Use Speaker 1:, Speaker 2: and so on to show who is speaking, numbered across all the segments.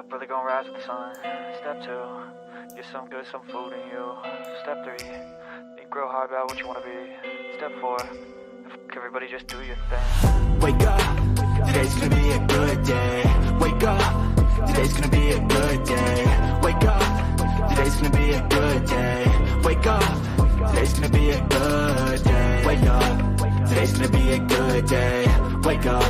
Speaker 1: up, brother, gonna rise with the sun. Step 2, get some good, some food in you. Step 3, think real hard about what you wanna be. Step 4, everybody just do your thing.
Speaker 2: Wake up, today's gonna be a good day. Wake up, today's gonna be a good day. Wake up, today's gonna be a good day. Wake up, today's gonna be a good day. Wake up, today's gonna be a good day. Wake up,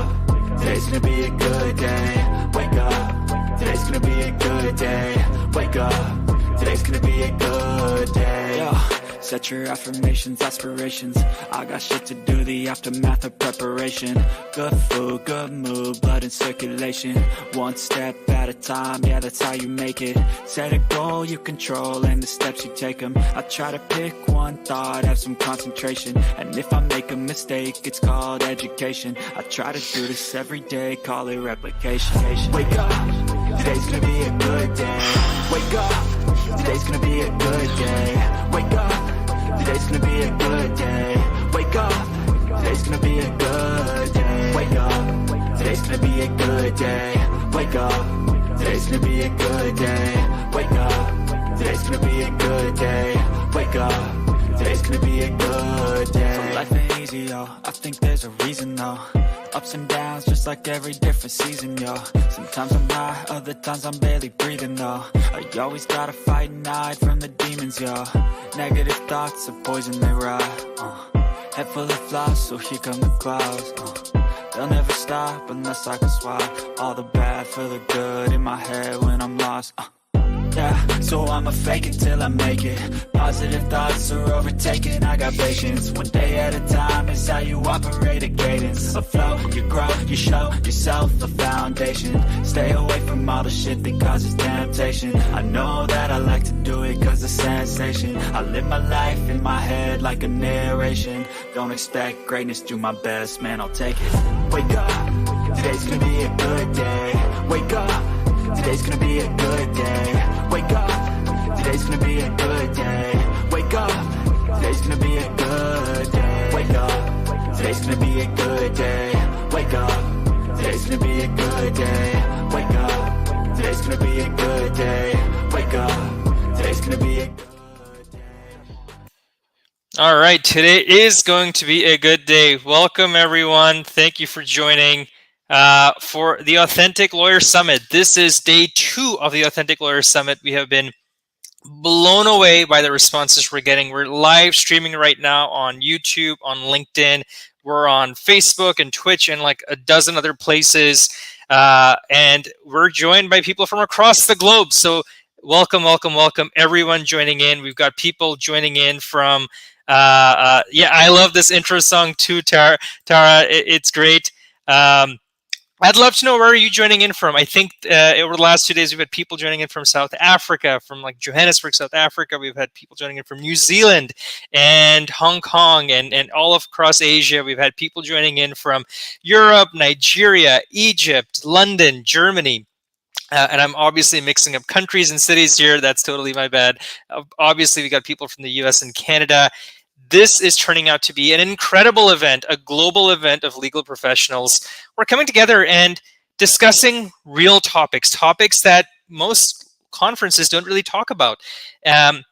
Speaker 2: today's gonna be a good day. Wake up, today's gonna be a good day. Wake up, today's gonna be a good day. Yo, set your affirmations, aspirations. I got shit to do, the aftermath of preparation. Good food, good mood, blood in circulation. One step at a time, yeah, that's how you make it. Set a goal you control and the steps you take them. I try to pick one thought, have some concentration. And if I make a mistake, it's called education. I try to do this every day, call it replication. Wake up, today's gonna be a good day. Wake up, today's gonna be a good day. Wake up, today's gonna be a good day. Wake up, today's gonna be a good day. Wake up, today's gonna be a good day. Wake up, today's gonna be a good day. Wake up, today's gonna be a good day. Wake up, today's gonna be a good day. So life ain't easy, yo, I think there's a reason though. Ups and downs, just like every different season, yo. Sometimes I'm high, other times I'm barely breathing, though. I always gotta fight and hide from the demons, yo. Negative thoughts are poison, they rot. Head full of flies, so here come the clouds. They'll never stop unless I can swap all the bad for the good in my head when I'm lost. Yeah, so I'ma fake it till I make it. Positive thoughts are overtaken, I got patience. One day at a time is how you operate a cadence. A flow, you grow, you show yourself a foundation. Stay away from all the shit that causes temptation. I know that I like to do it cause it's sensation. I live my life in my head like a narration. Don't expect greatness, do my best, man, I'll take it. Wake up, today's gonna be a good day. Wake up, today's gonna be a good day. Wake up, today's gonna be a good day. Wake up, today's gonna be a good day. Wake up, today's gonna be a good day. Wake up, today's gonna be a good day. Wake up, today's gonna be a good day. Wake up, today's gonna be a good day.
Speaker 3: All right, today is going to be a good day. Welcome, everyone. Thank you for joining for the Authentic Lawyer Summit. This is day 2 of the Authentic Lawyer Summit. We have been blown away by the responses we're getting. We're live streaming right now on YouTube, on LinkedIn. We're on Facebook and Twitch and like a dozen other places. And we're joined by people from across the globe. So welcome, welcome, welcome, everyone joining in. We've got people joining in from, yeah, I love this intro song too, Tara. It's great. I'd love to know, where are you joining in from? I think over the last 2 days, we've had people joining in from South Africa, from like Johannesburg, South Africa. We've had people joining in from New Zealand and Hong Kong and all across Asia. We've had people joining in from Europe, Nigeria, Egypt, London, Germany. And I'm obviously mixing up countries and cities here. That's totally my bad. Obviously, we got people from the US and Canada. This is turning out to be an incredible event, a global event of legal professionals. We're coming together and discussing real topics that most conferences don't really talk about. And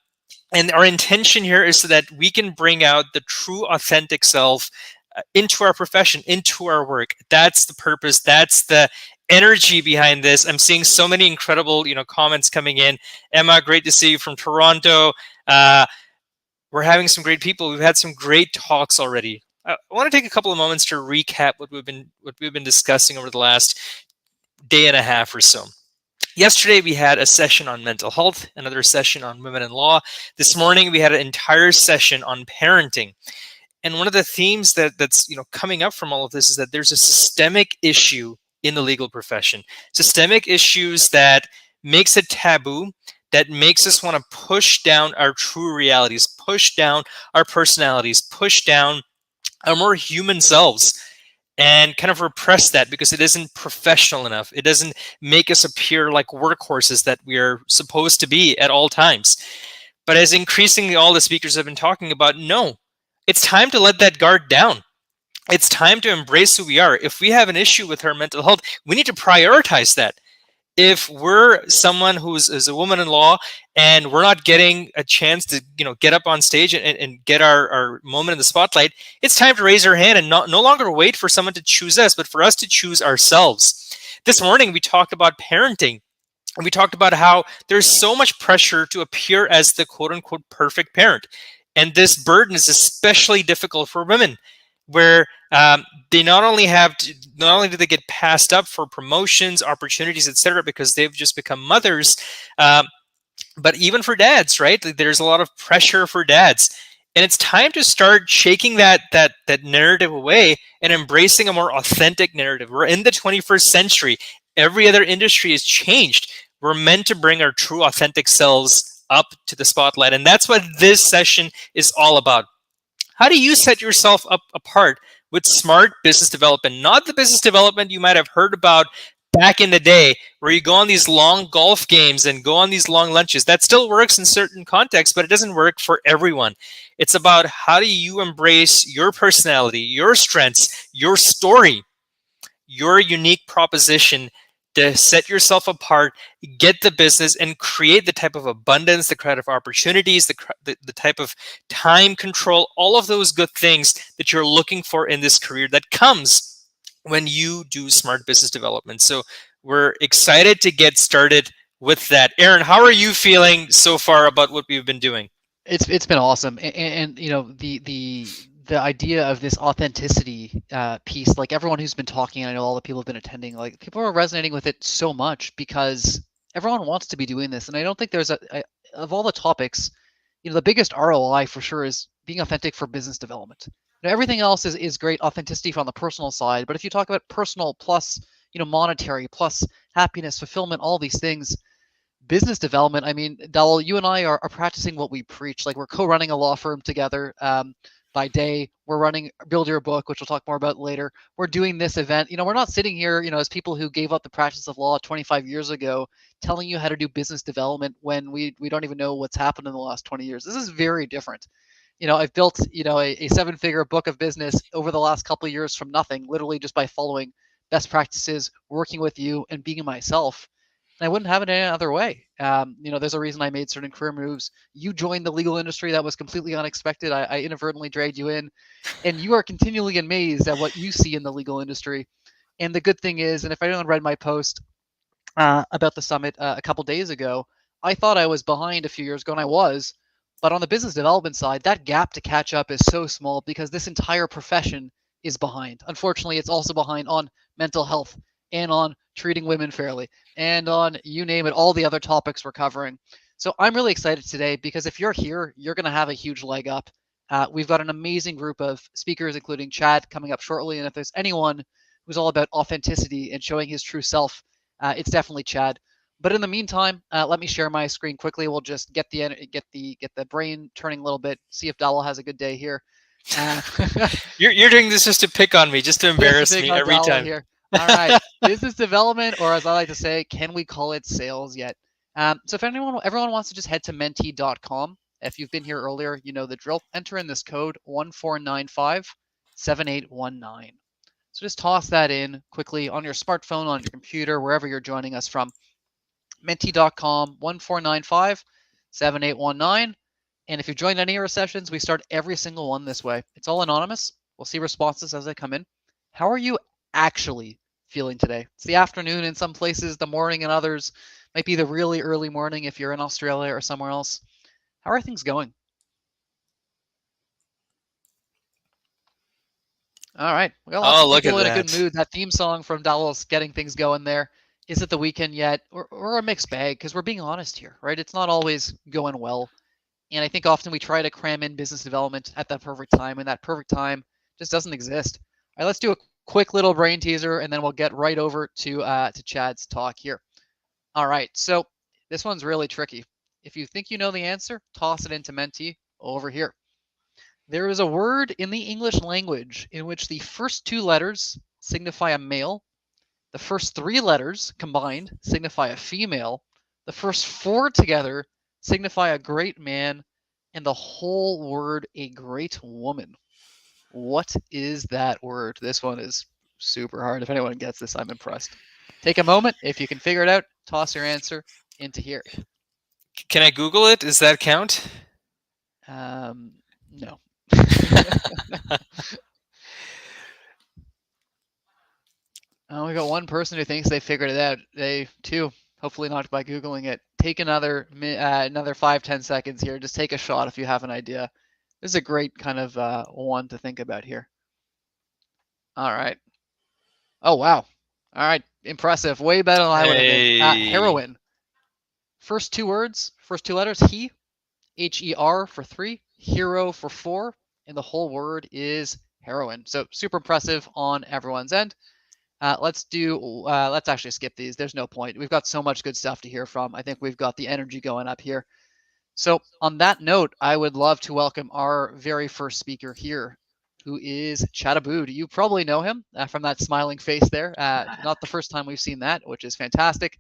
Speaker 3: our intention here is so that we can bring out the true authentic self into our profession, into our work. That's the purpose. That's the energy behind this. I'm seeing so many incredible, comments coming in. Emma, great to see you from Toronto. We're having some great people. We've had some great talks already. I want to take a couple of moments to recap what we've been discussing over the last day and a half or so. Yesterday, we had a session on mental health, another session on women in law. This morning, we had an entire session on parenting. And one of the themes that's coming up from all of this is that there's a systemic issue in the legal profession. Systemic issues that makes it taboo, that makes us want to push down our true realities, push down our personalities, push down our more human selves, and kind of repress that because it isn't professional enough. It doesn't make us appear like workhorses that we are supposed to be at all times. But as increasingly all the speakers have been talking about, no, it's time to let that guard down. It's time to embrace who we are. If we have an issue with our mental health, we need to prioritize that. if we're someone who's is a woman-in-law and we're not getting a chance to get up on stage and get our moment in the spotlight, it's time to raise our hand and no longer wait for someone to choose us, but for us to choose ourselves. This morning we talked about parenting, and we talked about how there's so much pressure to appear as the quote unquote perfect parent. And this burden is especially difficult for women, where they not only do they get passed up for promotions, opportunities, etc., because they've just become mothers, um, but even for dads, right? There's a lot of pressure for dads. And it's time to start shaking that narrative away and embracing a more authentic narrative. We're in the 21st century. Every other industry has changed. We're meant to bring our true authentic selves up to the spotlight. And that's what this session is all about. How do you set yourself up apart with smart business development? Not the business development you might have heard about back in the day, where you go on these long golf games and go on these long lunches. That still works in certain contexts, but it doesn't work for everyone. It's about how do you embrace your personality, your strengths, your story, your unique proposition to set yourself apart, get the business, and create the type of abundance, the kind of opportunities, the type of time control, all of those good things that you're looking for in this career that comes when you do smart business development. So we're excited to get started with that. Aaron, how are you feeling so far about what we've been doing?
Speaker 4: It's been awesome, and the idea of this authenticity piece, like everyone who's been talking, I know all the people have been attending, like people are resonating with it so much because everyone wants to be doing this, and I don't think there's of all the topics, the biggest ROI for sure is being authentic for business development. Everything else is great authenticity from the personal side, but if you talk about personal plus monetary plus happiness, fulfillment, all these things, business development, I mean, Dal, you and I are practicing what we preach. Like we're co-running a law firm together. By day, we're running Build Your Book, which we'll talk more about later. We're doing this event. We're not sitting here, as people who gave up the practice of law 25 years ago, telling you how to do business development when we don't even know what's happened in the last 20 years. This is very different. I've built, a seven-figure book of business over the last couple of years from nothing, literally just by following best practices, working with you, and being myself. And I wouldn't have it any other way. There's a reason I made certain career moves. You joined the legal industry. That was completely unexpected. I inadvertently dragged you in, and you are continually amazed at what you see in the legal industry. And the good thing is, and if anyone read my post about the summit a couple days ago, I thought I was behind a few years ago, and I was. But on the business development side, that gap to catch up is so small because this entire profession is behind. Unfortunately, it's also behind on mental health and on treating women fairly and on, you name it, all the other topics we're covering. So I'm really excited today because if you're here, you're going to have a huge leg up. We've got an amazing group of speakers, including Chad, coming up shortly. And if there's anyone who's all about authenticity and showing his true self, it's definitely Chad. But in the meantime, let me share my screen quickly. We'll just get the brain turning a little bit. See if Dowell has a good day here.
Speaker 3: You're doing this just to pick on me, just to embarrass me every
Speaker 4: Dowell
Speaker 3: time.
Speaker 4: Here. All right, business development, or as I like to say, can we call it sales yet? So if everyone wants to just head to mentee.com. If you've been here earlier, you know the drill. Enter in this code 1495-7819. So just toss that in quickly on your smartphone, on your computer, wherever you're joining us from. Mentee.com 1495-7819. And if you've joined any of our sessions, we start every single one this way. It's all anonymous. We'll see responses as they come in. How are you actually feeling today? It's the afternoon in some places, the morning in others. Might be the really early morning if you're in Australia or somewhere else. How are things going? All right. We got lots of people in a good mood. That theme song from Dallas getting things going there. Is it the weekend yet? Or a mixed bag? Because we're being honest here, right? It's not always going well. And I think often we try to cram in business development at that perfect time, and that perfect time just doesn't exist. All right, let's do a quick little brain teaser, and then we'll get right over to Chad's talk here. All right, so this one's really tricky. If you think you know the answer, toss it into Mentee over here. There is a word in the English language in which the first two letters signify a male, the first three letters combined signify a female, the first four together signify a great man, and the whole word a great woman. What is that word? This one is super hard. If anyone gets this, I'm impressed. Take a moment. If you can figure it out, toss your answer into here.
Speaker 3: Can I Google it? Does that count?
Speaker 4: No. We got one person who thinks they figured it out. They too, hopefully not by Googling it. Take another 5-10 seconds here. Just take a shot if you have an idea. This is a great kind of one to think about here. All right. Oh, wow. All right. Impressive. Way better than I would have been. Heroin. First two words, first two letters, he, H-E-R for 3, hero for 4, and the whole word is heroin. So super impressive on everyone's end. Let's actually skip these. There's no point. We've got so much good stuff to hear from. I think we've got the energy going up here. So on that note, I would love to welcome our very first speaker here, who is Chad Abood. You probably know him from that smiling face there. Not the first time we've seen that, which is fantastic.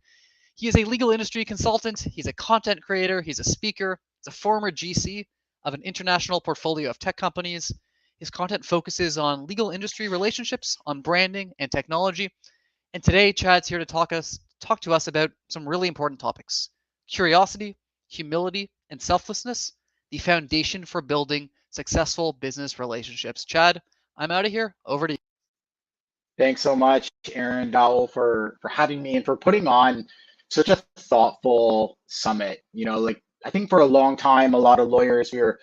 Speaker 4: He is a legal industry consultant. He's a content creator. He's a speaker. He's a former GC of an international portfolio of tech companies. His content focuses on legal industry relationships, on branding and technology. And today, Chad's here to talk to us about some really important topics: curiosity, humility, and selflessness, the foundation for building successful business relationships. Chad, I'm out of here. Over to you.
Speaker 5: Thanks so much, Aaron Dowell, for having me and for putting on such a thoughtful summit. You know, like I think for a long time, a lot of lawyers, we were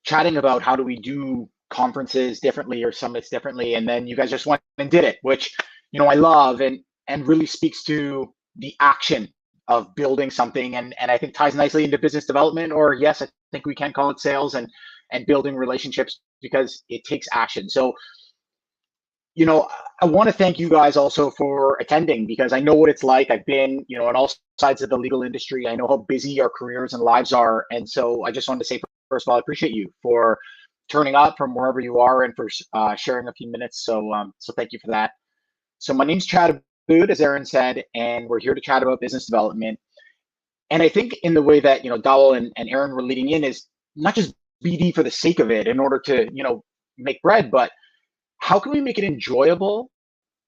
Speaker 5: chatting about how do we do conferences differently or summits differently, and then you guys just went and did it, which, you know, I love and really speaks to the action of building something, and I think ties nicely into business development, or yes, I think we can call it sales and building relationships, because it takes action. So, you know, I want to thank you guys also for attending, because I know what it's like. I've been, you know, on all sides of the legal industry. I know how busy our careers and lives are. And so I just wanted to say, first of all, I appreciate you for turning up from wherever you are and for sharing a few minutes. So thank you for that. So my name's Chad Abood, as Aaron said, and we're here to chat about business development. And I think in the way that, you know, Dowell and Aaron were leading in is not just BD for the sake of it in order to, you know, make bread, but how can we make it enjoyable,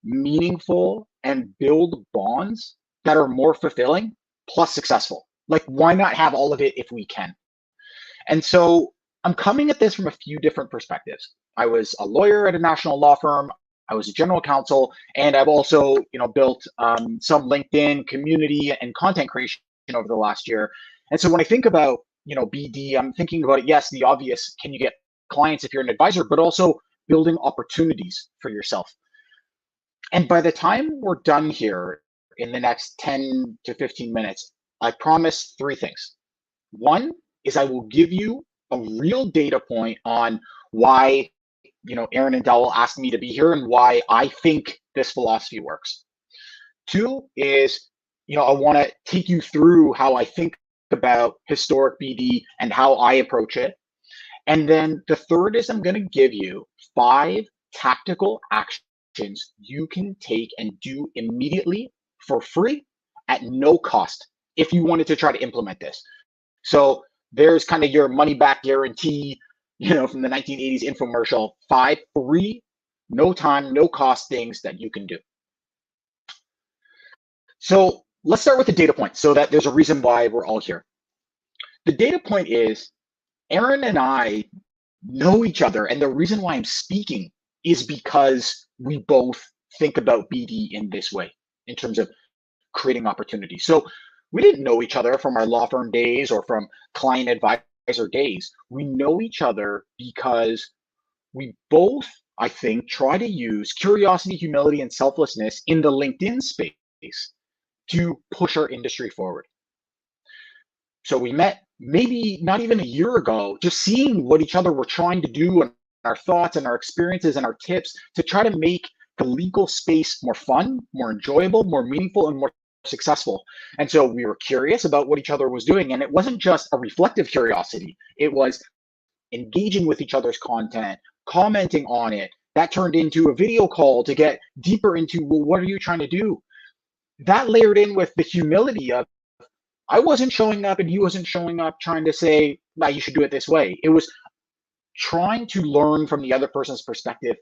Speaker 5: meaningful, and build bonds that are more fulfilling plus successful? Like, why not have all of it if we can? And so I'm coming at this from a few different perspectives. I was a lawyer at a national law firm. I was a general counsel, and I've also, you know, built some LinkedIn community and content creation over the last year. And so when I think about, you know, BD, I'm thinking about it, yes, the obvious, can you get clients if you're an advisor, but also building opportunities for yourself. And by the time we're done here in the next 10 to 15 minutes, I promise 3 things. One is I will give you a real data point on why, you know, Aaron and Dowell asked me to be here and why I think this philosophy works. 2 is, you know, I want to take you through how I think about historic BD and how I approach it. And then the third is I'm going to give you 5 tactical actions you can take and do immediately for free at no cost if you wanted to try to implement this. So there's kind of your money back guarantee, you know, from the 1980s infomercial, 5 free, no time, no cost things that you can do. So let's start with the data point so that there's a reason why we're all here. The data point is Aaron and I know each other, and the reason why I'm speaking is because we both think about BD in this way, in terms of creating opportunities. So we didn't know each other from our law firm days or from client advisor days. We know each other because we both, I think, try to use curiosity, humility, and selflessness in the LinkedIn space to push our industry forward. So we met maybe not even a year ago, just seeing what each other were trying to do and our thoughts and our experiences and our tips to try to make the legal space more fun, more enjoyable, more meaningful, and more successful. And so we were curious about what each other was doing. And it wasn't just a reflective curiosity. It was engaging with each other's content, commenting on it. That turned into a video call to get deeper into, well, what are you trying to do? That layered in with the humility of, I wasn't showing up and he wasn't showing up trying to say, nah, you should do it this way. It was trying to learn from the other person's perspective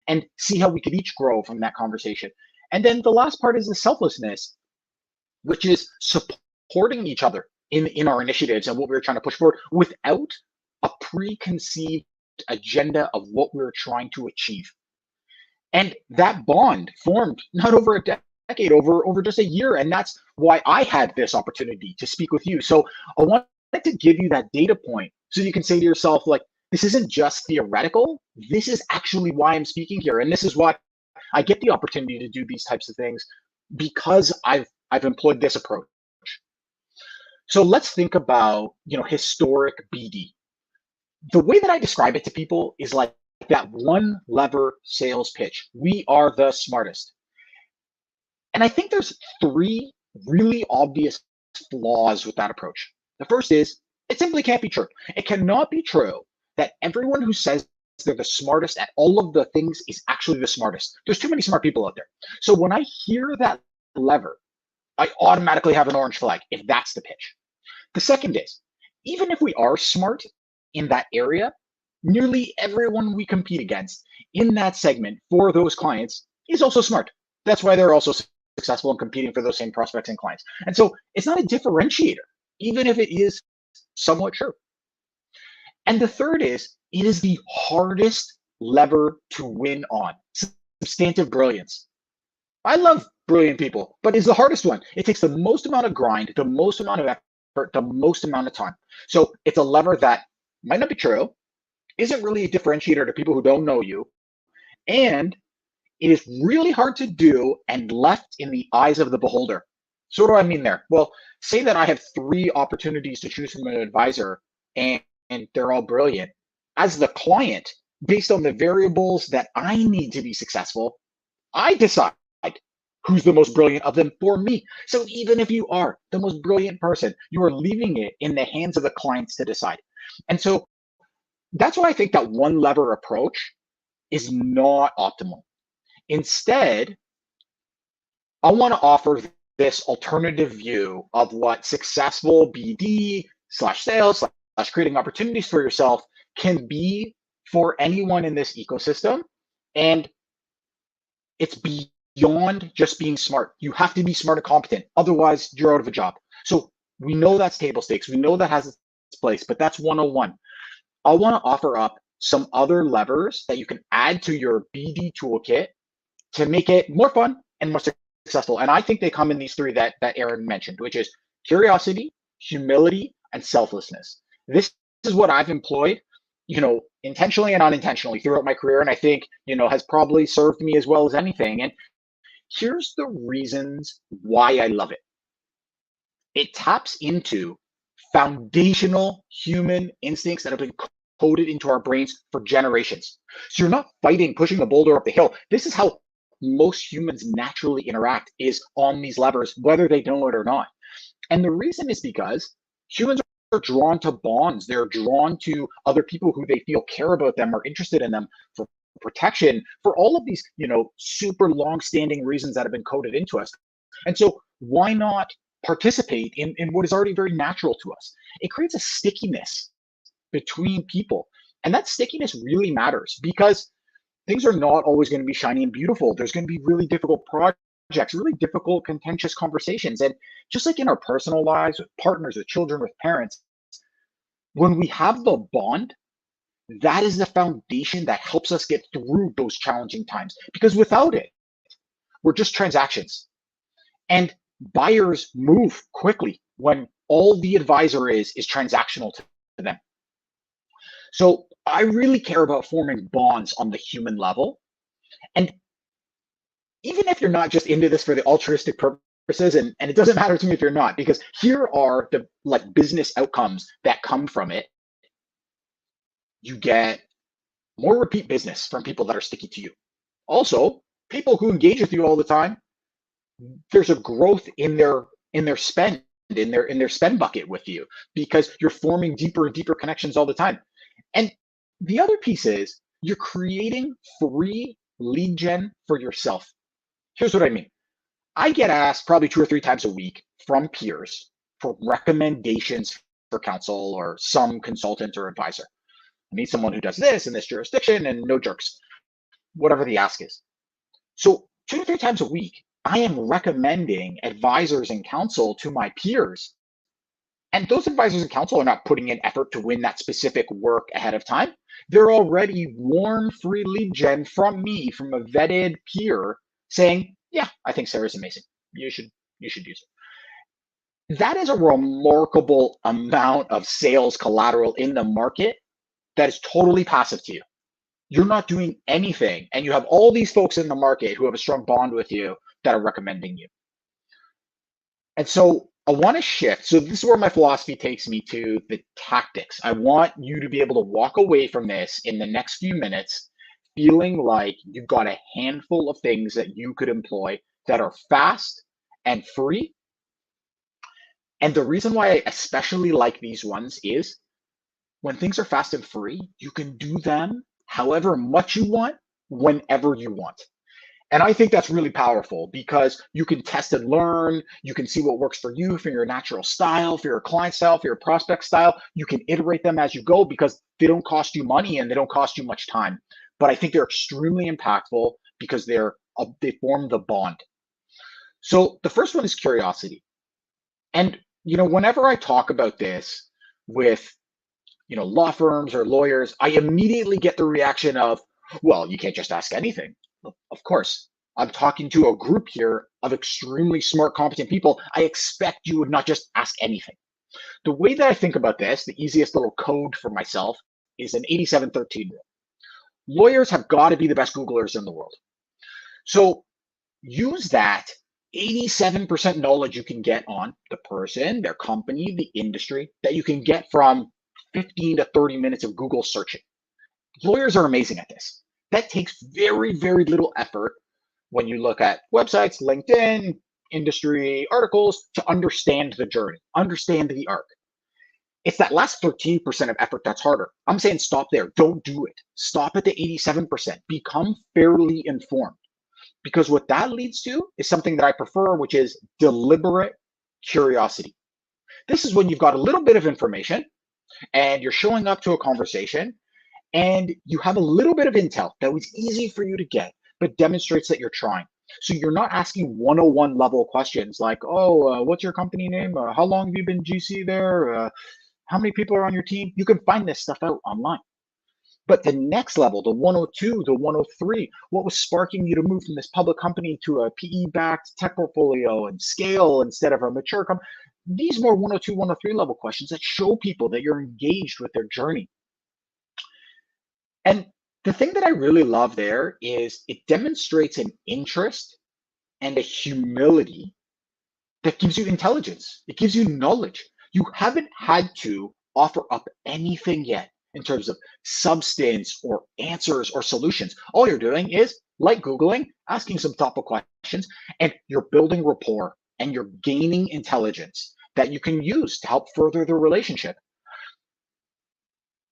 Speaker 5: and see how we could each grow from that conversation. And then the last part is the selflessness. which is supporting each other in our initiatives and what we're trying to push forward without a preconceived agenda of what we're trying to achieve. And that bond formed not over a decade, over just a year. And that's why I had this opportunity to speak with you. So I wanted to give you that data point so you can say to yourself, like, this isn't just theoretical. This is actually why I'm speaking here. And this is why I get the opportunity to do these types of things, because I've employed this approach. So let's think about, historic BD. The way that I describe it to people is like that one lever sales pitch. We are the smartest. And I think there's 3 really obvious flaws with that approach. The first is it simply can't be true. It cannot be true that everyone who says they're the smartest at all of the things is actually the smartest. There's too many smart people out there. So when I hear that lever, I automatically have an orange flag if that's the pitch. The second is, even if we are smart in that area, nearly everyone we compete against in that segment for those clients is also smart. That's why they're also successful in competing for those same prospects and clients. And so it's not a differentiator, even if it is somewhat true. And the third is, it is the hardest lever to win on. Substantive brilliance. I love brilliant people, but it's the hardest one. It takes the most amount of grind, the most amount of effort, the most amount of time. So it's a lever that might not be true, isn't really a differentiator to people who don't know you, and it is really hard to do and left in the eyes of the beholder. So what do I mean there? Well, say that I have 3 opportunities to choose from an advisor and they're all brilliant. As the client, based on the variables that I need to be successful, I decide who's the most brilliant of them for me. So even if you are the most brilliant person, you are leaving it in the hands of the clients to decide. And so that's why I think that one lever approach is not optimal. Instead, I want to offer this alternative view of what successful BD/sales/ creating opportunities for yourself can be for anyone in this ecosystem. And it's beyond just being smart. You have to be smart and competent. Otherwise, you're out of a job. So we know that's table stakes. We know that has its place, but that's 101. I want to offer up some other levers that you can add to your BD toolkit to make it more fun and more successful. And I think they come in these 3 that Aaron mentioned, which is curiosity, humility, and selflessness. This is what I've employed, intentionally and unintentionally throughout my career. And I think, has probably served me as well as anything. And here's the reasons why I love it. It taps into foundational human instincts that have been coded into our brains for generations. So you're not fighting, pushing the boulder up the hill. This is how most humans naturally interact, is on these levers, whether they know it or not. And the reason is because humans are drawn to bonds. They're drawn to other people who they feel care about them, are interested in them for protection, for all of these, super long-standing reasons that have been coded into us. And so why not participate in what is already very natural to us? It creates a stickiness between people. And that stickiness really matters, because things are not always going to be shiny and beautiful. There's going to be really difficult projects, really difficult, contentious conversations. And just like in our personal lives, with partners, with children, with parents, when we have the bond, that is the foundation that helps us get through those challenging times. Because without it, we're just transactions. And buyers move quickly when all the advisor is transactional to them. So I really care about forming bonds on the human level. And even if you're not just into this for the altruistic purposes, and it doesn't matter to me if you're not, because here are the business outcomes that come from it. You get more repeat business from people that are sticky to you. Also, people who engage with you all the time, there's a growth in their spend, in their spend bucket with you, because you're forming deeper and deeper connections all the time. And the other piece is you're creating free lead gen for yourself. Here's what I mean. I get asked probably 2 or 3 times a week from peers for recommendations for counsel or some consultant or advisor. I need someone who does this in this jurisdiction and no jerks, whatever the ask is. So 2 to 3 times a week, I am recommending advisors and counsel to my peers. And those advisors and counsel are not putting in effort to win that specific work ahead of time. They're already warm, free lead gen from me, from a vetted peer, saying, yeah, I think Sarah's amazing. You should use it. That is a remarkable amount of sales collateral in the market that is totally passive to you. You're not doing anything, and you have all these folks in the market who have a strong bond with you that are recommending you. And so I want to shift. So this is where my philosophy takes me to the tactics. I want you to be able to walk away from this in the next few minutes feeling like you've got a handful of things that you could employ that are fast and free. And the reason why I especially like these ones is when things are fast and free, you can do them however much you want, whenever you want. And I think that's really powerful because you can test and learn. You can see what works for you, for your natural style, for your client style, for your prospect style. You can iterate them as you go because they don't cost you money and they don't cost you much time. But I think they're extremely impactful because they form the bond. So the first one is curiosity. And whenever I talk about this with law firms or lawyers, I immediately get the reaction of, well, you can't just ask anything. Of course, I'm talking to a group here of extremely smart, competent people. I expect you would not just ask anything. The way that I think about this, the easiest little code for myself is an 87-13 rule. Lawyers have got to be the best Googlers in the world. So use that 87% knowledge you can get on the person, their company, the industry, that you can get from 15 to 30 minutes of Google searching. Lawyers are amazing at this. That takes very, very little effort when you look at websites, LinkedIn, industry articles to understand the journey, understand the arc. It's that last 13% of effort that's harder. I'm saying stop there. Don't do it. Stop at the 87%. Become fairly informed. Because what that leads to is something that I prefer, which is deliberate curiosity. This is when you've got a little bit of information and you're showing up to a conversation and you have a little bit of intel that was easy for you to get, but demonstrates that you're trying. So you're not asking 101 level questions like, what's your company name? How long have you been GC there? How many people are on your team? You can find this stuff out online. But the next level, the 102, the 103, what was sparking you to move from this public company to a PE-backed tech portfolio and scale instead of a mature company? These more 102, 103 level questions that show people that you're engaged with their journey. And the thing that I really love there is it demonstrates an interest and a humility that gives you intelligence. It gives you knowledge. You haven't had to offer up anything yet in terms of substance or answers or solutions. All you're doing is, like Googling, asking some thoughtful questions, and you're building rapport and you're gaining intelligence that you can use to help further the relationship.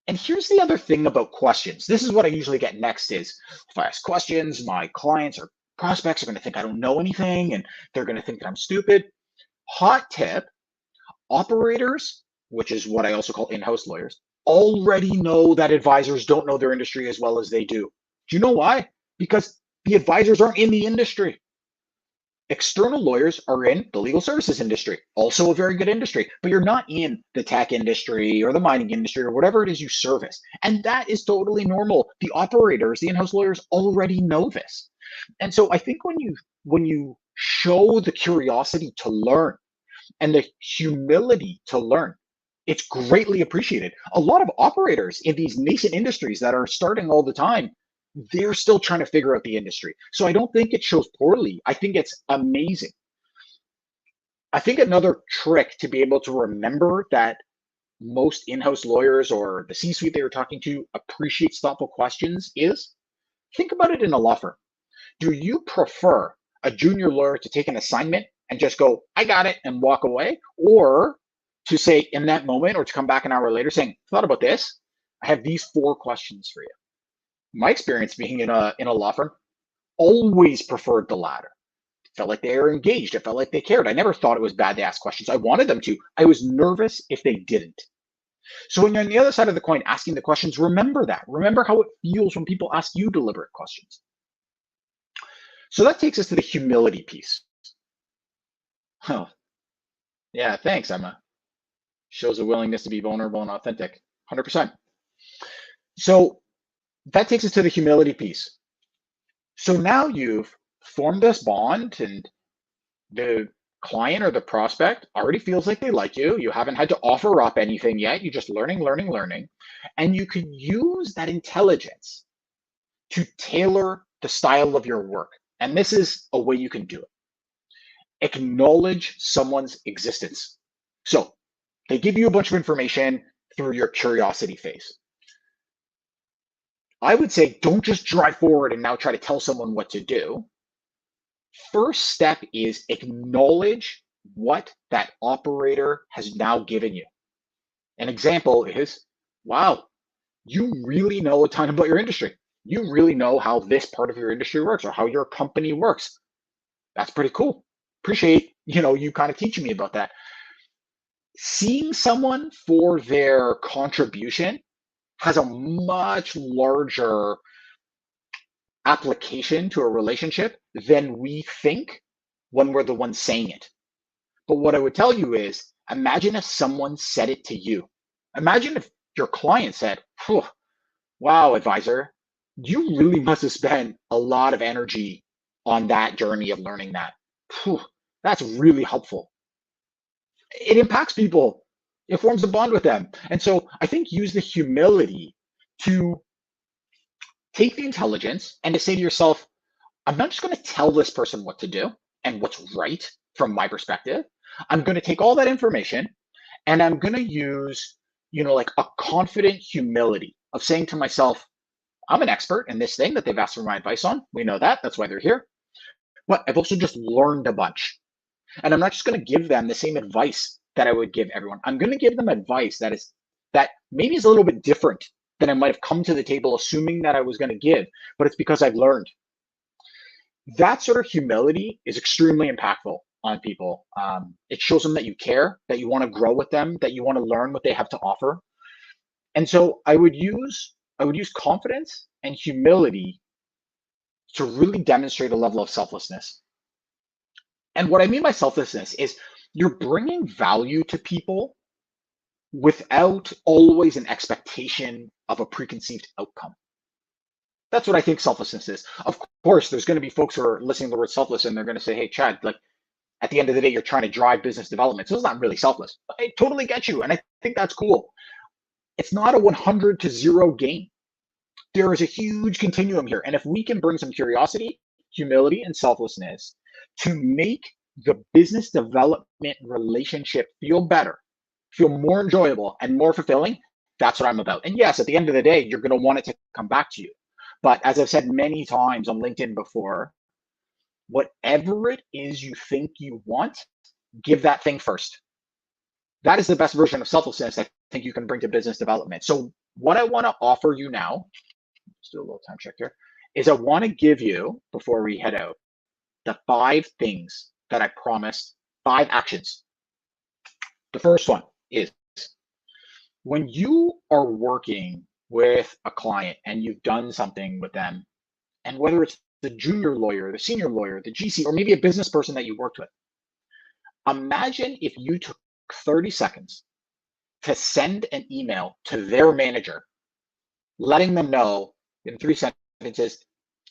Speaker 5: And here's the other thing about questions. This is what I usually get next is, if I ask questions, my clients or prospects are going to think I don't know anything and they're going to think that I'm stupid. Hot tip, operators, which is what I also call in-house lawyers, already know that advisors don't know their industry as well as they do. Do you know why? Because the advisors aren't in the industry. External lawyers are in the legal services industry, also a very good industry, but you're not in the tech industry or the mining industry or whatever it is you service. And that is totally normal. The operators, the in-house lawyers already know this. And so I think when you show the curiosity to learn and the humility to learn, it's greatly appreciated. A lot of operators in these nascent industries that are starting all the time, they're still trying to figure out the industry. So I don't think it shows poorly. I think it's amazing. I think another trick to be able to remember that most in-house lawyers or the C-suite they were talking to appreciates thoughtful questions is think about it in a law firm. Do you prefer a junior lawyer to take an assignment and just go, I got it, and walk away? Or to say in that moment, or to come back an hour later saying, thought about this, I have these 4 questions for you. My experience being in a law firm, always preferred the latter. It felt like they were engaged. It felt like they cared. I never thought it was bad to ask questions. I wanted them to. I was nervous if they didn't. So when you're on the other side of the coin asking the questions, remember that. Remember how it feels when people ask you deliberate questions. So that takes us to the humility piece. Oh, yeah, thanks, Emma. Shows a willingness to be vulnerable and authentic, 100%. So that takes us to the humility piece. So now you've formed this bond, and the client or the prospect already feels like they like you. You haven't had to offer up anything yet. You're just learning. And you can use that intelligence to tailor the style of your work. And this is a way you can do it. Acknowledge someone's existence. So they give you a bunch of information through your curiosity phase. I would say don't just drive forward and now try to tell someone what to do. First step is acknowledge what that operator has now given you. An example is, wow, you really know a ton about your industry. You really know how this part of your industry works or how your company works. That's pretty cool. Appreciate, you kind of teaching me about that. Seeing someone for their contribution has a much larger application to a relationship than we think when we're the ones saying it. But what I would tell you is, imagine if someone said it to you. Imagine if your client said, wow, advisor, you really must have spent a lot of energy on that journey of learning that. That's really helpful. It impacts people. It forms a bond with them. And so I think use the humility to take the intelligence and to say to yourself, I'm not just going to tell this person what to do and what's right from my perspective. I'm going to take all that information and I'm going to use, like a confident humility of saying to myself, I'm an expert in this thing that they've asked for my advice on. We know that. That's why they're here. But I've also just learned a bunch. And I'm not just going to give them the same advice that I would give everyone. I'm going to give them advice that maybe is a little bit different than I might have come to the table assuming that I was going to give, but it's because I've learned. That sort of humility is extremely impactful on people. It shows them that you care, that you want to grow with them, that you want to learn what they have to offer. And so I would use confidence and humility to really demonstrate a level of selflessness. And what I mean by selflessness is you're bringing value to people without always an expectation of a preconceived outcome. That's what I think selflessness is. Of course, there's going to be folks who are listening to the word selfless and they're going to say, hey, Chad, like at the end of the day, you're trying to drive business development. So it's not really selfless. I totally get you. And I think that's cool. It's not a 100 to 0 game. There is a huge continuum here. And if we can bring some curiosity, humility, and selflessness to make the business development relationship feel better, feel more enjoyable and more fulfilling, that's what I'm about. And yes, at the end of the day, you're going to want it to come back to you. But as I've said many times on LinkedIn before, whatever it is you think you want, give that thing first. That is the best version of selflessness I think you can bring to business development. So what I want to offer you now, let's do a little time check here, is I want to give you, before we head out, the 5 things that I promised, 5 actions. The first one is when you are working with a client and you've done something with them, and whether it's the junior lawyer, the senior lawyer, the GC, or maybe a business person that you worked with, imagine if you took 30 seconds to send an email to their manager, letting them know in 3 sentences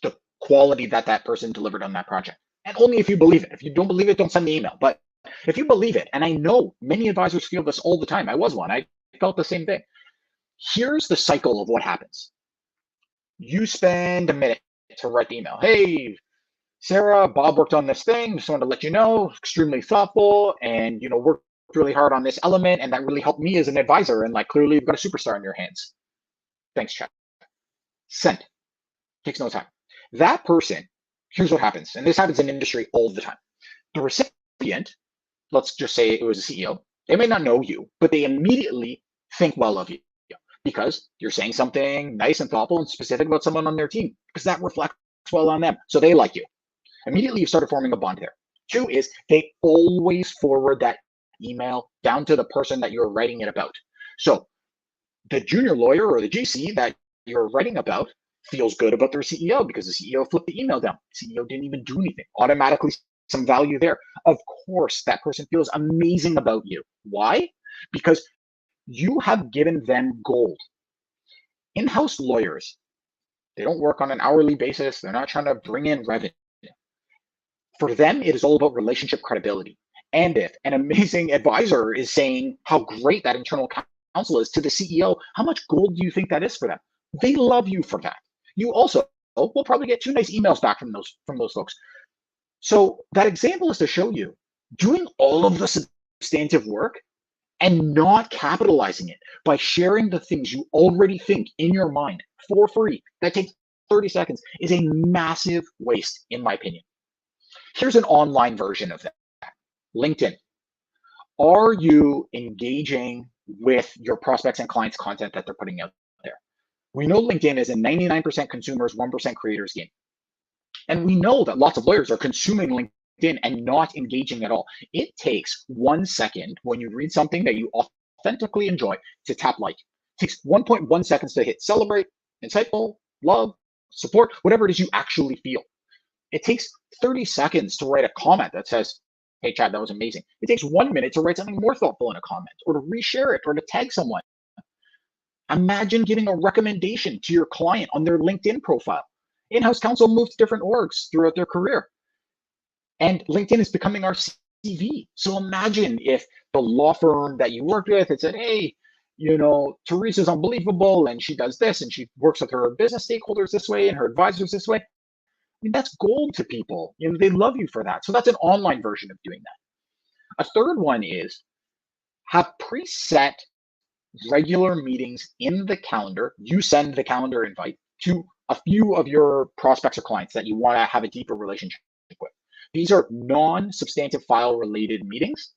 Speaker 5: the quality that that person delivered on that project. And only if you believe it. If you don't believe it, don't send the email. But if you believe it, and I know many advisors feel this all the time. I was one. I felt the same thing. Here's the cycle of what happens. You spend a minute to write the email. Hey, Sarah, Bob worked on this thing. Just wanted to let you know, extremely thoughtful, and worked really hard on this element, and that really helped me as an advisor. And like clearly, you've got a superstar in your hands. Thanks, Chad. Send. Takes no time. That person, here's what happens, and this happens in industry all the time. The recipient, let's just say it was a CEO, they may not know you, but they immediately think well of you because you're saying something nice and thoughtful and specific about someone on their team, because that reflects well on them. So they like you. Immediately you started forming a bond there. 2 is they always forward that email down to the person that you're writing it about. So the junior lawyer or the GC that you're writing about, feels good about their CEO because the CEO flipped the email down. The CEO didn't even do anything. Automatically some value there. Of course, that person feels amazing about you. Why? Because you have given them gold. In-house lawyers, they don't work on an hourly basis. They're not trying to bring in revenue. For them, it is all about relationship credibility. And if an amazing advisor is saying how great that internal counsel is to the CEO, how much gold do you think that is for them? They love you for that. You also will probably get 2 nice emails back from those folks. So that example is to show you doing all of the substantive work and not capitalizing it by sharing the things you already think in your mind for free. That takes 30 seconds is a massive waste, in my opinion. Here's an online version of that. LinkedIn. Are you engaging with your prospects and clients' content that they're putting out there? We know LinkedIn is a 99% consumers, 1% creators game. And we know that lots of lawyers are consuming LinkedIn and not engaging at all. It takes 1 second when you read something that you authentically enjoy to tap like. It takes 1.1 seconds to hit celebrate, insightful, love, support, whatever it is you actually feel. It takes 30 seconds to write a comment that says, hey, Chad, that was amazing. It takes 1 minute to write something more thoughtful in a comment or to reshare it or to tag someone. Imagine giving a recommendation to your client on their LinkedIn profile. In-house counsel moves to different orgs throughout their career. And LinkedIn is becoming our CV. So imagine if the law firm that you worked with had said, hey, you know, Teresa's unbelievable and she does this and she works with her business stakeholders this way and her advisors this way. I mean, that's gold to people. You know, they love you for that. So that's an online version of doing that. A third one is have preset regular meetings in the calendar. You send the calendar invite to a few of your prospects or clients that you want to have a deeper relationship with. These are non-substantive file related meetings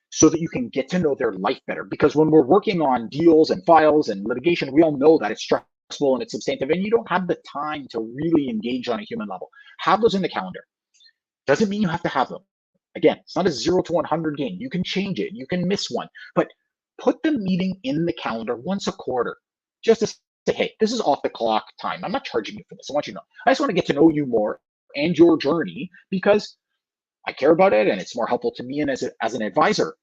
Speaker 5: so that you can get to know their life better. Because when we're working on deals and files and litigation, we all know that it's stressful and it's substantive and you don't have the time to really engage on a human level. Have those in the calendar. Doesn't mean you have to have them. Again, it's not a 0 to 100 game. You can change it. You can miss one. But put the meeting in the calendar once a quarter just to say, hey, this is off the clock time. I'm not charging you for this. I want you to know. I just want to get to know you more and your journey because I care about it and it's more helpful to me and as an advisor.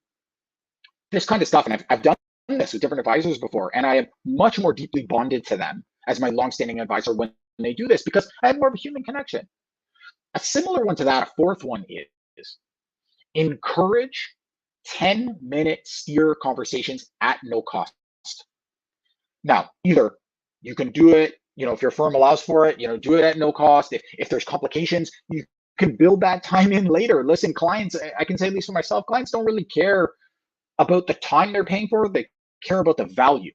Speaker 5: This kind of stuff, and I've done this with different advisors before, and I am much more deeply bonded to them as my longstanding advisor when they do this because I have more of a human connection. A similar one to that, a fourth one is encourage 10-minute steer conversations at no cost. Now, either you can do it, you know, if your firm allows for it, you know, do it at no cost. If there's complications, you can build that time in later. Listen, clients, I can say at least for myself, clients don't really care about the time they're paying for, they care about the value.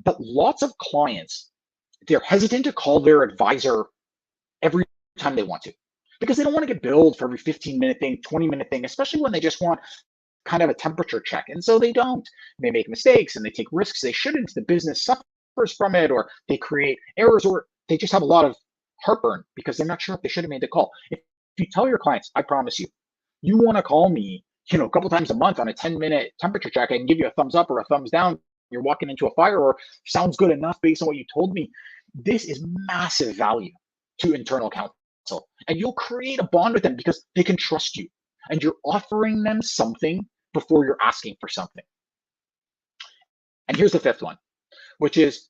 Speaker 5: But lots of clients, they're hesitant to call their advisor every time they want to because they don't want to get billed for every 15-minute thing, 20-minute thing, especially when they just want kind of a temperature check. And so they don't. They make mistakes and they take risks they shouldn't. The business suffers from it, or they create errors, or they just have a lot of heartburn because they're not sure if they should have made the call. If you tell your clients, I promise you, you want to call me, you know, a couple times a month on a 10-minute temperature check, I can give you a thumbs up or a thumbs down. You're walking into a fire or sounds good enough based on what you told me. This is massive value to internal counsel. And you'll create a bond with them because they can trust you. And you're offering them something before you're asking for something. And here's the fifth one, which is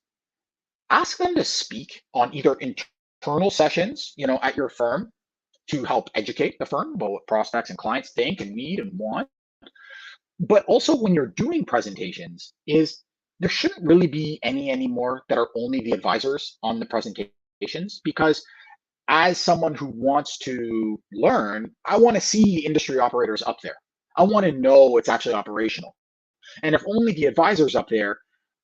Speaker 5: ask them to speak on either internal sessions, you know, at your firm to help educate the firm about what prospects and clients think and need and want. But also when you're doing presentations is there shouldn't really be any anymore that are only the advisors on the presentations, because as someone who wants to learn, I want to see industry operators up there. I want to know it's actually operational. And if only the advisor's up there,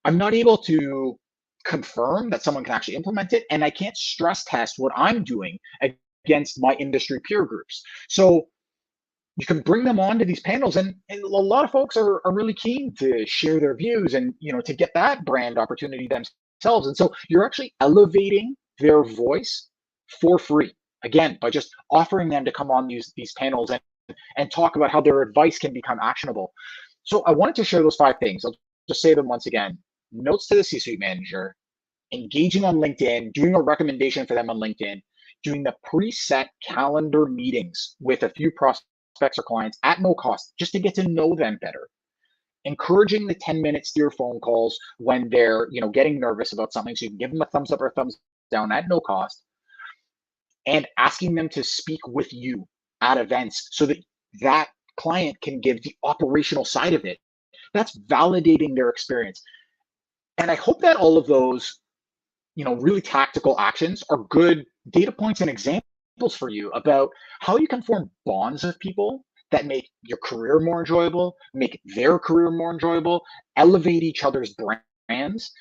Speaker 5: I'm not able to confirm that someone can actually implement it. And I can't stress test what I'm doing against my industry peer groups. So you can bring them onto these panels, and a lot of folks are really keen to share their views and, you know, to get that brand opportunity themselves. And so you're actually elevating their voice for free, again, by just offering them to come on these panels and talk about how their advice can become actionable. So I wanted to share those 5 things. I'll just say them once again. Notes to the C-suite manager, engaging on LinkedIn, doing a recommendation for them on LinkedIn, doing the preset calendar meetings with a few prospects or clients at no cost just to get to know them better. Encouraging the 10-minute steer phone calls when they're, getting nervous about something, so you can give them a thumbs up or a thumbs down at no cost, and asking them to speak with you at events so that that client can give the operational side of it. That's validating their experience. And I hope that all of those, really tactical actions are good data points and examples for you about how you can form bonds with people that make your career more enjoyable, make their career more enjoyable, elevate each other's brands.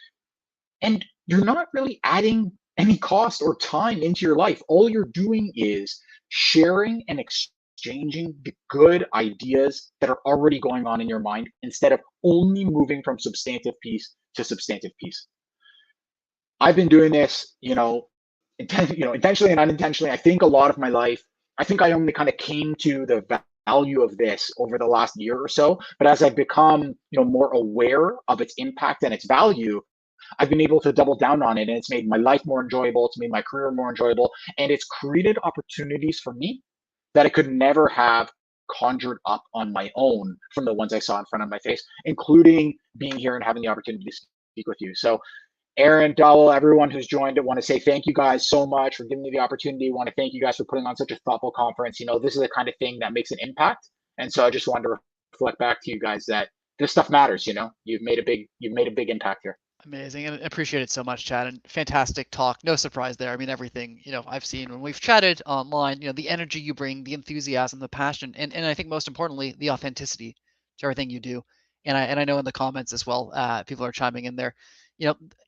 Speaker 5: And you're not really adding any cost or time into your life. All you're doing is sharing and exchanging the good ideas that are already going on in your mind instead of only moving from substantive piece to substantive piece. I've been doing this, intentionally and unintentionally. I think a lot of my life, I think I only kind of came to the value of this over the last year or so. But as I've become, more aware of its impact and its value, I've been able to double down on it, and it's made my life more enjoyable. It's made my career more enjoyable, and it's created opportunities for me that I could never have conjured up on my own from the ones I saw in front of my face, including being here and having the opportunity to speak with you. So Aaron, Dowell, everyone who's joined, I want to say thank you guys so much for giving me the opportunity. I want to thank you guys for putting on such a thoughtful conference. This is the kind of thing that makes an impact. And so I just wanted to reflect back to you guys that this stuff matters. You've made a big impact here.
Speaker 4: Amazing, and appreciate it so much, Chad. And fantastic talk. No surprise there. I mean, everything I've seen when we've chatted online. The energy you bring, the enthusiasm, the passion, and I think most importantly, the authenticity to everything you do. And I know in the comments as well, people are chiming in there.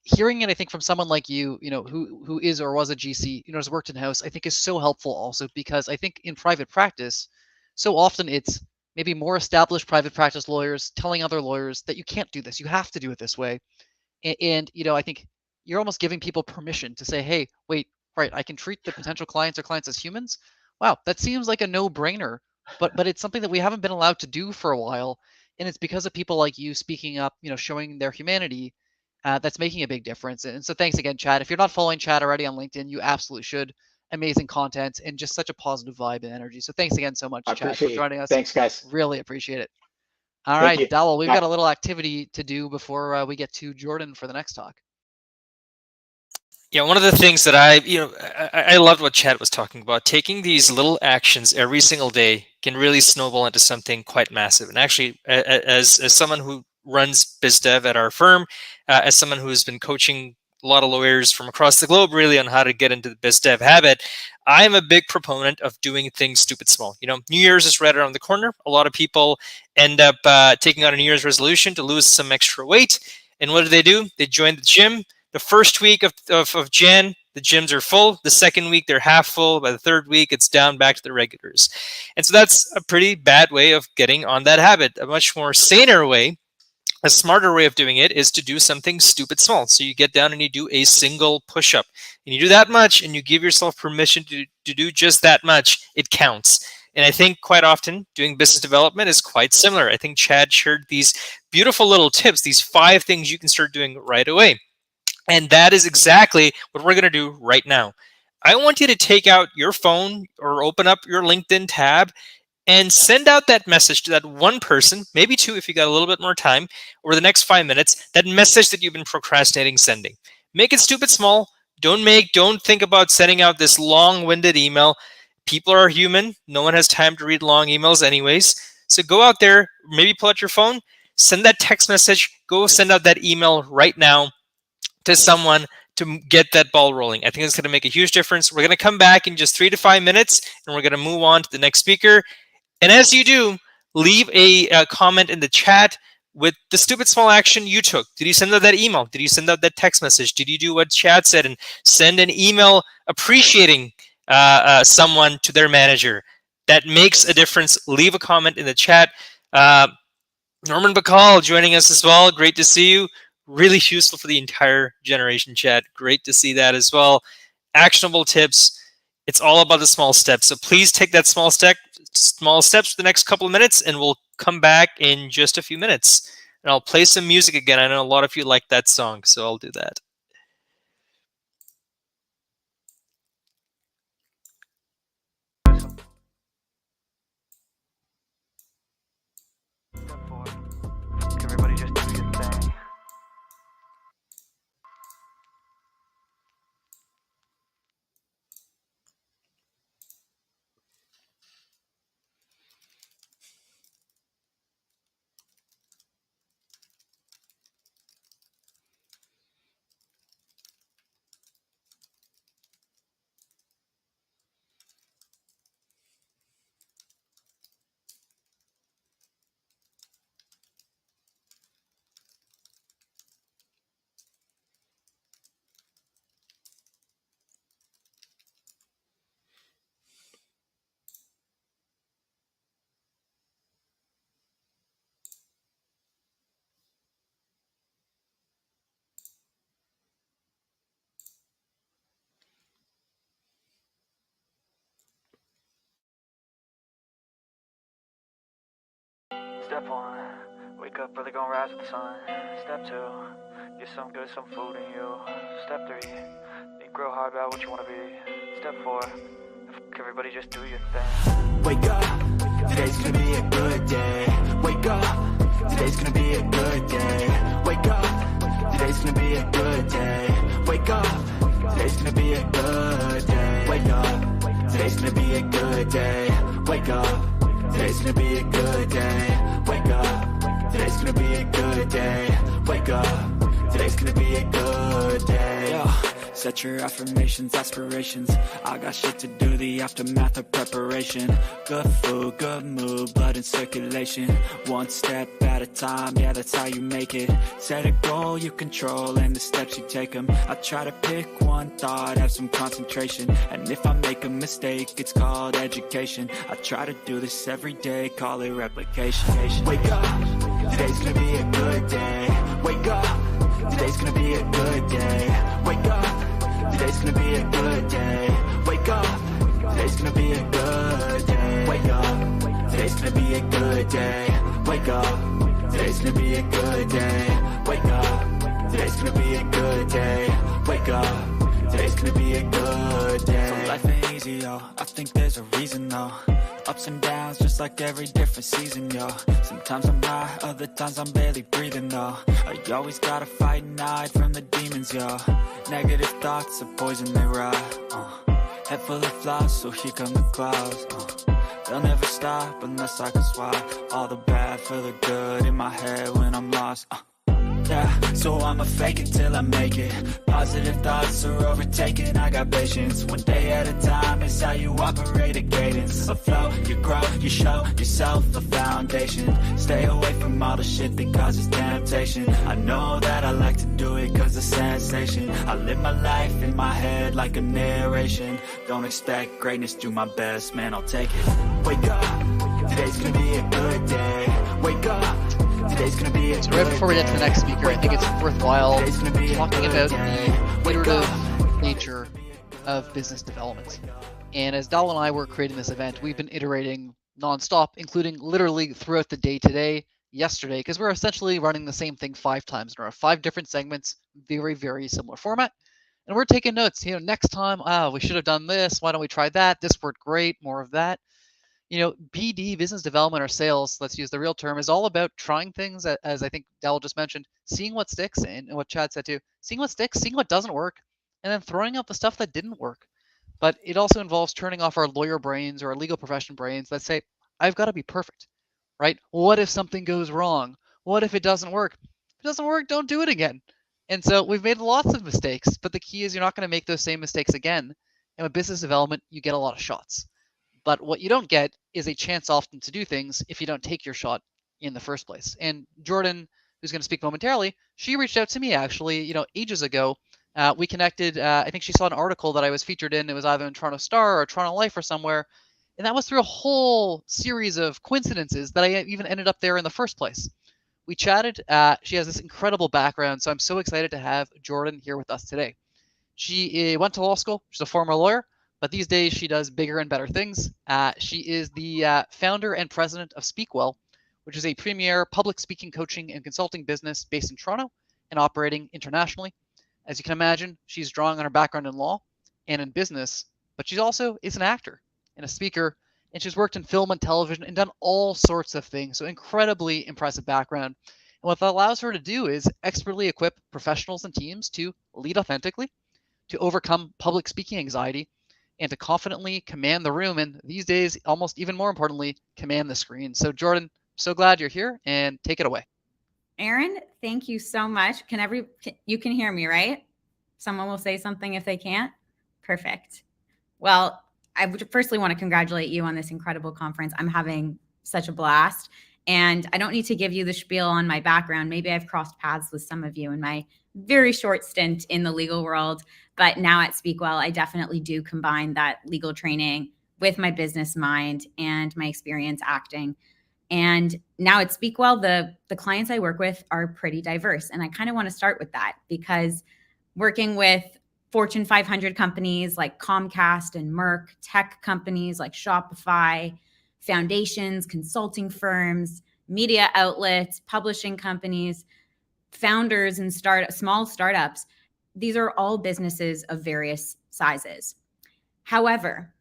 Speaker 4: Hearing it, I think from someone like you, who is or was a GC, has worked in house, I think is so helpful also, because I think in private practice, so often it's maybe more established private practice lawyers telling other lawyers that you can't do this, you have to do it this way. And I think you're almost giving people permission to say, hey, wait, right, I can treat the potential clients or clients as humans. Wow, that seems like a no-brainer, but it's something that we haven't been allowed to do for a while, and it's because of people like you speaking up, showing their humanity, that's making a big difference. And so thanks again, Chad. If you're not following Chad already on LinkedIn, you absolutely should. Amazing content and just such a positive vibe and energy. So thanks again so much, Chad, for joining us.
Speaker 5: Thanks, guys.
Speaker 4: Really appreciate it. All right, Dowell, we've got a little activity to do before we get to Jordan for the next talk.
Speaker 3: Yeah, one of the things that I loved what Chad was talking about. Taking these little actions every single day can really snowball into something quite massive. And actually, as someone who runs biz dev at our firm, as someone who's been coaching a lot of lawyers from across the globe really on how to get into the biz dev habit, I'm a big proponent of doing things stupid small. New Year's is right around the corner. A lot of people end up taking out a New Year's resolution to lose some extra weight. And what do? They join the gym. The first week of Jan, the gyms are full. The second week, they're half full. By the third week, it's down back to the regulars. And so that's a pretty bad way of getting on that habit. A much more saner way, a smarter way of doing it, is to do something stupid small. So you get down and you do a single push-up. And you do that much, and you give yourself permission to do just that much. It counts. And I think quite often doing business development is quite similar. I think Chad shared these beautiful little tips, these 5 things you can start doing right away. And that is exactly what we're going to do right now. I want you to take out your phone or open up your LinkedIn tab and send out that message to that one person, maybe 2 if you got a little bit more time, over the next 5 minutes, that message that you've been procrastinating sending. Make it stupid small. Don't think about sending out this long-winded email. People are human. No one has time to read long emails anyways. So go out there, maybe pull out your phone, send that text message, go send out that email right now to someone to get that ball rolling. I think it's going to make a huge difference. We're going to come back in just 3 to 5 minutes, and we're going to move on to the next speaker. And as you do, leave a comment in the chat with the stupid small action you took. Did you send out that email? Did you send out that text message? Did you do what Chad said and send an email appreciating someone to their manager? That makes a difference. Leave a comment in the chat. Norman Bacall joining us as well. Great to see you. Really useful for the entire generation, Chad. Great to see that as well. Actionable tips. It's all about the small steps. So please take that small steps for the next couple of minutes, and we'll come back in just a few minutes. And I'll play some music again. I know a lot of you like that song, so I'll do that.
Speaker 1: Step 1, wake up early, gonna rise with the sun. Step 2, get some good, some food in you. Step 3, think real hard about what you wanna be. Step 4, everybody just do your thing.
Speaker 2: Wake up, today's gonna be a good day. Wake up, today's gonna be a good day. Wake up, today's gonna be a good day. Wake up, today's gonna be a good day. Wake up, today's gonna be a good day. Wake up, today's gonna be a good day. Wake up, today's gonna be a good day. Wake up, today's gonna be a good day. Yo. Set your affirmations, aspirations. I got shit to do, the aftermath of preparation. Good food, good mood, blood in circulation. One step at a time, yeah, that's how you make it. Set a goal you control and the steps you take them. I try to pick one thought, have some concentration. And if I make a mistake, it's called education. I try to do this every day, call it replication. Wake up, today's gonna be a good day. Wake up, today's gonna be a good day. Wake up, today's gonna be a good day. Wake up, today's gonna be a good day. Wake up, today's gonna be a good day. Wake up, today's gonna be a good day. Wake up, today's gonna be a good day. Wake up, today's gonna be a good day. So life ain't easy, yo, I think there's a reason though. Ups and downs, just like every different season, yo. Sometimes I'm high, other times I'm barely breathing, though. I always gotta fight and hide from the demons, yo. Negative thoughts are poison, they rot. Head full of flies, so here come the clouds. They'll never stop unless I can swap all the bad for the good in my head when I'm lost. Yeah, so I'ma fake it till I make it. Positive thoughts are overtaken, I got patience. One day at a time is how you operate a cadence. A flow, you grow, you show yourself a foundation. Stay away from all the shit that causes temptation. I know that I like to do it cause it's sensation. I live my life in my head like a narration. Don't expect greatness, do my best, man, I'll take it. Wake up, today's gonna be a good day. Wake up, today's gonna be a
Speaker 4: So right before we get to the next speaker, I think it's worthwhile talking about the iterative nature of business development. And as Dal and I were creating this event, we've been iterating nonstop, including literally throughout the day today, yesterday, because we're essentially running the same thing 5 times in a row, 5 different segments, very, very similar format. And we're taking notes, next time, we should have done this. Why don't we try that? This worked great, more of that. BD, business development or sales, let's use the real term, is all about trying things, as I think Dal just mentioned, seeing what sticks, and what Chad said too, seeing what sticks, seeing what doesn't work, and then throwing out the stuff that didn't work. But it also involves turning off our lawyer brains or our legal profession brains that say, I've got to be perfect, right? What if something goes wrong? What if it doesn't work? If it doesn't work, don't do it again. And so we've made lots of mistakes, but the key is you're not going to make those same mistakes again. And with business development, you get a lot of shots. But what you don't get is a chance often to do things if you don't take your shot in the first place. And Jordan, who's going to speak momentarily, she reached out to me actually, ages ago. We connected. I think she saw an article that I was featured in. It was either in Toronto Star or Toronto Life or somewhere. And that was through a whole series of coincidences that I even ended up there in the first place. We chatted. She has this incredible background, so I'm so excited to have Jordan here with us today. She went to law school. She's a former lawyer. But these days, she does bigger and better things. She is the founder and president of Speakwell, which is a premier public speaking, coaching, and consulting business based in Toronto and operating internationally. As you can imagine, she's drawing on her background in law and in business, but she also is an actor and a speaker, and she's worked in film and television and done all sorts of things. So incredibly impressive background. And what that allows her to do is expertly equip professionals and teams to lead authentically, to overcome public speaking anxiety, and to confidently command the room, and these days, almost even more importantly, command the screen. So Jordan, so glad you're here, and take it away.
Speaker 6: Aaron, thank you so much. You can hear me, right? Someone will say something if they can't? Perfect. Well, I would firstly want to congratulate you on this incredible conference. I'm having such a blast. And I don't need to give you the spiel on my background. Maybe I've crossed paths with some of you in my very short stint in the legal world. But now at Speakwell, I definitely do combine that legal training with my business mind and my experience acting. And now at Speakwell, the clients I work with are pretty diverse. And I kind of want to start with that because working with Fortune 500 companies like Comcast and Merck, tech companies like Shopify, foundations, consulting firms, media outlets, publishing companies, founders and small startups. These are all businesses of various sizes. However,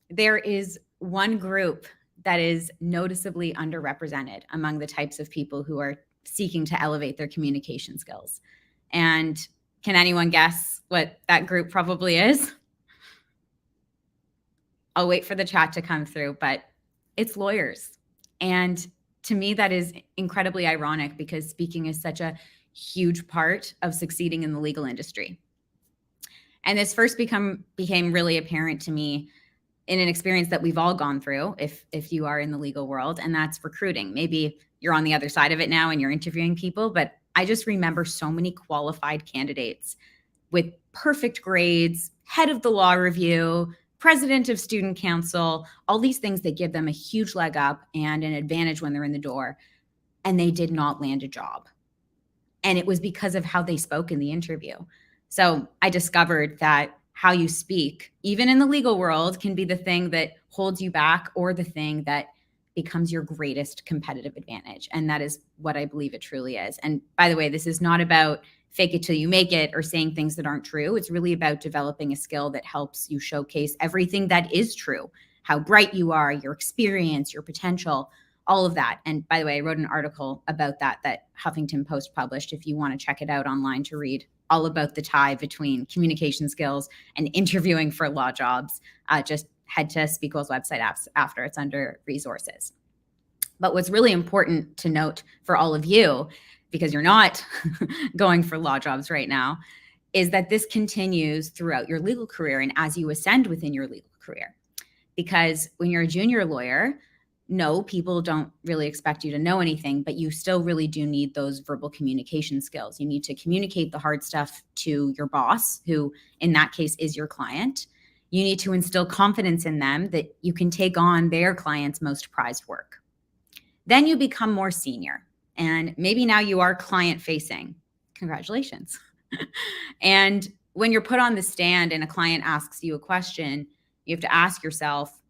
Speaker 6: there is one group that is noticeably underrepresented among the types of people who are seeking to elevate their communication skills. And can anyone guess what that group probably is? I'll wait for the chat to come through, but it's lawyers. And to me, that is incredibly ironic because speaking is such a huge part of succeeding in the legal industry. And this first became really apparent to me in an experience that we've all gone through if you are in the legal world, and that's recruiting. Maybe you're on the other side of it now and you're interviewing people, but I just remember so many qualified candidates with perfect grades, head of the law review, president of student council, all these things that give them a huge leg up and an advantage when they're in the door, and they did not land a job. And it was because of how they spoke in the interview. So I discovered that how you speak, even in the legal world, can be the thing that holds you back or the thing that becomes your greatest competitive advantage. And that is what I believe it truly is. And by the way, this is not about fake it till you make it or saying things that aren't true. It's really about developing a skill that helps you showcase everything that is true, how bright you are, your experience, your potential, all of that. And by the way, I wrote an article about that Huffington Post published, if you want to check it out online to read all about the tie between communication skills and interviewing for law jobs. Just head to Speakwell's website after, it's under resources. But what's really important to note for all of you, because you're not going for law jobs right now, is that this continues throughout your legal career and as you ascend within your legal career. Because when you're a junior lawyer, no, people don't really expect you to know anything, but you still really do need those verbal communication skills. You need to communicate the hard stuff to your boss, who in that case is your client. You need to instill confidence in them that you can take on their client's most prized work. Then you become more senior, and maybe now you are client facing. Congratulations. And when you're put on the stand and a client asks you a question, you have to ask yourself,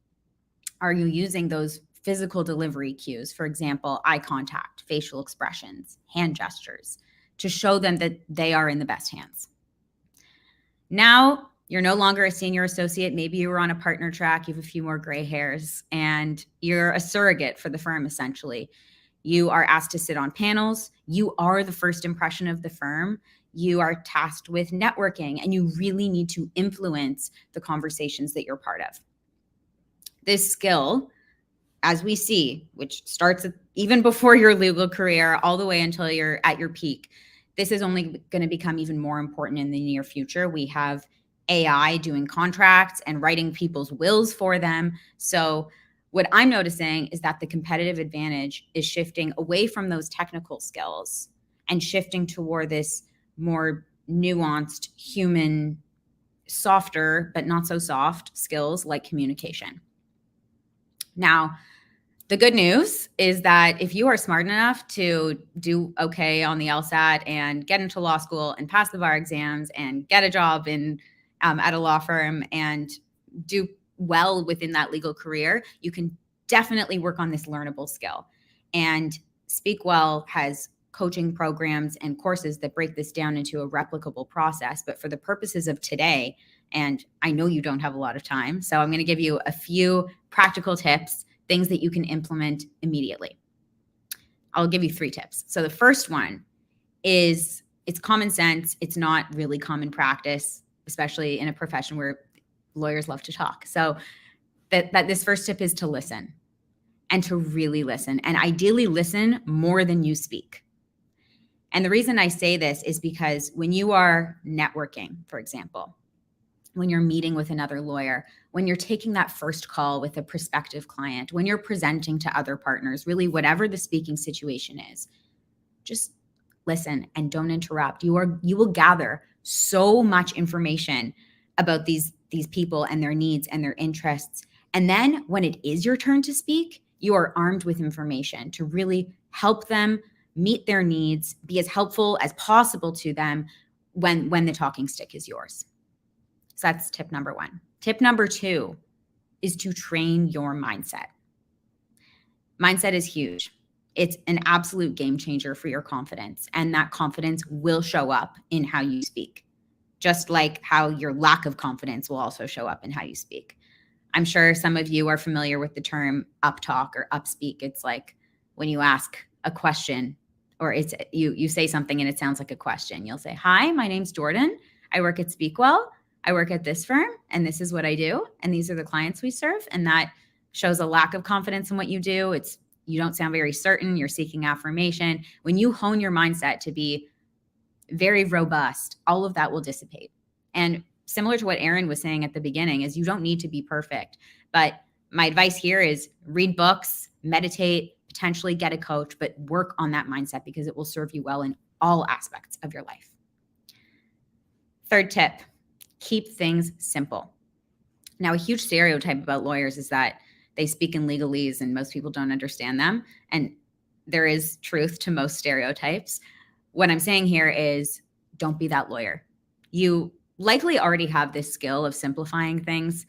Speaker 6: are you using those physical delivery cues, for example, eye contact, facial expressions, hand gestures, to show them that they are in the best hands? Now, you're no longer a senior associate. Maybe you were on a partner track, you have a few more gray hairs, and you're a surrogate for the firm, essentially. You are asked to sit on panels. You are the first impression of the firm. You are tasked with networking, and you really need to influence the conversations that you're part of. This skill, as we see, which starts even before your legal career all the way until you're at your peak, this is only going to become even more important in the near future. We have AI doing contracts and writing people's wills for them. So what I'm noticing is that the competitive advantage is shifting away from those technical skills and shifting toward this more nuanced, human, softer, but not so soft skills like communication. Now, the good news is that if you are smart enough to do okay on the LSAT and get into law school and pass the bar exams and get a job in at a law firm and do well within that legal career, you can definitely work on this learnable skill. And Speakwell has coaching programs and courses that break this down into a replicable process. But for the purposes of today, and I know you don't have a lot of time, so I'm going to give you a few practical tips, things that you can implement immediately. I'll give you 3 tips. So the first one is, it's common sense. It's not really common practice, especially in a profession where lawyers love to talk. So that this first tip is to listen, and to really listen, and ideally listen more than you speak. And the reason I say this is because when you are networking, for example, when you're meeting with another lawyer, when you're taking that first call with a prospective client, when you're presenting to other partners, really whatever the speaking situation is, just listen and don't interrupt. You will gather so much information about these people and their needs and their interests. And then when it is your turn to speak, you are armed with information to really help them meet their needs, be as helpful as possible to them when the talking stick is yours. So that's tip number 1. Tip number 2 is to train your mindset. Mindset is huge. It's an absolute game changer for your confidence. And that confidence will show up in how you speak, just like how your lack of confidence will also show up in how you speak. I'm sure some of you are familiar with the term uptalk or upspeak. It's like when you ask a question, or it's you say something and it sounds like a question. You'll say, "Hi, my name's Jordan. I work at Speakwell. I work at this firm, and this is what I do, and these are the clients we serve." And that shows a lack of confidence in what you do. You don't sound very certain. You're seeking affirmation. When you hone your mindset to be very robust, all of that will dissipate. And similar to what Aaron was saying at the beginning, is you don't need to be perfect. But my advice here is read books, meditate, potentially get a coach, but work on that mindset because it will serve you well in all aspects of your life. Third tip, keep things simple. Now, a huge stereotype about lawyers is that they speak in legalese and most people don't understand them. And there is truth to most stereotypes. What I'm saying here is don't be that lawyer. You likely already have this skill of simplifying things,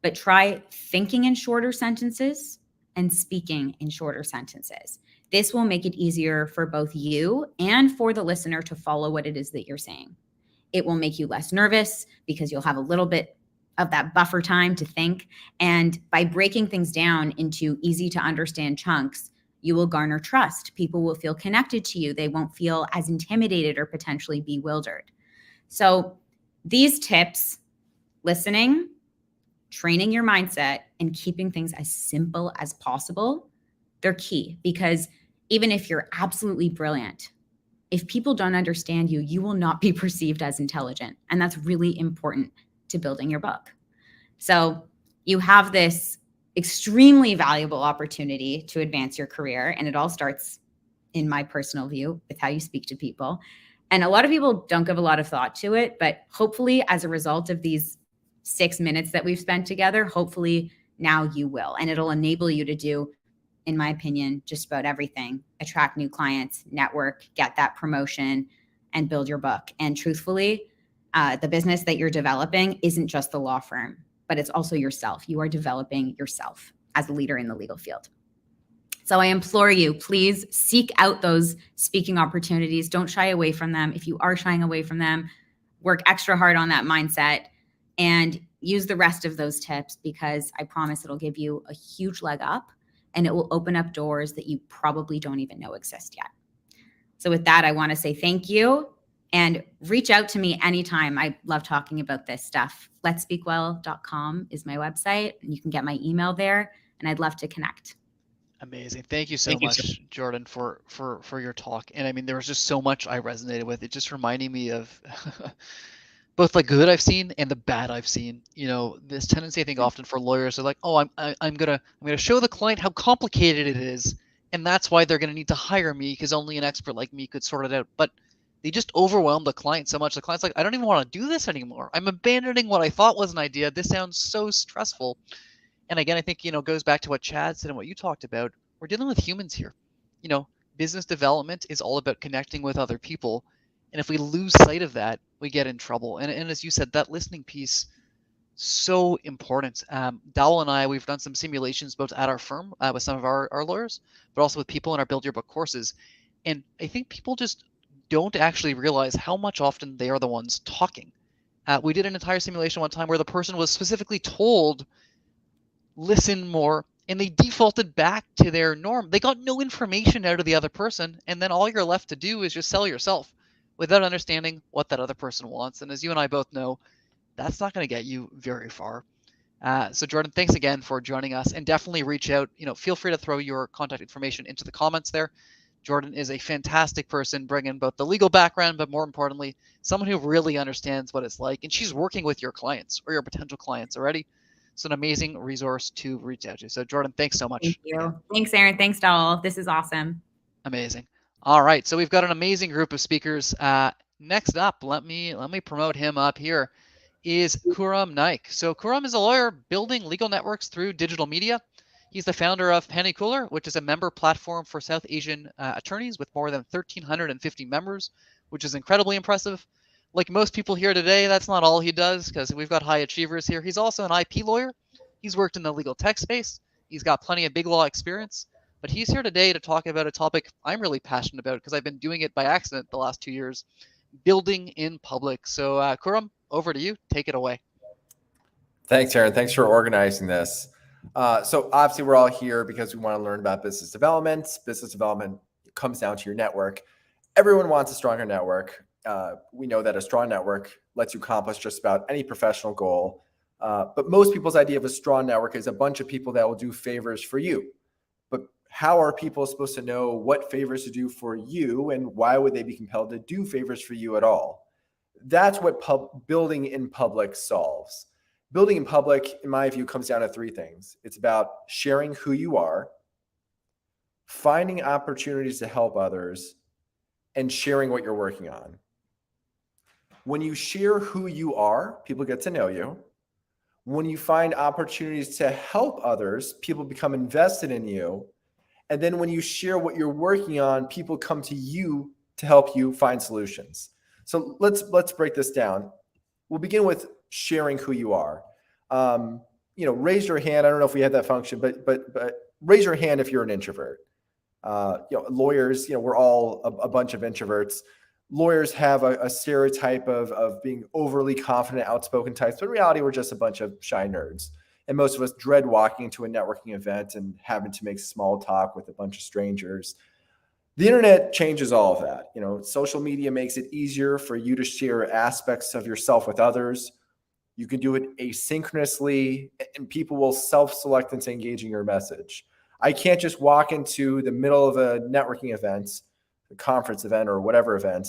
Speaker 6: but try thinking in shorter sentences and speaking in shorter sentences. This will make it easier for both you and for the listener to follow what it is that you're saying. It will make you less nervous because you'll have a little bit of that buffer time to think. And by breaking things down into easy to understand chunks, you will garner trust. People will feel connected to you. They won't feel as intimidated or potentially bewildered. So these tips, listening, training your mindset, and keeping things as simple as possible, they're key, because even if you're absolutely brilliant, if people don't understand you, you will not be perceived as intelligent. And that's really important to building your book. So you have this extremely valuable opportunity to advance your career. And it all starts, in my personal view, with how you speak to people. And a lot of people don't give a lot of thought to it, but hopefully as a result of these 6 minutes that we've spent together, hopefully now you will. And it'll enable you to do, in my opinion, just about everything. Attract new clients, network, get that promotion, and build your book. And truthfully, the business that you're developing isn't just the law firm, but it's also yourself. You are developing yourself as a leader in the legal field. So I implore you, please seek out those speaking opportunities. Don't shy away from them. If you are shying away from them, work extra hard on that mindset and use the rest of those tips, because I promise it'll give you a huge leg up and it will open up doors that you probably don't even know exist yet. So with that, I want to say thank you and reach out to me anytime. I love talking about this stuff. letspeakwell.com is my website, and you can get my email there, and I'd love to connect.
Speaker 4: Amazing. Thank you so much, Jordan, for your talk. And I mean, there was just so much I resonated with. It just reminding me of both the good I've seen and the bad I've seen. You know, this tendency I think often for lawyers are like, oh, I'm gonna show the client how complicated it is, and that's why they're gonna need to hire me, because only an expert like me could sort it out. But they just overwhelm the client so much. The client's like, I don't even want to do this anymore. I'm abandoning what I thought was an idea. This sounds so stressful. And again, I think, goes back to what Chad said and what you talked about. We're dealing with humans here. Business development is all about connecting with other people. And if we lose sight of that, we get in trouble. And as you said, that listening piece, so important. Dowell and I, we've done some simulations both at our firm with some of our lawyers, but also with people in our Build Your Book courses. And I think people just don't actually realize how much often they are the ones talking. We did an entire simulation one time where the person was specifically told, listen more, and they defaulted back to their norm. They got no information out of the other person, and then all you're left to do is just sell yourself without understanding what that other person wants. And as you and I both know, that's not going to get you very far. So Jordan, thanks again for joining us, and definitely reach out. Feel free to throw your contact information into the comments there. Jordan is a fantastic person, bringing both the legal background, but more importantly, someone who really understands what it's like. And she's working with your clients or your potential clients already. So an amazing resource to reach out to. So Jordan, thanks so much.
Speaker 6: Thank you. Thanks, Aaron. Thanks, Dowell. This is awesome.
Speaker 4: Amazing. All right. So we've got an amazing group of speakers. Next up, let me promote him up here, is Khurram Naik. So Khurram is a lawyer building legal networks through digital media. He's the founder of Penny Cooler, which is a member platform for South Asian attorneys with more than 1,350 members, which is incredibly impressive. Like most people here today, that's not all he does, because we've got high achievers here. He's also an IP lawyer. He's worked in the legal tech space. He's got plenty of big law experience. But he's here today to talk about a topic I'm really passionate about because I've been doing it by accident the last 2 years, building in public. So, Kuram, over to you. Take it away.
Speaker 7: Thanks, Aaron. Thanks for organizing this. So obviously we're all here because we want to learn about business development. Business development comes down to your network. Everyone wants a stronger network. We know that a strong network lets you accomplish just about any professional goal. But most people's idea of a strong network is a bunch of people that will do favors for you. But how are people supposed to know what favors to do for you, and why would they be compelled to do favors for you at all? That's what building in public solves. Building in public, in my view, comes down to three things. It's about sharing who you are, finding opportunities to help others, and sharing what you're working on. When you share who you are, people get to know you. When you find opportunities to help others, people become invested in you. And then when you share what you're working on, people come to you to help you find solutions. So let's break this down. We'll begin with sharing who you are. Raise your hand. I don't know if we had that function, but raise your hand if you're an introvert. Lawyers, we're all a bunch of introverts. Lawyers have a stereotype of being overly confident, outspoken types, but in reality, we're just a bunch of shy nerds. And most of us dread walking into a networking event and having to make small talk with a bunch of strangers. The internet changes all of that. Social media makes it easier for you to share aspects of yourself with others. You can do it asynchronously, and people will self-select into engaging your message. I can't just walk into the middle of a networking event, a conference event, or whatever event,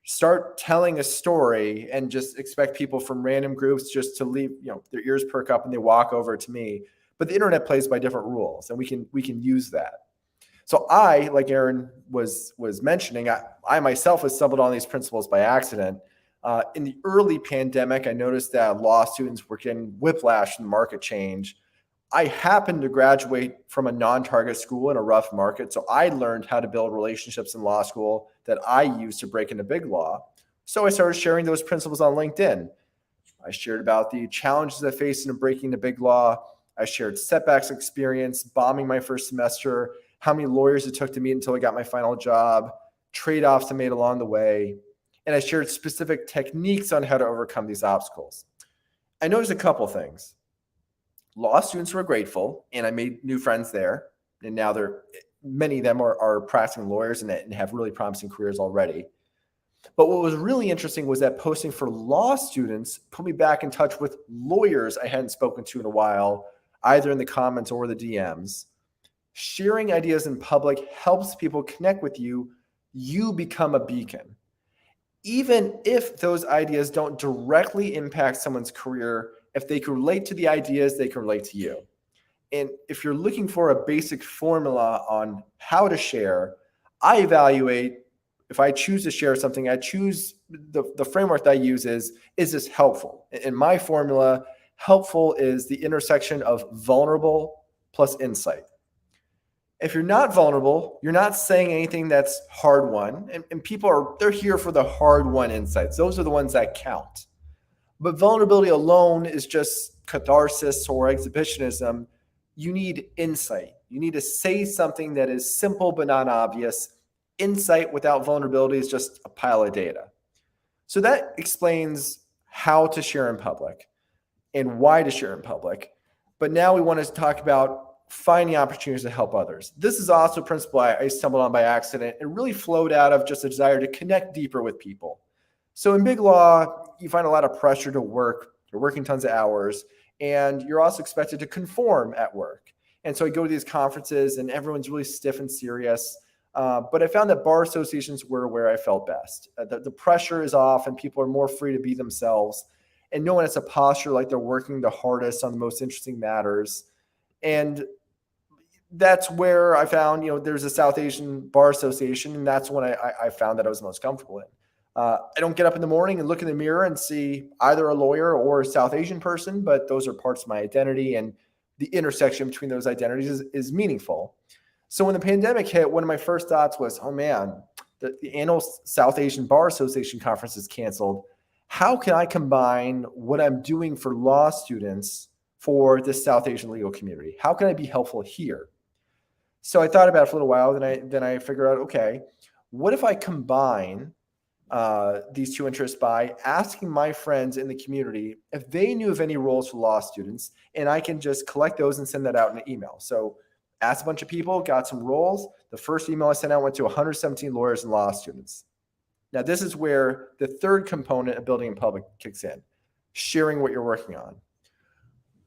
Speaker 7: start telling a story and just expect people from random groups just to leave, their ears perk up and they walk over to me. But the internet plays by different rules, and we can use that. So I, like Aaron was mentioning, I myself has stumbled on these principles by accident. In the early pandemic, I noticed that law students were getting whiplash from the market change. I happened to graduate from a non-target school in a rough market, so I learned how to build relationships in law school that I used to break into big law. So I started sharing those principles on LinkedIn. I shared about the challenges I faced in breaking into big law. I shared setbacks experience, bombing my first semester, how many lawyers it took to meet until I got my final job, trade-offs I made along the way, and I shared specific techniques on how to overcome these obstacles. I noticed a couple things. Law students were grateful, and I made new friends there, and now many of them are practicing lawyers and have really promising careers already. But what was really interesting was that posting for law students put me back in touch with lawyers I hadn't spoken to in a while, either in the comments or the DMs. Sharing ideas in public helps people connect with you. You become a beacon. Even if those ideas don't directly impact someone's career, if they can relate to the ideas, they can relate to you. And if you're looking for a basic formula on how to share, I evaluate, if I choose to share something, I choose the framework that I use is this helpful? In my formula, helpful is the intersection of vulnerable plus insight. If you're not vulnerable, you're not saying anything that's hard won. And people they're here for the hard won insights. Those are the ones that count. But vulnerability alone is just catharsis or exhibitionism. You need insight. You need to say something that is simple but not obvious. Insight without vulnerability is just a pile of data. So that explains how to share in public and why to share in public. But now we want to talk about finding opportunities to help others. This is also a principle I stumbled on by accident. It really flowed out of just a desire to connect deeper with people. So in big law, you find a lot of pressure to work. You're working tons of hours, and you're also expected to conform at work. And so I go to these conferences, and everyone's really stiff and serious. But I found that bar associations were where I felt best. The pressure is off, and people are more free to be themselves. And no one has a posture like they're working the hardest on the most interesting matters. And that's where I found, there's a South Asian Bar Association, and that's when I found that I was most comfortable in. I don't get up in the morning and look in the mirror and see either a lawyer or a South Asian person, but those are parts of my identity, and the intersection between those identities is meaningful. So when the pandemic hit, one of my first thoughts was, oh man, the annual South Asian Bar Association conference is canceled. How can I combine what I'm doing for law students for this South Asian legal community? How can I be helpful here? So I thought about it for a little while. Then I figured out, okay, what if I combine these two interests by asking my friends in the community if they knew of any roles for law students, and I can just collect those and send that out in an email. So asked a bunch of people, got some roles. The first email I sent out went to 117 lawyers and law students. Now, this is where the third component of building in public kicks in, sharing what you're working on.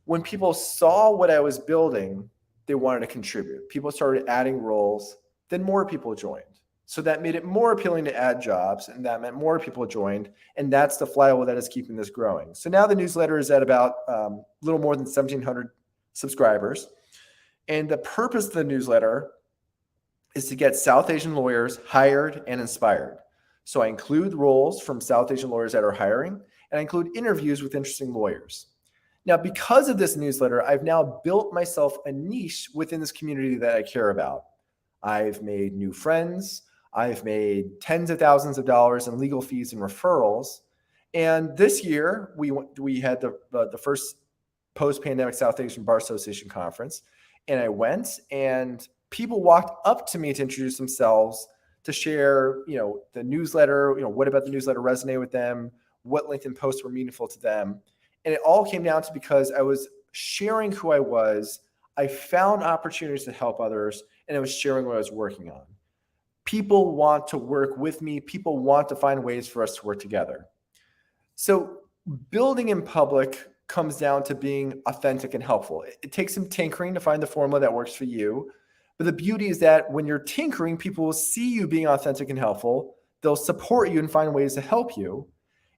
Speaker 7: When people saw what I was building, they wanted to contribute. People started adding roles, then more people joined. So that made it more appealing to add jobs, and that meant more people joined, and that's the flywheel that is keeping this growing. So now the newsletter is at about a little more than 1,700 subscribers, and the purpose of the newsletter is to get South Asian lawyers hired and inspired. So I include roles from South Asian lawyers that are hiring, and I include interviews with interesting lawyers. Now, because of this newsletter, I've now built myself a niche within this community that I care about. I've made new friends. I've made tens of thousands of dollars in legal fees and referrals. And this year, we had the first post-pandemic South Asian Bar Association conference. And I went, and people walked up to me to introduce themselves, to share, the newsletter, what about the newsletter resonated with them, what LinkedIn posts were meaningful to them. And it all came down to because I was sharing who I was, I found opportunities to help others, and I was sharing what I was working on. People want to work with me. People want to find ways for us to work together. So building in public comes down to being authentic and helpful. It takes some tinkering to find the formula that works for you. But the beauty is that when you're tinkering, people will see you being authentic and helpful. They'll support you and find ways to help you.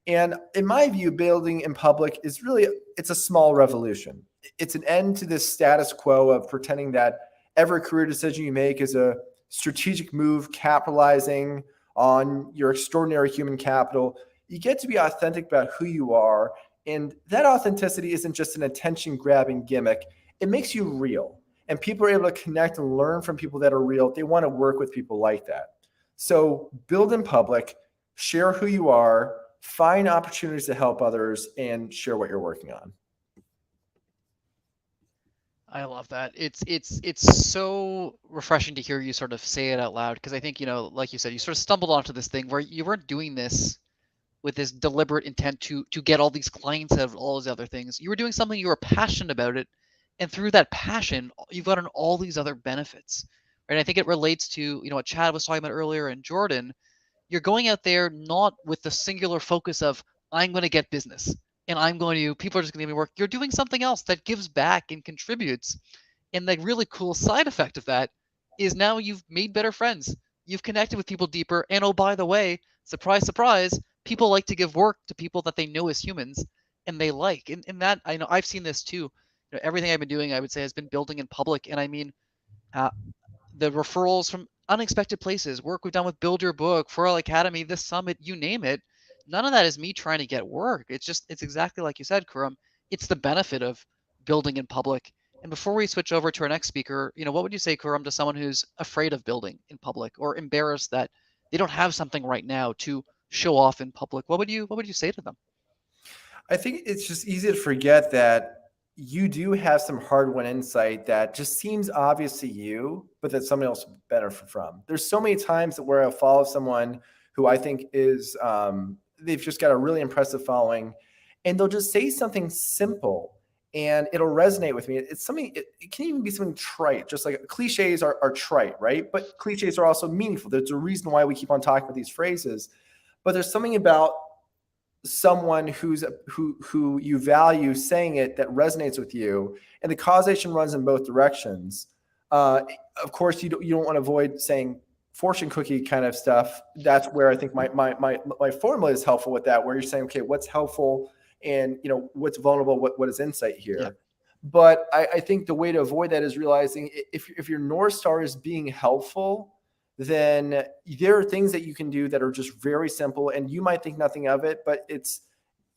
Speaker 7: And in my view, building in public is really, it's a small revolution. It's an end to this status quo of pretending that every career decision you make is a strategic move capitalizing on your extraordinary human capital. You get to be authentic about who you are. And that authenticity isn't just an attention-grabbing gimmick. It makes you real. And people are able to connect and learn from people that are real. They want to work with people like that. So build in public, share who you are, find opportunities to help others, and share what you're working on.
Speaker 4: I love that. It's so refreshing to hear you sort of say it out loud, because I think, like you said, you sort of stumbled onto this thing where you weren't doing this with this deliberate intent to get all these clients out of all these other things. You were doing something, you were passionate about it, and through that passion, you've gotten all these other benefits. Right? And I think it relates to, what Chad was talking about earlier, and Jordan. You're going out there not with the singular focus of, I'm going to get business and people are just going to give me work. You're doing something else that gives back and contributes. And the really cool side effect of that is now you've made better friends. You've connected with people deeper. And oh, by the way, surprise, surprise, people like to give work to people that they know as humans and they like. And that, I know I've seen this too. Everything I've been doing, I would say, has been building in public. And I mean, the referrals from unexpected places, work we've done with Build Your Book, Foral Academy, this summit, you name it. None of that is me trying to get work. It's exactly like you said, Kuram. It's the benefit of building in public. And before we switch over to our next speaker, what would you say, Kuram, to someone who's afraid of building in public or embarrassed that they don't have something right now to show off in public? What would you say to them?
Speaker 7: I think it's just easy to forget that you do have some hard-won insight that just seems obvious to you, but that someone else will benefit from. There's so many times where I follow someone who I think is, they've just got a really impressive following, and they'll just say something simple and it'll resonate with me. It's something, it can even be something trite, just like cliches are trite, right? But cliches are also meaningful. There's a reason why we keep on talking about these phrases, but there's something about someone who you value saying it that resonates with you, and the causation runs in both directions. Of course, you don't want to avoid saying fortune cookie kind of stuff. That's where I think my formula is helpful with that, where you're saying, okay, what's helpful and what's vulnerable, what is insight here. Yeah. But I think the way to avoid that is realizing if your North Star is being helpful, then there are things that you can do that are just very simple, and you might think nothing of it, but it's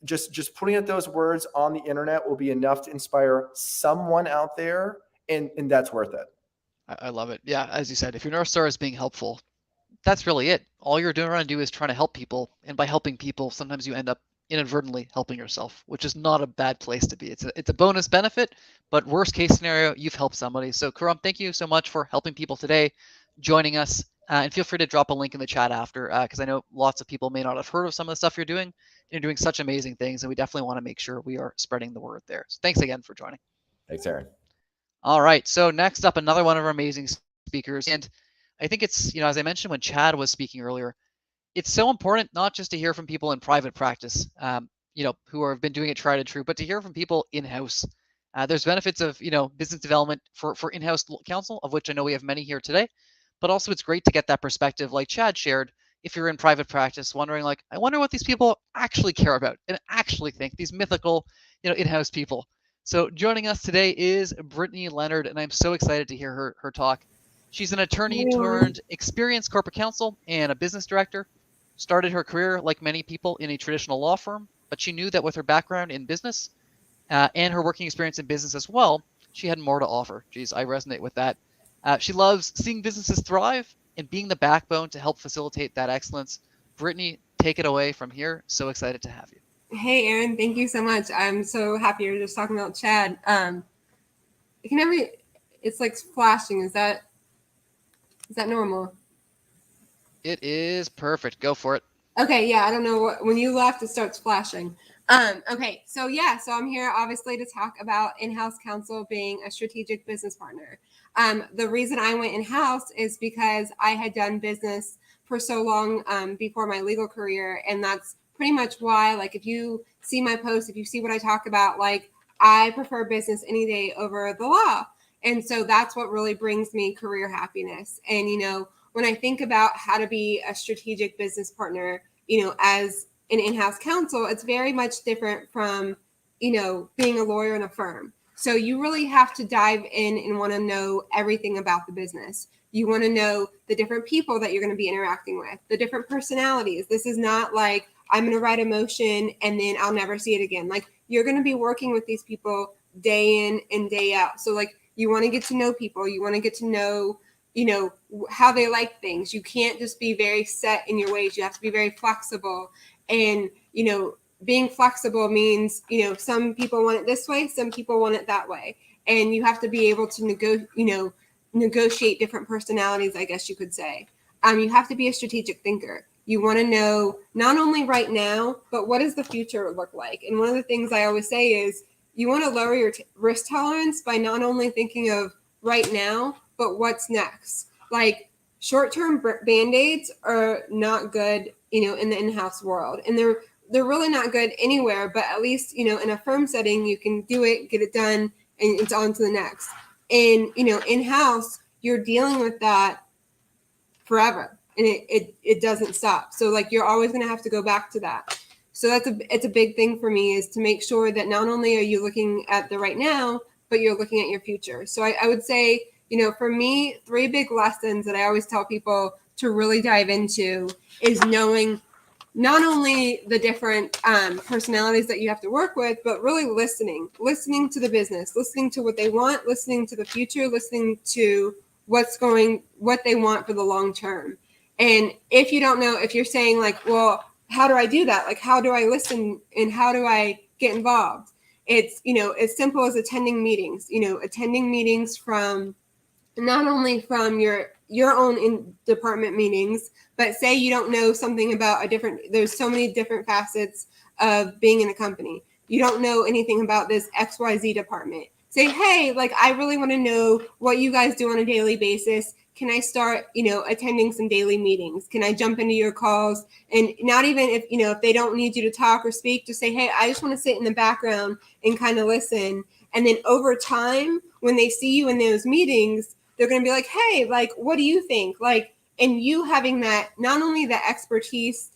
Speaker 7: just putting out those words on the internet will be enough to inspire someone out there, and that's worth it.
Speaker 4: I love it. Yeah, as you said, if your North Star is being helpful, that's really it. All you're trying to do is trying to help people, and by helping people, sometimes you end up inadvertently helping yourself, which is not a bad place to be. It's a bonus benefit, but worst case scenario, you've helped somebody. So Karam, thank you so much for helping people today, joining us. And feel free to drop a link in the chat after, because I know lots of people may not have heard of some of the stuff you're doing. You're doing such amazing things, and we definitely want to make sure we are spreading the word there. So thanks again for joining.
Speaker 7: Thanks, Aaron.
Speaker 4: All right. So next up, another one of our amazing speakers. And I think it's, as I mentioned when Chad was speaking earlier, it's so important not just to hear from people in private practice, who have been doing it tried and true, but to hear from people in-house. There's benefits of, business development for in-house counsel, of which I know we have many here today, but also it's great to get that perspective like Chad shared if you're in private practice, wondering like, I wonder what these people actually care about and actually think, these mythical, in-house people. So joining us today is Brittany Leonard, and I'm so excited to hear her talk. She's an attorney turned experienced corporate counsel and a business director. Started her career, like many people, in a traditional law firm, but she knew that with her background in business and her working experience in business as well, she had more to offer. Geez, I resonate with that. She loves seeing businesses thrive and being the backbone to help facilitate that excellence. Brittany, take it away from here. So excited to have you.
Speaker 8: Hey, Aaron, thank you so much. I'm so happy you're just talking about Chad. It's like flashing. Is that normal?
Speaker 4: It is perfect. Go for it.
Speaker 8: Okay, yeah, I don't know when you left, it starts flashing. Okay, so I'm here obviously to talk about in-house counsel being a strategic business partner. The reason I went in-house is because I had done business for so long before my legal career, and that's pretty much why, like, if you see my posts, if you see what I talk about, like, I prefer business any day over the law. And so that's what really brings me career happiness. And, when I think about how to be a strategic business partner, as an in-house counsel, it's very much different from, being a lawyer in a firm. So you really have to dive in and want to know everything about the business. You want to know the different people that you're going to be interacting with, the different personalities. This is not like I'm going to write a motion and then I'll never see it again. Like, you're going to be working with these people day in and day out. So like, you want to get to know people. You want to get to know, how they like things. You can't just be very set in your ways. You have to be very flexible. And, being flexible means, some people want it this way, some people want it that way. And you have to be able to negotiate different personalities, I guess you could say. You have to be a strategic thinker. You want to know not only right now, but what does the future look like? And one of the things I always say is you want to lower your risk tolerance by not only thinking of right now, but what's next. Like, short-term band-aids are not good, in the in-house world. And they're really not good anywhere, but at least, in a firm setting, you can do it, get it done, and it's on to the next. And, in-house, you're dealing with that forever, and it doesn't stop. So like, you're always going to have to go back to that. So it's a big thing for me, is to make sure that not only are you looking at the right now, but you're looking at your future. So I would say, for me, 3 big lessons that I always tell people to really dive into is knowing not only the different personalities that you have to work with, but really listening to the business, listening to what they want, listening to the future, listening to what they want for the long term. And if you don't know, if you're saying like, well, how do I do that? Like, how do I listen and how do I get involved? It's, as simple as attending meetings from not only from your own in-department meetings, but say you don't know something about there's so many different facets of being in a company. You don't know anything about this XYZ department. Say, hey, like, I really want to know what you guys do on a daily basis. Can I start, attending some daily meetings? Can I jump into your calls? And not even if they don't need you to talk or speak, just say, hey, I just want to sit in the background and kind of listen. And then over time, when they see you in those meetings, they're going to be like, hey, like, what do you think? Like, and you having that, not only the expertise,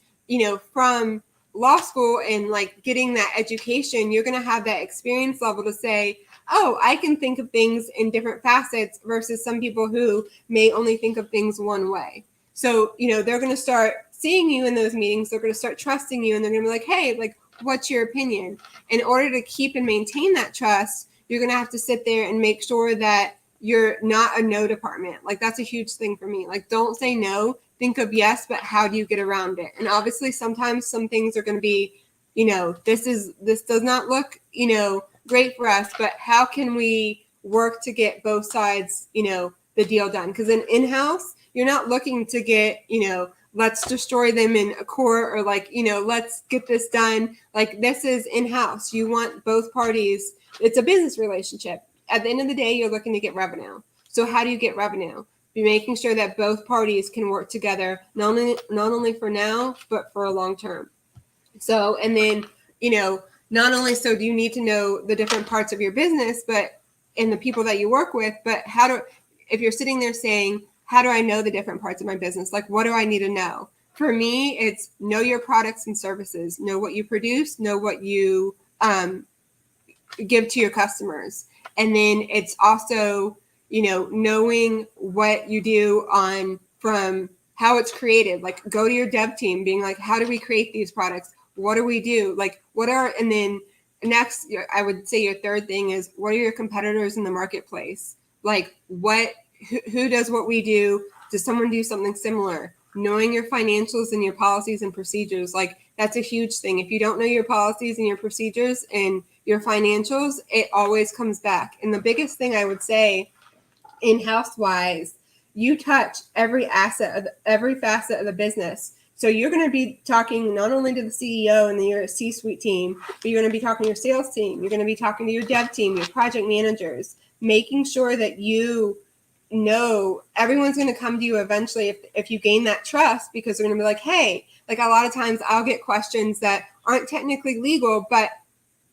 Speaker 8: from law school and like getting that education, you're going to have that experience level to say, oh, I can think of things in different facets versus some people who may only think of things one way. So, they're going to start seeing you in those meetings. They're going to start trusting you, and they're going to be like, hey, like, what's your opinion? In order to keep and maintain that trust, you're going to have to sit there and make sure that you're not a no department. Like, that's a huge thing for me. Like, don't say no, think of yes, but how do you get around it? And obviously sometimes some things are going to be this does not look, great for us, but how can we work to get both sides, the deal done? Because in-house, you're not looking to get, let's destroy them in a court, or like, let's get this done. Like, this is in-house. You want both parties. It's a business relationship. At the end of the day, you're looking to get revenue. So how do you get revenue? Be making sure that both parties can work together, not only for now, but for a long term. So, and then, not only so do you need to know the different parts of your business, but and the people that you work with, but if you're sitting there saying, how do I know the different parts of my business? Like, what do I need to know? For me, it's know your products and services, know what you produce, know what you give to your customers. And then it's also, knowing what you do from how it's created. Like, go to your dev team being like, how do we create these products? What do we do? Like, and then next, I would say your third thing is, what are your competitors in the marketplace? Like, who does what we do? Does someone do something similar? Knowing your financials and your policies and procedures, like, that's a huge thing. If you don't know your policies and your procedures and your financials, it always comes back. And the biggest thing I would say, in-house wise, you touch every facet of the business. So you're going to be talking not only to the CEO and your C-suite team, but you're going to be talking to your sales team. You're going to be talking to your dev team, your project managers, making sure that everyone's going to come to you eventually if you gain that trust, because they're going to be like, hey, like, a lot of times I'll get questions that aren't technically legal, but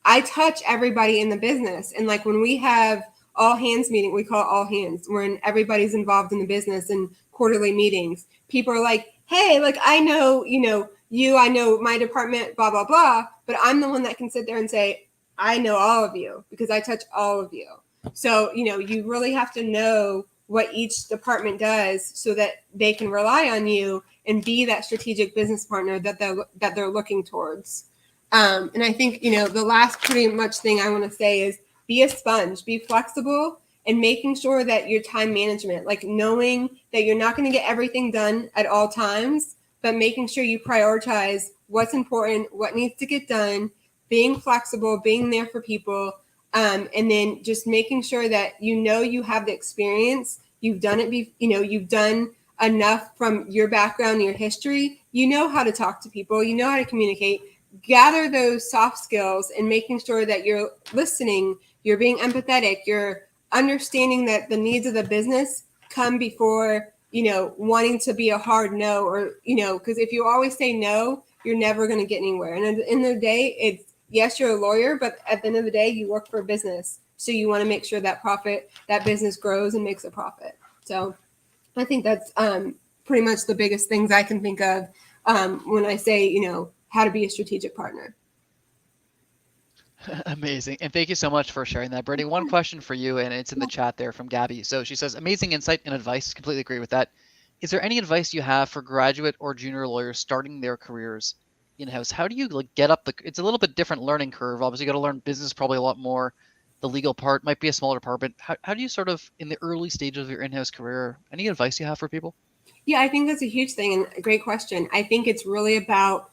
Speaker 8: I touch everybody in the business. And like, when we have all hands meeting, we call it all hands, when everybody's involved in the business and quarterly meetings, people are like, hey, like, I know, I know my department, blah, blah, blah, but I'm the one that can sit there and say, I know all of you because I touch all of you. So, you really have to know what each department does so that they can rely on you and be that strategic business partner that they're looking towards. And I think, the last pretty much thing I want to say is, be a sponge, be flexible, and making sure that your time management, like knowing that you're not going to get everything done at all times, but making sure you prioritize what's important, what needs to get done, being flexible, being there for people, and then just making sure that you have the experience, you've done it, you've done enough from your background, your history, how to talk to people, how to communicate, gather those soft skills, and making sure that you're listening, you're being empathetic, you're understanding that the needs of the business come before, wanting to be a hard no, or, because if you always say no, you're never going to get anywhere. And at the end of the day, it's, yes, you're a lawyer, but at the end of the day, you work for a business. So you want to make sure that business grows and makes a profit. So I think that's pretty much the biggest things I can think of when I say, how to be a strategic partner.
Speaker 4: Amazing. And thank you so much for sharing that. Brittany, one question for you, and it's in the chat there from Gabby. So she says, amazing insight and advice. Completely agree with that. Is there any advice you have for graduate or junior lawyers starting their careers in-house? How do you get up it's a little bit different learning curve. Obviously, you got to learn business probably a lot more. The legal part might be a smaller department. How do you sort of, in the early stages of your in-house career, any advice you have for people?
Speaker 8: Yeah, I think that's a huge thing and a great question. I think it's really about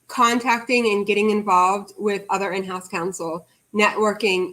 Speaker 8: contacting and getting involved with other in-house counsel, networking.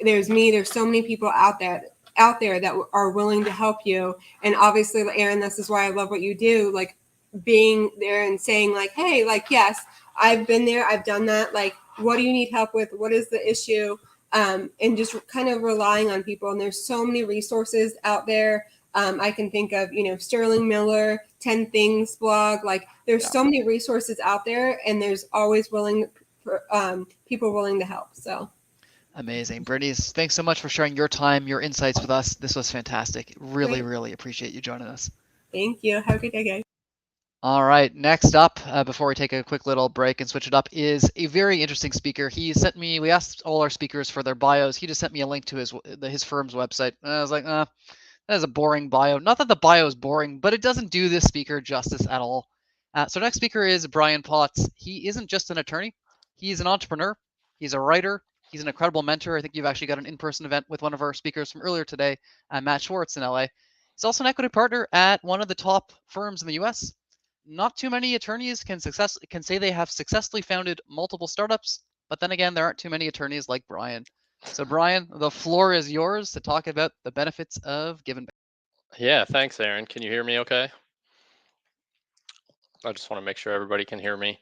Speaker 8: There's so many people out there that are willing to help you. And obviously, Aaron, this is why I love what you do, like being there and saying like, hey, like, yes, I've been there, I've done that. Like, what do you need help with? What is the issue? And just kind of relying on people. And there's so many resources out there. I can think of, Sterling Miller, 10 Things blog. Like, there's so many resources out there, and there's always people willing to help. So
Speaker 4: amazing. Brittany, thanks so much for sharing your time, your insights with us. This was fantastic. Really, really appreciate you joining us.
Speaker 8: Thank you. Have a good day, guys.
Speaker 4: All right, next up, before we take a quick little break and switch it up, is a very interesting speaker. We asked all our speakers for their bios. He just sent me a link to his firm's website. And I was like, that is a boring bio. Not that the bio is boring, but it doesn't do this speaker justice at all. So next speaker is Brian Potts. He isn't just an attorney. He's an entrepreneur. He's a writer. He's an incredible mentor. I think you've actually got an in-person event with one of our speakers from earlier today, Matt Schwartz in LA. He's also an equity partner at one of the top firms in the US. not too many attorneys can say they have successfully founded multiple startups, but then again, there aren't too many attorneys like Brian. So Brian, the floor is yours to talk about the benefits of giving back.
Speaker 9: Yeah, thanks, Aaron. Can you hear me okay? I just want to make sure everybody can hear me.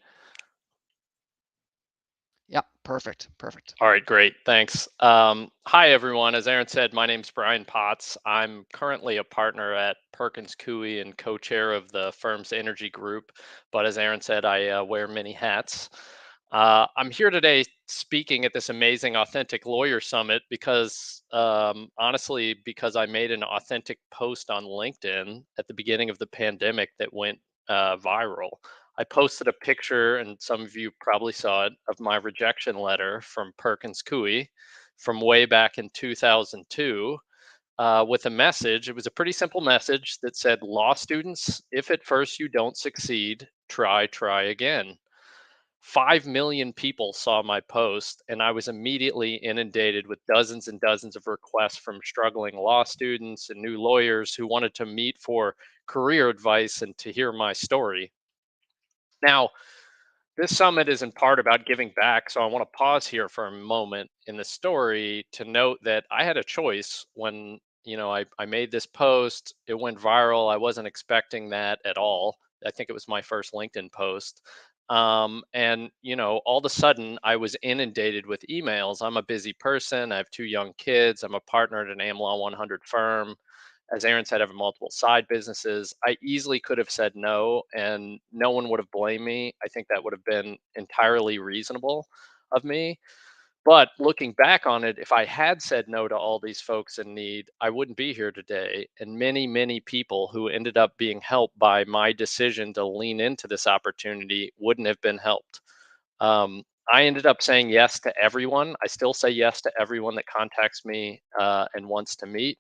Speaker 4: Yeah, perfect. Perfect.
Speaker 9: All right, great. Thanks. Hi, everyone. As Aaron said, my name's Brian Potts. I'm currently a partner at Perkins Coie and co-chair of the firm's energy group. But as Aaron said, I wear many hats. I'm here today speaking at this amazing Authentic Lawyer Summit because, honestly, because I made an authentic post on LinkedIn at the beginning of the pandemic that went viral. I posted a picture, and some of you probably saw it, of my rejection letter from Perkins Coie from way back in 2002 with a message. It was a pretty simple message that said, "Law students, if at first you don't succeed, try again." 5 million people saw my post, and I was immediately inundated with dozens and dozens of requests from struggling law students and new lawyers who wanted to meet for career advice and to hear my story. Now, this summit is in part about giving back, so I want to pause here for a moment in the story to note that I had a choice when, I made this post. It went viral. I wasn't expecting that at all. I think it was my first LinkedIn post. And, all of a sudden I was inundated with emails. I'm a busy person. I have 2 young kids. I'm a partner at an AmLaw 100 firm. As Aaron said, I have multiple side businesses. I easily could have said no, and no one would have blamed me. I think that would have been entirely reasonable of me. But looking back on it, if I had said no to all these folks in need, I wouldn't be here today. And many, many people who ended up being helped by my decision to lean into this opportunity wouldn't have been helped. I ended up saying yes to everyone. I still say yes to everyone that contacts me and wants to meet.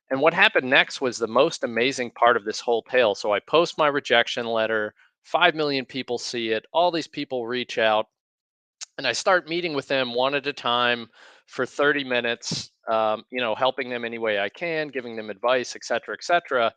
Speaker 9: And what happened next was the most amazing part of this whole tale. So I post my rejection letter, 5 million people see it, all these people reach out, and I start meeting with them one at a time for 30 minutes, helping them any way I can, giving them advice, et cetera, et cetera.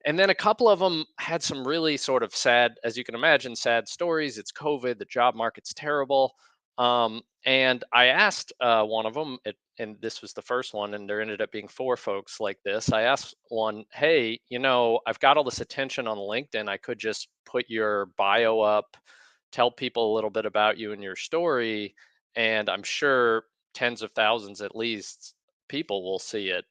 Speaker 9: And then a couple of them had some really sort of sad, as you can imagine, sad stories. It's COVID, the job market's terrible. And I asked one of them, and this was the first one, and there ended up being 4 folks like this. I asked one, "Hey, I've got all this attention on LinkedIn. I could just put your bio up, tell people a little bit about you and your story, and I'm sure tens of thousands at least people will see it."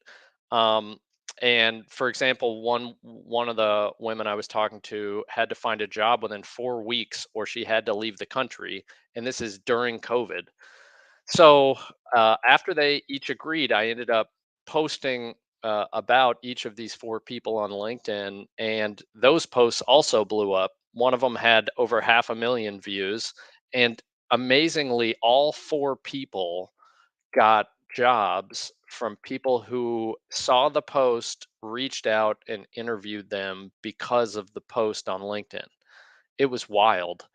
Speaker 9: Um, and for example, one of the women I was talking to had to find a job within 4 weeks, or she had to leave the country, and this is during COVID. So after they each agreed, I ended up posting about each of these 4 people on LinkedIn, and those posts also blew up. One of them had over 500,000 views, and amazingly, all 4 people got jobs from people who saw the post, reached out, and interviewed them because of the post on LinkedIn. It was wild.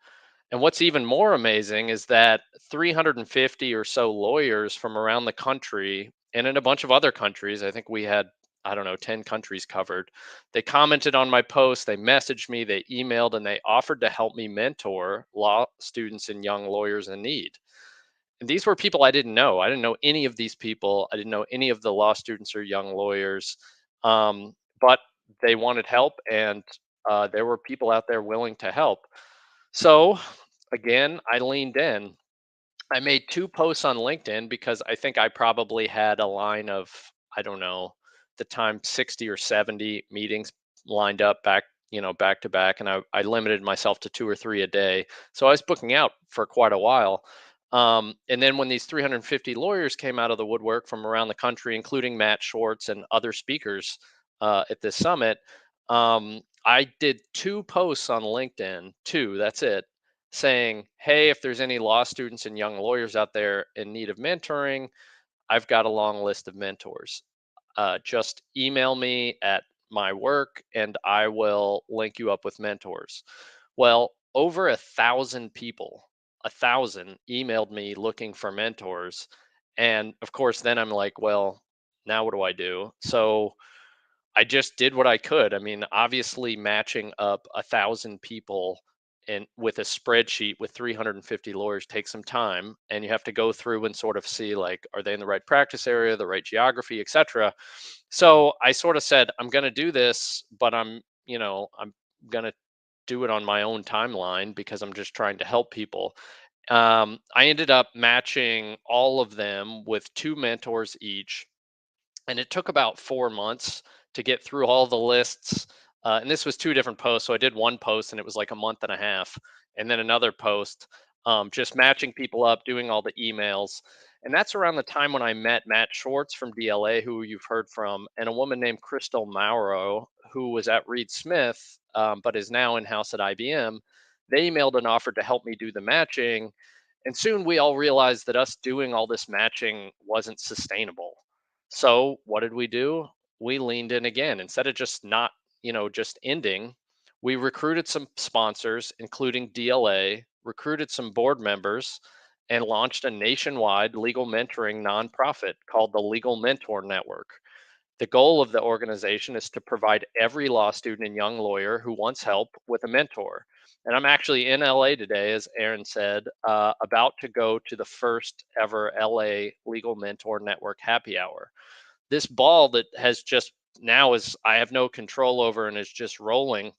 Speaker 9: And what's even more amazing is that 350 or so lawyers from around the country and in a bunch of other countries, I think we had, I don't know, 10 countries covered. They commented on my post, they messaged me, they emailed, and they offered to help me mentor law students and young lawyers in need. And these were people I didn't know. I didn't know any of these people. I didn't know any of the law students or young lawyers. But they wanted help, and there were people out there willing to help. So again, I leaned in. I made 2 posts on LinkedIn because I think I probably had a line of, I don't know, the time 60 or 70 meetings lined up back to back. And I limited myself to 2 or 3 a day. So I was booking out for quite a while. And then when these 350 lawyers came out of the woodwork from around the country, including Matt Schwartz and other speakers at this summit, I did 2 posts on LinkedIn, that's it, saying, "Hey, if there's any law students and young lawyers out there in need of mentoring, I've got a long list of mentors. Just email me at my work and I will link you up with mentors." Well, over 1,000 people, 1,000 emailed me looking for mentors. And of course, then I'm like, well, now what do I do? So I just did what I could. I mean, obviously matching up 1,000 people and with a spreadsheet with 350 lawyers takes some time, and you have to go through and sort of see, like, are they in the right practice area, the right geography, etc. So I sort of said, I'm going to do this, but I'm going to do it on my own timeline because I'm just trying to help people. I ended up matching all of them with 2 mentors each, and it took about 4 months to get through all the lists. And this was 2 different posts. So I did one post and it was like a month and a half, and then another post, just matching people up, doing all the emails. And that's around the time when I met Matt Schwartz from DLA, who you've heard from, and a woman named Crystal Mauro, who was at Reed Smith, but is now in house at IBM. They emailed an offer to help me do the matching. And soon we all realized that us doing all this matching wasn't sustainable. So what did we do? We leaned in again. Instead of just not, just ending, we recruited some sponsors, including DLA, recruited some board members, and launched a nationwide legal mentoring nonprofit called the Legal Mentor Network. The goal of the organization is to provide every law student and young lawyer who wants help with a mentor. And I'm actually in LA today, as Aaron said, about to go to the first ever LA Legal Mentor Network happy hour. This ball that has just now is I have no control over and is just rolling,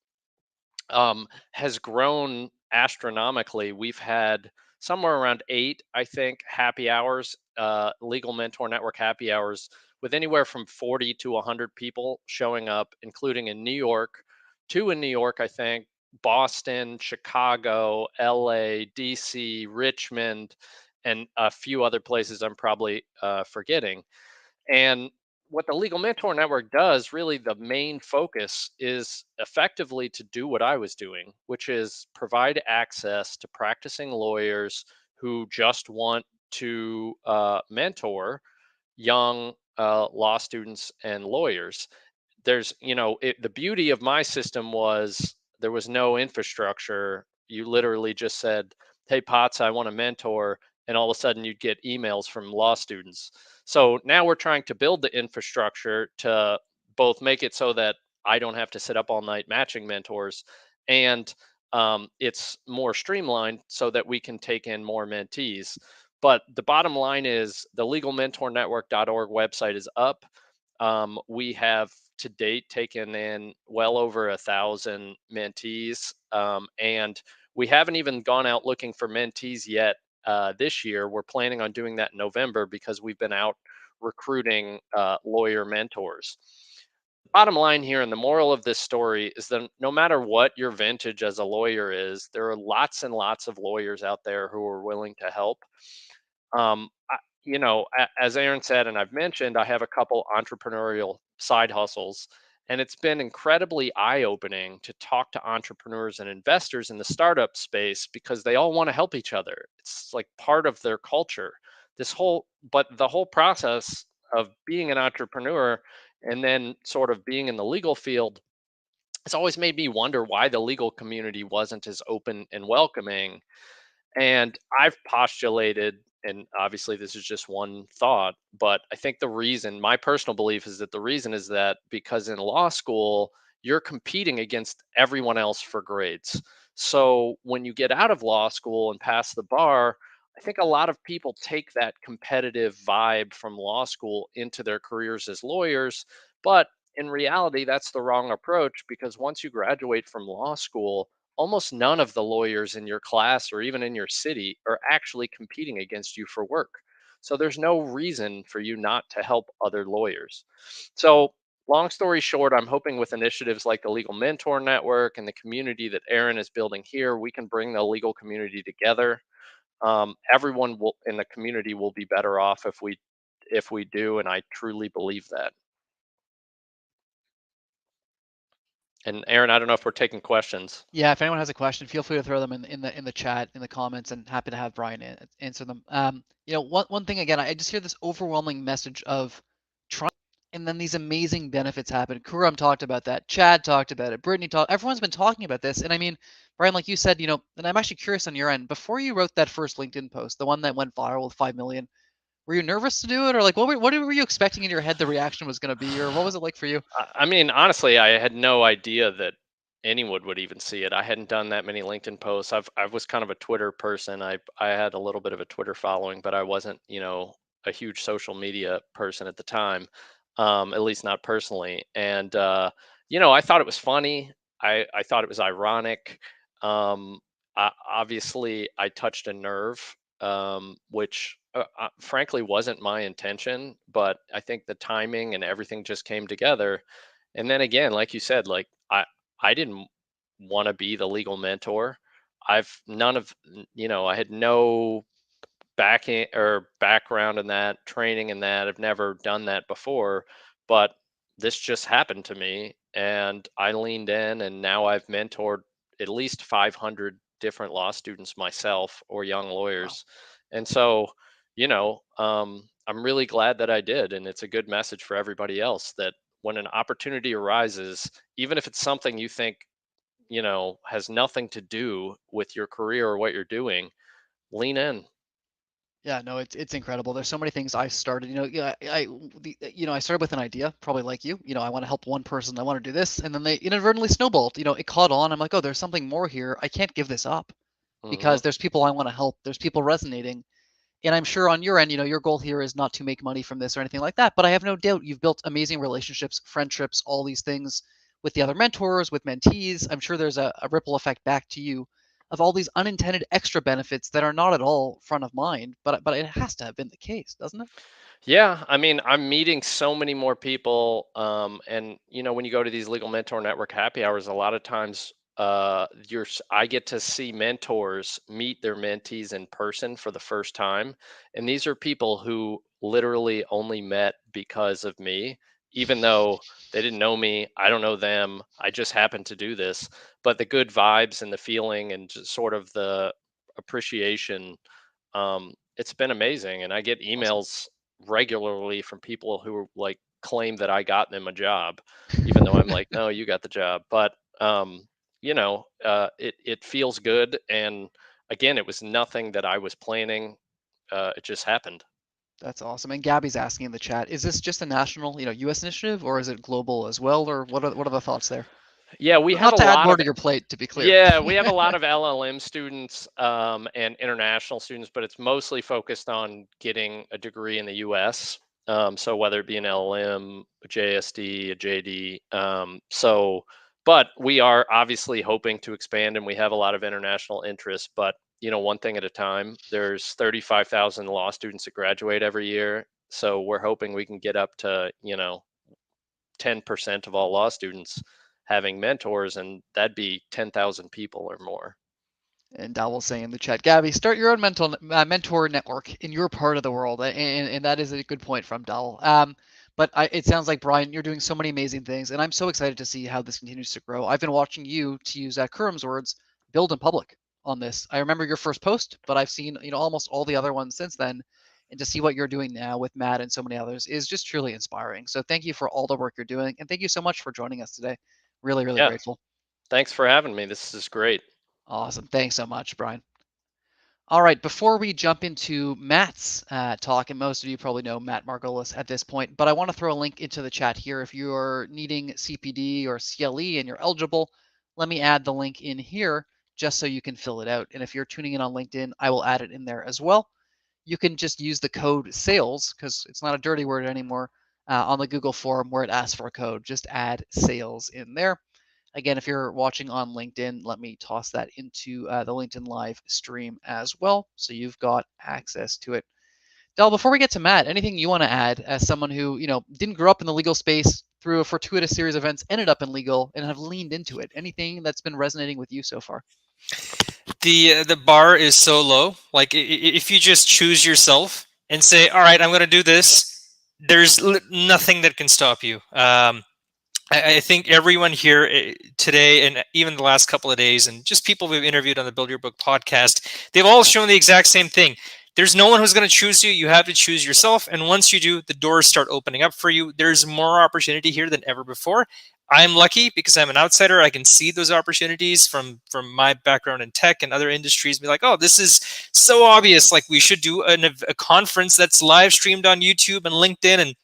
Speaker 9: has grown astronomically. We've had somewhere around 8, I think, happy hours, Legal Mentor Network happy hours, with anywhere from 40 to 100 people showing up, including in New York, 2 in New York, I think, Boston, Chicago, LA, DC, Richmond, and a few other places I'm probably forgetting. And what the Legal Mentor Network does, really, the main focus is effectively to do what I was doing, which is provide access to practicing lawyers who just want to mentor young law students and lawyers. The beauty of my system was there was no infrastructure. You literally just said, "Hey Potts, I want a mentor," and all of a sudden you'd get emails from law students. So now we're trying to build the infrastructure to both make it so that I don't have to sit up all night matching mentors, and it's more streamlined so that we can take in more mentees. But the bottom line is the legalmentornetwork.org website is up. We have to date taken in well over 1,000 mentees, and we haven't even gone out looking for mentees yet this year. We're planning on doing that in November because we've been out recruiting lawyer mentors. Bottom line here, and the moral of this story is that no matter what your vintage as a lawyer is, there are lots and lots of lawyers out there who are willing to help. As Aaron said, and I've mentioned, I have a couple entrepreneurial side hustles, and it's been incredibly eye-opening to talk to entrepreneurs and investors in the startup space because they all want to help each other. It's like part of their culture. But the whole process of being an entrepreneur and then sort of being in the legal field, it's always made me wonder why the legal community wasn't as open and welcoming. And I've postulated, and obviously this is just one thought, but I think my personal belief is that the reason is that because in law school, you're competing against everyone else for grades. So when you get out of law school and pass the bar, I think a lot of people take that competitive vibe from law school into their careers as lawyers. But in reality, that's the wrong approach because once you graduate from law school, almost none of the lawyers in your class or even in your city are actually competing against you for work. So there's no reason for you not to help other lawyers. So, long story short, I'm hoping with initiatives like the Legal Mentor Network and the community that Aaron is building here, we can bring the legal community together. Everyone in the community will be better off if we do, and I truly believe that. And Aaron, I don't know if we're taking questions.
Speaker 4: Yeah, if anyone has a question, feel free to throw them in the chat, in the comments, and happy to have Brian answer them. One thing again, I just hear this overwhelming message of trying, and then these amazing benefits happen. Kuram talked about that. Chad talked about it. Brittany talked. Everyone's been talking about this, and I mean, Brian, like you said, and I'm actually curious on your end. Before you wrote that first LinkedIn post, the one that went viral with 5 million, Were you nervous to do it, or like what were you expecting in your head the reaction was going to be, or what was it like for you?
Speaker 9: I mean, honestly, I had no idea that anyone would even see it. I hadn't done that many LinkedIn posts. I was kind of a Twitter person. I had a little bit of a Twitter following, but I wasn't, a huge social media person at the time, at least not personally. And I thought it was funny. I thought it was ironic. Um, Obviously, I touched a nerve, which frankly wasn't my intention, but I think the timing and everything just came together. And then again, like you said, like I didn't want to be the legal mentor. I've none of I had no backing or background in that, training in that. I've never done that before, but this just happened to me and I leaned in, and now I've mentored at least 500 different law students myself, or young
Speaker 4: Wow.
Speaker 9: lawyers. And so, I'm really glad that I did. And it's a good message for everybody else that when an opportunity arises, even if it's something you think, has nothing to do with your career or what you're doing, lean in.
Speaker 4: Yeah, no, it's incredible. There's so many things I started. I started with an idea, probably like you. I want to help one person. I want to do this, and then they inadvertently snowballed. It caught on. I'm like, oh, there's something more here. I can't give this up
Speaker 9: Hmm.
Speaker 4: because there's people I want to help. There's people resonating, and I'm sure on your end, your goal here is not to make money from this or anything like that. But I have no doubt you've built amazing relationships, friendships, all these things with the other mentors, with mentees. I'm sure there's a ripple effect back to you of all these unintended extra benefits that are not at all front of mind. But it has to have been the case, doesn't it?
Speaker 9: Yeah, I mean, I'm meeting so many more people. And when you go to these legal mentor network happy hours, a lot of times I get to see mentors meet their mentees in person for the first time. And these are people who literally only met because of me, even though they didn't know me. I don't know them. I just happened to do this. But the good vibes and the feeling and just sort of the appreciation, it's been amazing. And I get
Speaker 4: Awesome.
Speaker 9: emails regularly from people who like claim that I got them a job, even though I'm like, no, you got the job. But it feels good, and again, it was nothing that I was planning. It just happened.
Speaker 4: That's awesome. And Gabby's asking in the chat, is this just a national, U.S. initiative, or is it global as well, or what are the thoughts there?
Speaker 9: Yeah, we have
Speaker 4: Not
Speaker 9: a
Speaker 4: to add
Speaker 9: lot
Speaker 4: more
Speaker 9: of
Speaker 4: to your plate, to be clear.
Speaker 9: Yeah, we have a lot of LLM students and international students, but it's mostly focused on getting a degree in the U.S. So whether it be an LLM, a JSD, a JD. But we are obviously hoping to expand, and we have a lot of international interest. But one thing at a time. There's 35,000 law students that graduate every year, so we're hoping we can get up to 10% of all law students having mentors, and that'd be 10,000 people or more.
Speaker 4: And Dal will say in the chat, Gabby, start your own mentor network in your part of the world, and that is a good point from Dal. But it sounds like, Brian, you're doing so many amazing things, and I'm so excited to see how this continues to grow. I've been watching you, to use Kuram's words, build in public on this. I remember your first post, but I've seen almost all the other ones since then, and to see what you're doing now with Matt and so many others is just truly inspiring. So thank you for all the work you're doing, and thank you so much for joining us today. Really, really
Speaker 9: Yeah,
Speaker 4: grateful.
Speaker 9: thanks for having me. This is great.
Speaker 4: Awesome. Thanks so much, Brian. All right, before we jump into Matt's talk, and most of you probably know Matt Margolis at this point, but I want to throw a link into the chat here. If you're needing CPD or CLE and you're eligible, let me add the link in here just so you can fill it out. And if you're tuning in on LinkedIn, I will add it in there as well. You can just use the code SALES, because it's not a dirty word anymore, on the Google form where it asks for a code. Just add SALES in there. Again, if you're watching on LinkedIn, let me toss that into the LinkedIn Live stream as well, so you've got access to it. Del, before we get to Matt, anything you want to add as someone who didn't grow up in the legal space, through a fortuitous series of events, ended up in legal, and have leaned into it? Anything that's been resonating with you so far?
Speaker 3: The bar is so low. Like if you just choose yourself and say, "All right, I'm going to do this," there's nothing that can stop you. I think everyone here today, and even the last couple of days, and just people we've interviewed on the Build Your Book podcast, they've all shown the exact same thing. There's no one who's going to choose you. You have to choose yourself. And once you do, the doors start opening up for you. There's more opportunity here than ever before. I'm lucky because I'm an outsider. I can see those opportunities from my background in tech and other industries. Be like, oh, this is so obvious. Like we should do a conference that's live streamed on YouTube and LinkedIn and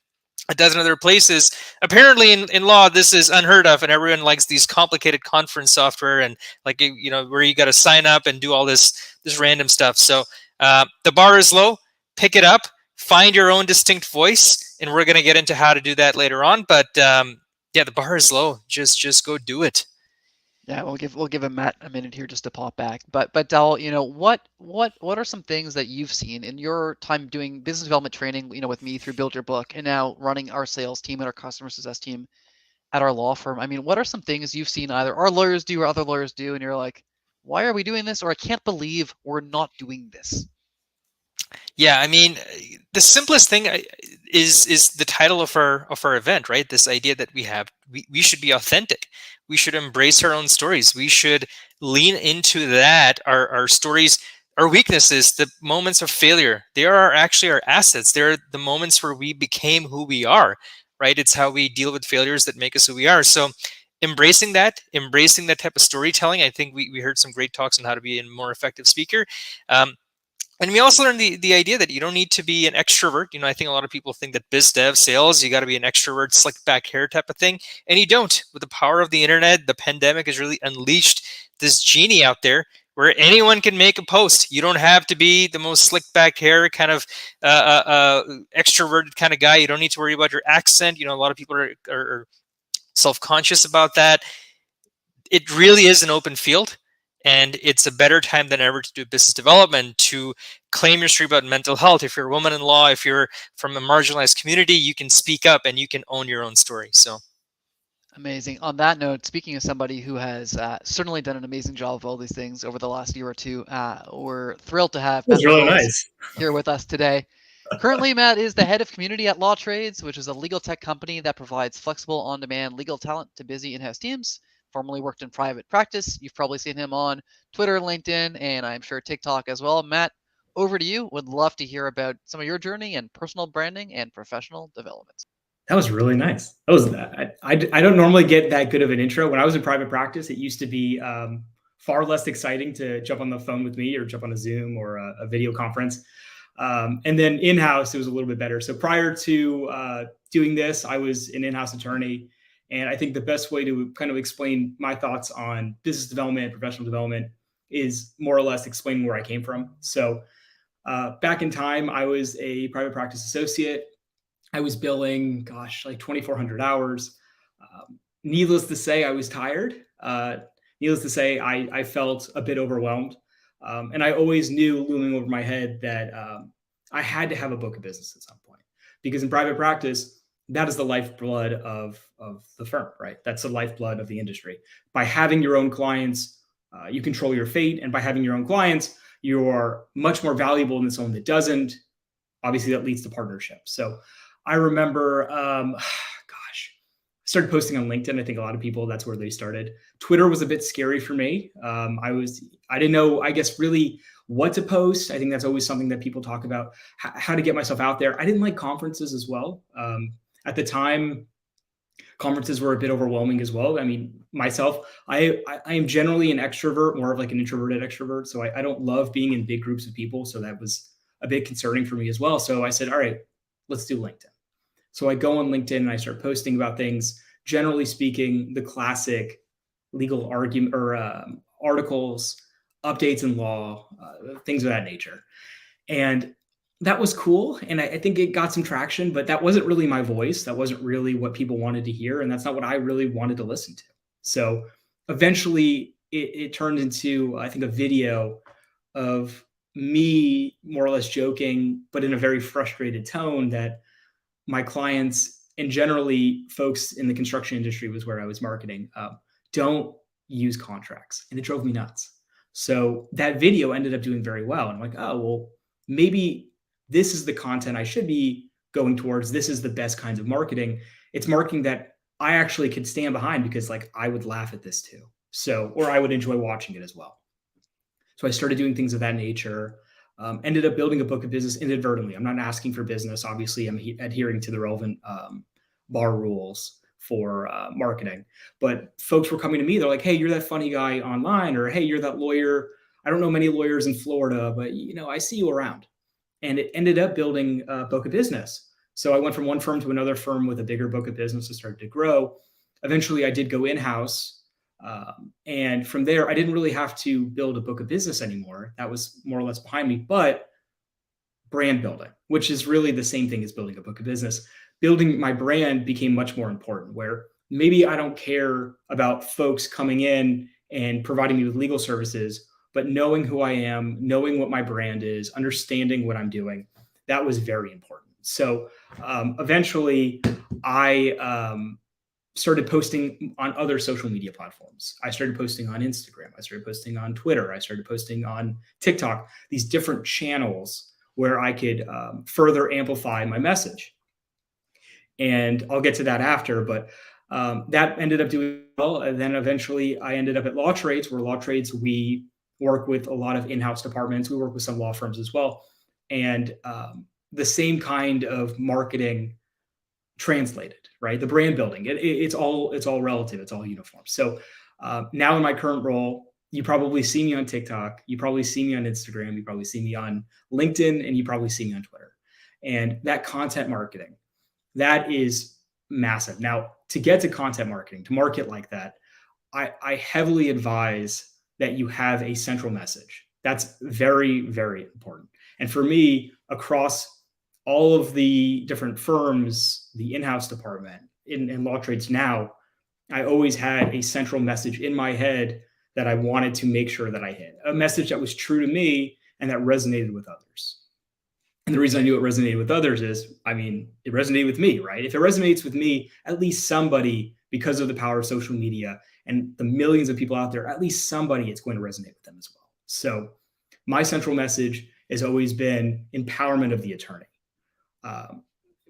Speaker 3: a dozen other places. Apparently in law, this is unheard of, and everyone likes these complicated conference software and like, you know, where you got to sign up and do all this random stuff. So the bar is low. Pick it up. Find your own distinct voice, and we're going to get into how to do that later on. But yeah, the bar is low. Just go do it.
Speaker 4: Yeah, we'll give Matt a minute here just to pop back. But Dal, you know, what are some things that you've seen in your time doing business development training, you know, with me through Build Your Book and now running our sales team and our customer success team at our law firm? I mean, what are some things you've seen either our lawyers do or other lawyers do, and you're like, why are we doing this? Or I can't believe we're not doing this.
Speaker 3: Yeah, I mean, the simplest thing is the title of our event, right? This idea that we should be authentic. We should embrace our own stories. We should lean into that. Our stories, our weaknesses, the moments of failure, they are actually our assets. They're the moments where we became who we are, right? It's how we deal with failures that make us who we are. So embracing that type of storytelling. I think we heard some great talks on how to be a more effective speaker. And we also learned the idea that you don't need to be an extrovert. You know, I think a lot of people think that biz dev sales, you got to be an extrovert, slick back hair type of thing. And you don't. With the power of the internet, the pandemic has really unleashed this genie out there where anyone can make a post. You don't have to be the most slick back hair kind of extroverted kind of guy. You don't need to worry about your accent. You know, a lot of people are self-conscious about that. It really is an open field. And it's a better time than ever to do business development, to claim your story about mental health. If you're a woman in law, if you're from a marginalized community, you can speak up and you can own your own story. So
Speaker 4: amazing. On that note, speaking of somebody who has certainly done an amazing job of all these things over the last year or two, we're thrilled to have Matt
Speaker 10: really nice.
Speaker 4: here with us today. Currently, Matt is the head of community at Law Trades, which is a legal tech company that provides flexible, on-demand legal talent to busy in-house teams. Formerly worked in private practice. You've probably seen him on Twitter, LinkedIn, and I'm sure TikTok as well. Matt, over to you. Would love to hear about some of your journey and personal branding and professional developments.
Speaker 10: That was really nice. That was I don't normally get that good of an intro. When I was in private practice, it used to be far less exciting to jump on the phone with me or jump on a Zoom or a video conference. And then in-house, it was a little bit better. So prior to doing this, I was an in-house attorney. And I think the best way to kind of explain my thoughts on business development, professional development, is more or less explaining where I came from. So back in time, I was a private practice associate. I was billing, like 2,400 hours. Needless to say, I was tired. Needless to say, I felt a bit overwhelmed. And I always knew looming over my head that I had to have a book of business at some point. Because in private practice, that is the lifeblood of the firm, right? That's the lifeblood of the industry. By having your own clients, you control your fate. And by having your own clients, you're much more valuable than someone that doesn't. Obviously, that leads to partnership. So I remember, started posting on LinkedIn. I think a lot of people, that's where they started. Twitter was a bit scary for me. I didn't know, I guess, really what to post. I think that's always something that people talk about, how to get myself out there. I didn't like conferences as well. At the time, conferences were a bit overwhelming as well. I mean, myself, I am generally an extrovert, more of like an introverted extrovert. So I don't love being in big groups of people. So that was a bit concerning for me as well. So I said, all right, let's do LinkedIn. So I go on LinkedIn and I start posting about things, generally speaking, the classic legal argument or articles, updates in law, things of that nature. And that was cool. And I think it got some traction, but that wasn't really my voice. That wasn't really what people wanted to hear. And that's not what I really wanted to listen to. So eventually it turned into, I think, a video of me more or less joking, but in a very frustrated tone, that my clients and generally folks in the construction industry was where I was marketing, don't use contracts. And it drove me nuts. So that video ended up doing very well. And I'm like, oh, well, maybe this is the content I should be going towards. This is the best kinds of marketing. It's marketing that I actually could stand behind because like I would laugh at this too. So, or I would enjoy watching it as well. So I started doing things of that nature, ended up building a book of business inadvertently. I'm not asking for business. Obviously I'm adhering to the relevant bar rules, for marketing. But folks were coming to me. They're like, hey, you're that funny guy online, or hey, you're that lawyer. I don't know many lawyers in Florida, but I see you around. And it ended up building a book of business. So I went from one firm to another firm with a bigger book of business and started to grow. Eventually, I did go in-house. And from there, I didn't really have to build a book of business anymore. That was more or less behind me. But brand building, which is really the same thing as building a book of business, building my brand became much more important, where maybe I don't care about folks coming in and providing me with legal services, but knowing who I am, knowing what my brand is, understanding what I'm doing, that was very important. So eventually I started posting on other social media platforms. I started posting on Instagram. I started posting on Twitter. I started posting on TikTok, these different channels where I could further amplify my message. And I'll get to that after, but that ended up doing well. And then eventually I ended up at Law Trades, where Law Trades, we work with a lot of in-house departments. We work with some law firms as well. And the same kind of marketing translated, right? The brand building, it's all relative. It's all uniform. So now in my current role, you probably see me on TikTok. You probably see me on Instagram. You probably see me on LinkedIn, and you probably see me on Twitter. And that content marketing, that is massive. Now, to get to content marketing, to market like that, I heavily advise that you have a central message. That's very, very important. And for me, across all of the different firms, the in-house department in Law Trades now, I always had a central message in my head that I wanted to make sure that I hit, a message that was true to me and that resonated with others. And the reason I knew it resonated with others is, it resonated with me, right? If it resonates with me, at least somebody, because of the power of social media and the millions of people out there, at least somebody, it's going to resonate with them as well. So my central message has always been empowerment of the attorney.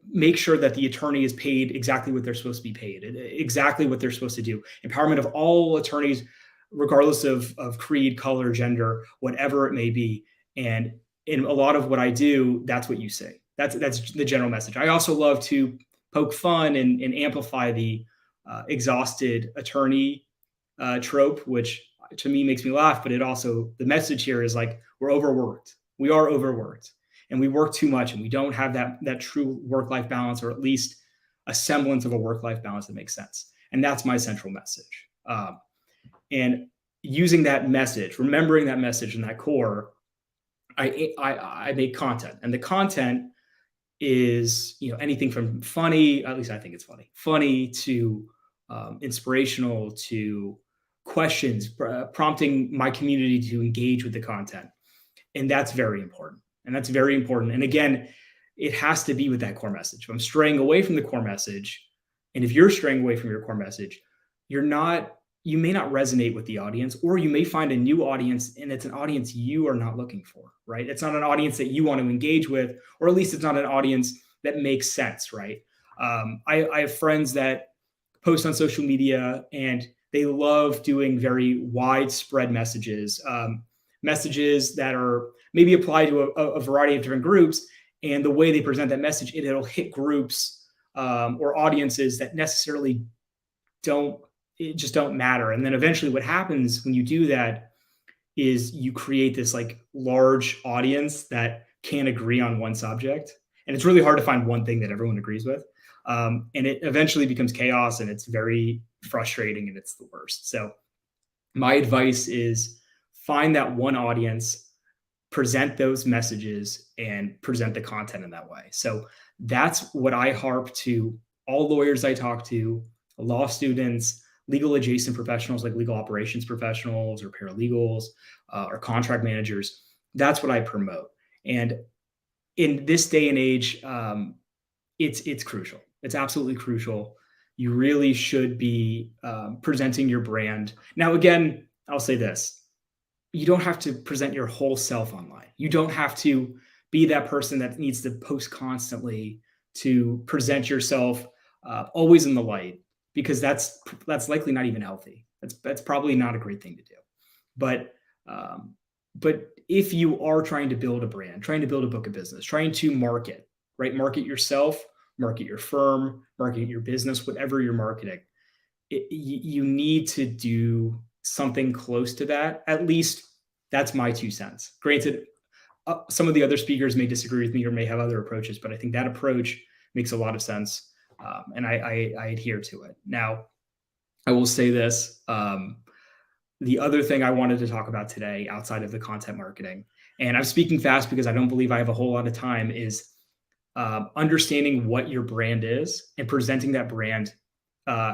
Speaker 10: Make sure that the attorney is paid exactly what they're supposed to be paid, exactly what they're supposed to do. Empowerment of all attorneys, regardless of creed, color, gender, whatever it may be. And in a lot of what I do, that's what you say. That's the general message. I also love to poke fun and amplify the exhausted attorney trope, which to me makes me laugh. But the message here is like, we're overworked. We are overworked, and we work too much, and we don't have that true work-life balance, or at least a semblance of a work-life balance that makes sense. And that's my central message. And using that message, remembering that message and that core, I make content, and the content is anything from funny, at least I think it's funny to inspirational, to questions, prompting my community to engage with the content. And that's very important. And again, it has to be with that core message. If I'm straying away from the core message, and if you're straying away from your core message, you may not resonate with the audience, or you may find a new audience, and it's an audience you are not looking for, right? It's not an audience that you want to engage with, or at least it's not an audience that makes sense, right? I have friends that post on social media, and they love doing very widespread messages, messages that are maybe applied to a variety of different groups. And the way they present that message, it'll hit groups or audiences that necessarily just don't matter. And then eventually what happens when you do that is you create this like large audience that can't agree on one subject. And it's really hard to find one thing that everyone agrees with. And it eventually becomes chaos, and it's very frustrating, and it's the worst. So my advice is find that one audience, present those messages, and present the content in that way. So that's what I harp to all lawyers I talk to, law students, legal adjacent professionals like legal operations professionals or paralegals or contract managers. That's what I promote. And in this day and age, it's crucial. It's absolutely crucial. You really should be presenting your brand. Now, again, I'll say this. You don't have to present your whole self online. You don't have to be that person that needs to post constantly to present yourself always in the light, because that's likely not even healthy. That's probably not a great thing to do. But if you are trying to build a brand, trying to build a book of business, trying to market yourself market your firm, market your business, whatever you're marketing. You need to do something close to that. At least that's my 2 cents. Granted, some of the other speakers may disagree with me or may have other approaches, but I think that approach makes a lot of sense. And I adhere to it. Now, I will say this. The other thing I wanted to talk about today outside of the content marketing, and I'm speaking fast because I don't believe I have a whole lot of time, is understanding what your brand is and presenting that brand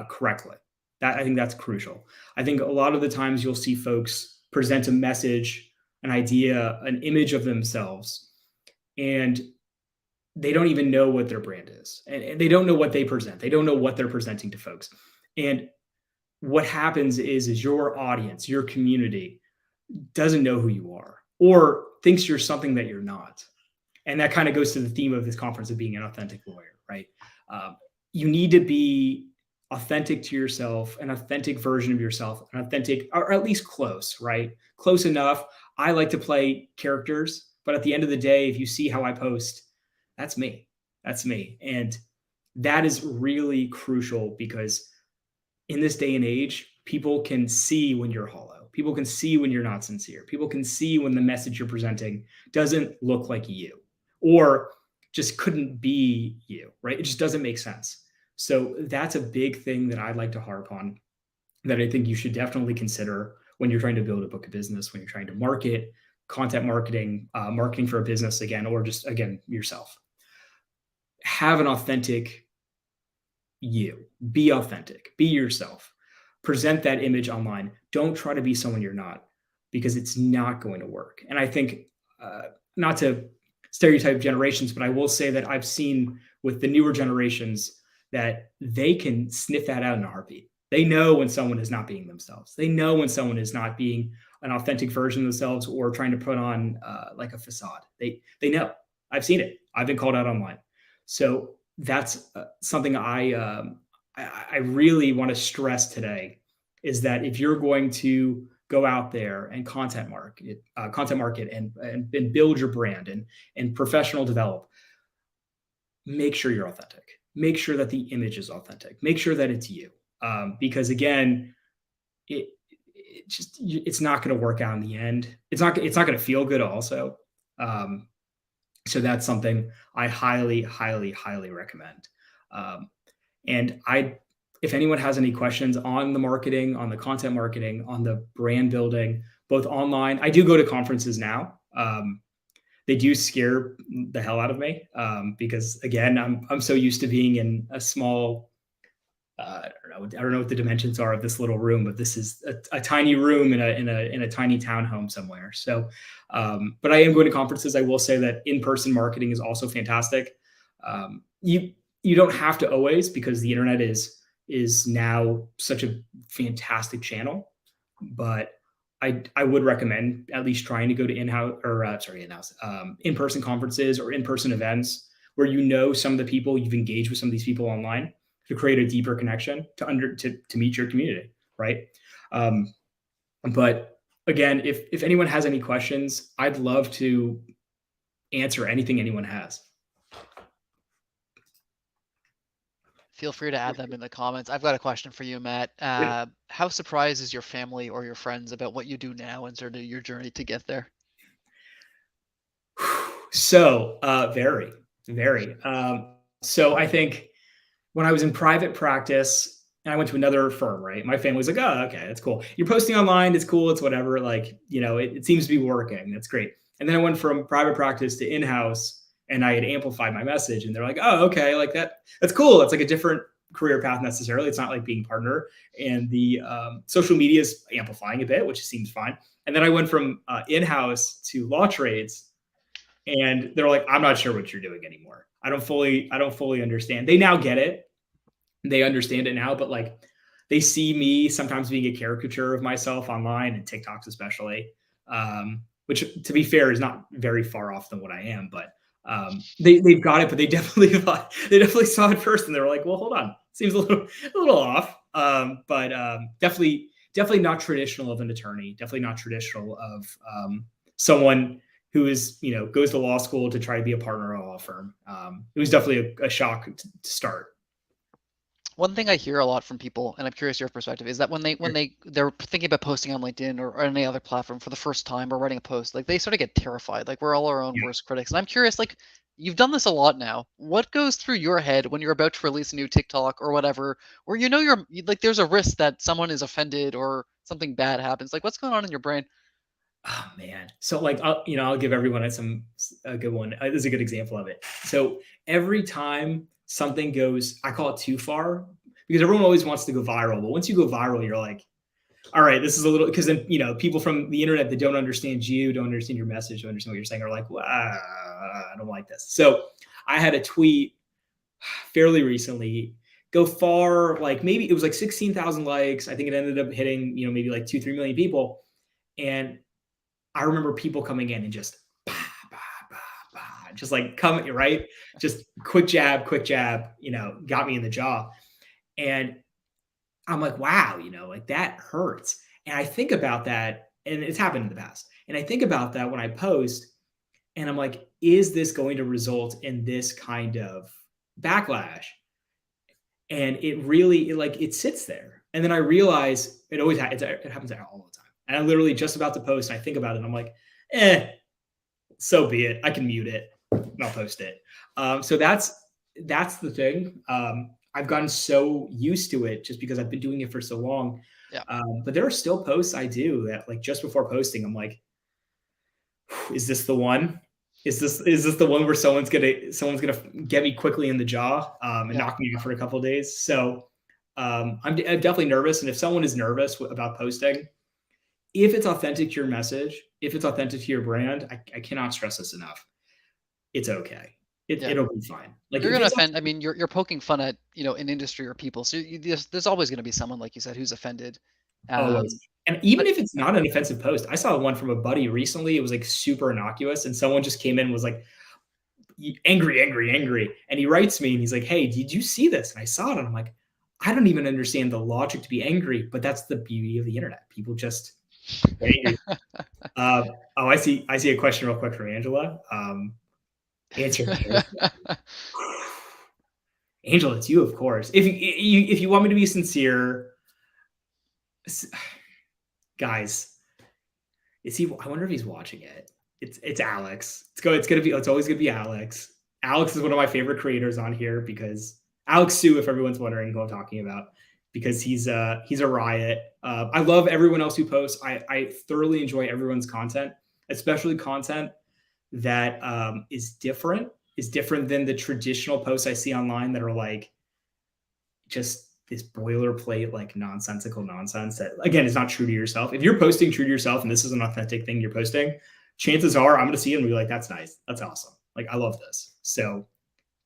Speaker 10: correctly. I think that's crucial. I think a lot of the times you'll see folks present a message, an idea, an image of themselves, and they don't even know what their brand is. And they don't know what they present. They don't know what they're presenting to folks. And what happens is your audience, your community doesn't know who you are or thinks you're something that you're not. And that kind of goes to the theme of this conference of being an authentic lawyer, right? You need to be authentic to yourself, an authentic version of yourself, an authentic, or at least close, right? Close enough. I like to play characters, but at the end of the day, if you see how I post, that's me. That's me. And that is really crucial because in this day and age, people can see when you're hollow. People can see when you're not sincere. People can see when the message you're presenting doesn't look like you or just couldn't be you, right? It just doesn't make sense. So that's a big thing that I'd like to harp on that I think you should definitely consider when you're trying to build a book of business, when you're trying to market, content marketing, marketing for a business again, or just, again, yourself. Have an authentic you. Be authentic. Be yourself. Present that image online. Don't try to be someone you're not because it's not going to work. And I think, not to stereotype generations, but I will say that I've seen with the newer generations that they can sniff that out in a heartbeat. They know when someone is not being themselves. They know when someone is not being an authentic version of themselves or trying to put on like a facade. They know. I've seen it. I've been called out online. So that's something I really want to stress today is that if you're going to go out there and content market and build your brand and professional develop, make sure you're authentic. Make sure that the image is authentic. Make sure that it's you. Because again, it's not going to work out in the end. It's not going to feel good also. So that's something I highly, highly, highly recommend. And if anyone has any questions on the marketing, on the content marketing, on the brand building, both online, I do go to conferences now. They do scare the hell out of me because again, I'm so used to being in a small, I don't know what the dimensions are of this little room, but this is a tiny room in a tiny townhome somewhere. So, but I am going to conferences. I will say that in-person marketing is also fantastic. You don't have to always, because the internet is now such a fantastic channel, but I would recommend at least trying to go to in-person conferences or in-person events where you know some of the people, you've engaged with some of these people online to create a deeper connection to meet your community, right? But again, if anyone has any questions, I'd love to answer anything anyone has.
Speaker 4: Feel free to add them in the comments. I've got a question for you, Matt. How surprised is your family or your friends about what you do now and sort of your journey to get there?
Speaker 10: So, very, very. So I think when I was in private practice and I went to another firm, right? My family was like, oh, okay, that's cool. You're posting online. It's cool. It's whatever. Like, it seems to be working. That's great. And then I went from private practice to in-house and I had amplified my message and they're like, oh, okay. Like that's cool. It's like a different career path necessarily. It's not like being partner, and the social media is amplifying a bit, which seems fine. And then I went from in-house to law trades and they're like, I'm not sure what you're doing anymore. I don't fully understand. They now get it. They understand it now, but like they see me sometimes being a caricature of myself online and TikToks especially, which to be fair is not very far off than what I am, but they've got it, but they definitely saw it first and they were like, well, hold on. Seems a little off. But definitely not traditional of an attorney, definitely not traditional of someone who is, goes to law school to try to be a partner at a law firm. It was definitely a shock to start.
Speaker 4: One thing I hear a lot from people, and I'm curious your perspective, is that when they're thinking about posting on LinkedIn or any other platform for the first time or writing a post, like they sort of get terrified. Like we're all our own worst critics. And I'm curious, like you've done this a lot now. What goes through your head when you're about to release a new TikTok or whatever, where you're like there's a risk that someone is offended or something bad happens? Like what's going on in your brain?
Speaker 10: Oh man. So like, I'll give everyone a good one. This is a good example of it. So every time something goes, I call it too far, because everyone always wants to go viral. But once you go viral, you're like, all right, this is a little, because then, people from the internet that don't understand you, don't understand your message, don't understand what you're saying, are like, well, I don't like this. So I had a tweet fairly recently go far, like maybe it was like 16,000 likes. I think it ended up hitting, maybe like 2-3 million people. And I remember people coming in and just just like coming, right? Just quick jab, got me in the jaw. And I'm like, wow, like that hurts. And I think about that, and it's happened in the past. And I think about that when I post, and I'm like, is this going to result in this kind of backlash? And it sits there. And then I realize it happens all the time. And I'm literally just about to post, and I think about it, and I'm like, so be it. I can mute it, and I'll post it. So that's the thing. I've gotten so used to it just because I've been doing it for so long.
Speaker 4: Yeah.
Speaker 10: But there are still posts I do that, like, just before posting, I'm like, is this the one? Is this the one where someone's gonna get me quickly in the jaw and knock me out for a couple of days? So I'm definitely nervous. And if someone is nervous about posting, if it's authentic to your message, if it's authentic to your brand, I cannot stress this enough. It's okay. It'll be fine. Like
Speaker 4: you're going to offend. I mean, you're poking fun at, an industry or people. So there's always going to be someone, like you said, who's offended.
Speaker 10: Always. And even if it's not an offensive post, I saw one from a buddy recently. It was like super innocuous. And someone just came in and was like, angry. And he writes me and he's like, hey, did you see this? And I saw it. And I'm like, I don't even understand the logic to be angry, but that's the beauty of the internet. People just angry. I see a question real quick from Angela. Answer. Angela, it's you, of course. If you want me to be sincere, guys, I wonder if he's watching it. It's Alex. It's always gonna be Alex. Alex is one of my favorite creators on here, because Alex Sue, if everyone's wondering who I'm talking about, because he's a riot. I love everyone else who posts. I thoroughly enjoy everyone's content, especially content that is different than the traditional posts I see online that are like just this boilerplate, like nonsensical nonsense that, again, is not true to yourself. If you're posting true to yourself and this is an authentic thing you're posting, chances are I'm going to see it and be like, that's nice. That's awesome. Like, I love this. So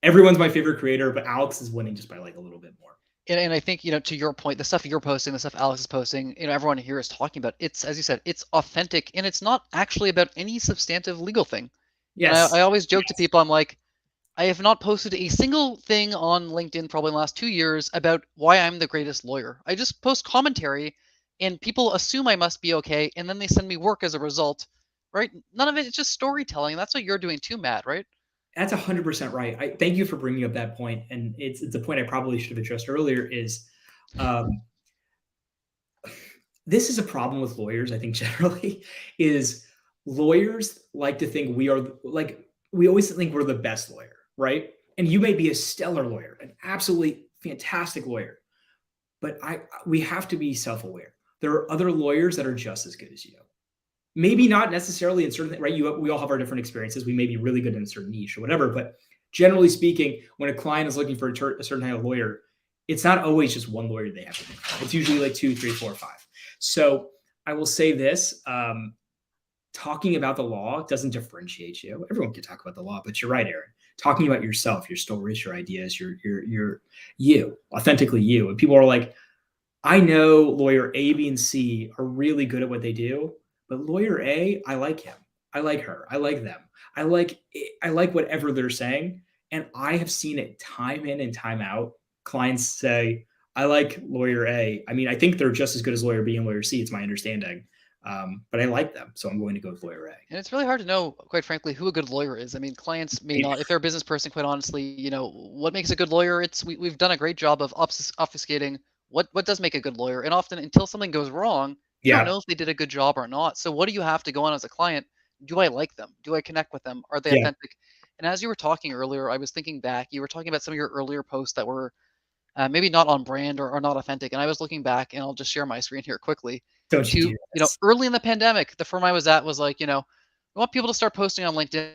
Speaker 10: everyone's my favorite creator, but Alex is winning just by like a little bit more.
Speaker 4: And I think, to your point, the stuff you're posting, the stuff Alex is posting, everyone here is talking about, it's, as you said, it's authentic, and it's not actually about any substantive legal thing.
Speaker 10: Yes.
Speaker 4: I always joke to people, I'm like, I have not posted a single thing on LinkedIn probably in the last 2 years about why I'm the greatest lawyer. I just post commentary, and people assume I must be okay, and then they send me work as a result, right? None of it is just storytelling. That's what you're doing too, Matt, right?
Speaker 10: That's 100% right. I thank you for bringing up that point. And it's a point I probably should have addressed earlier is this is a problem with lawyers, I think, generally, is lawyers like to think we always think we're the best lawyer, right? And you may be a stellar lawyer, an absolutely fantastic lawyer, but we have to be self-aware. There are other lawyers that are just as good as you. Maybe not necessarily in certain, right? We all have our different experiences. We may be really good in a certain niche or whatever, but generally speaking, when a client is looking for a certain kind of lawyer, it's not always just one lawyer they have to think. It's usually like 2, 3, 4, 5. So I will say this, talking about the law doesn't differentiate you. Everyone can talk about the law, but you're right, Aaron. Talking about yourself, your stories, your ideas, your you, authentically you. And people are like, I know lawyer A, B, and C are really good at what they do, but lawyer A, I like him. I like her. I like them. I like whatever they're saying. And I have seen it time in and time out. Clients say, I like lawyer A. I mean, I think they're just as good as lawyer B and lawyer C. It's my understanding. But I like them, so I'm going to go with lawyer A.
Speaker 4: And it's really hard to know, quite frankly, who a good lawyer is. I mean, clients may not, if they're a business person, quite honestly, what makes a good lawyer? We've done a great job of obfuscating what does make a good lawyer. And often until something goes wrong, you don't know if they did a good job or not. So what do you have to go on as a client? Do I like them? Do I connect with them? Are they authentic? And as you were talking earlier, I was thinking back, you were talking about some of your earlier posts that were maybe not on brand or not authentic. And I was looking back, and I'll just share my screen here quickly.
Speaker 10: Don't you do this.
Speaker 4: Early in the pandemic, the firm I was at was like, I want people to start posting on LinkedIn.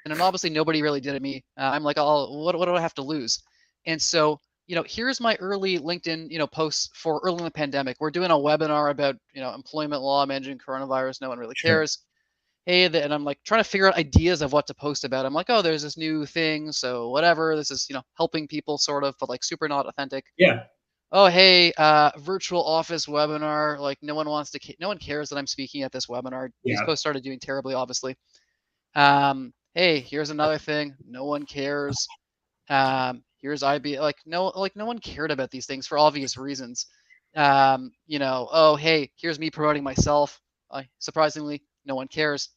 Speaker 4: And obviously nobody really did it me. I'm like, what do I have to lose? And so, here's my early LinkedIn, posts for early in the pandemic. We're doing a webinar about, employment law, managing coronavirus. No one really cares. Hey, and I'm like trying to figure out ideas of what to post about. I'm like, oh, there's this new thing. So whatever, this is, helping people sort of, but like super not authentic.
Speaker 10: Yeah.
Speaker 4: Oh, hey, virtual office webinar. Like no one cares that I'm speaking at this webinar. These posts started doing terribly, obviously. Hey, here's another thing. No one cares. Here's IB. No one cared about these things for obvious reasons. Oh, hey, here's me promoting myself. Surprisingly, no one cares.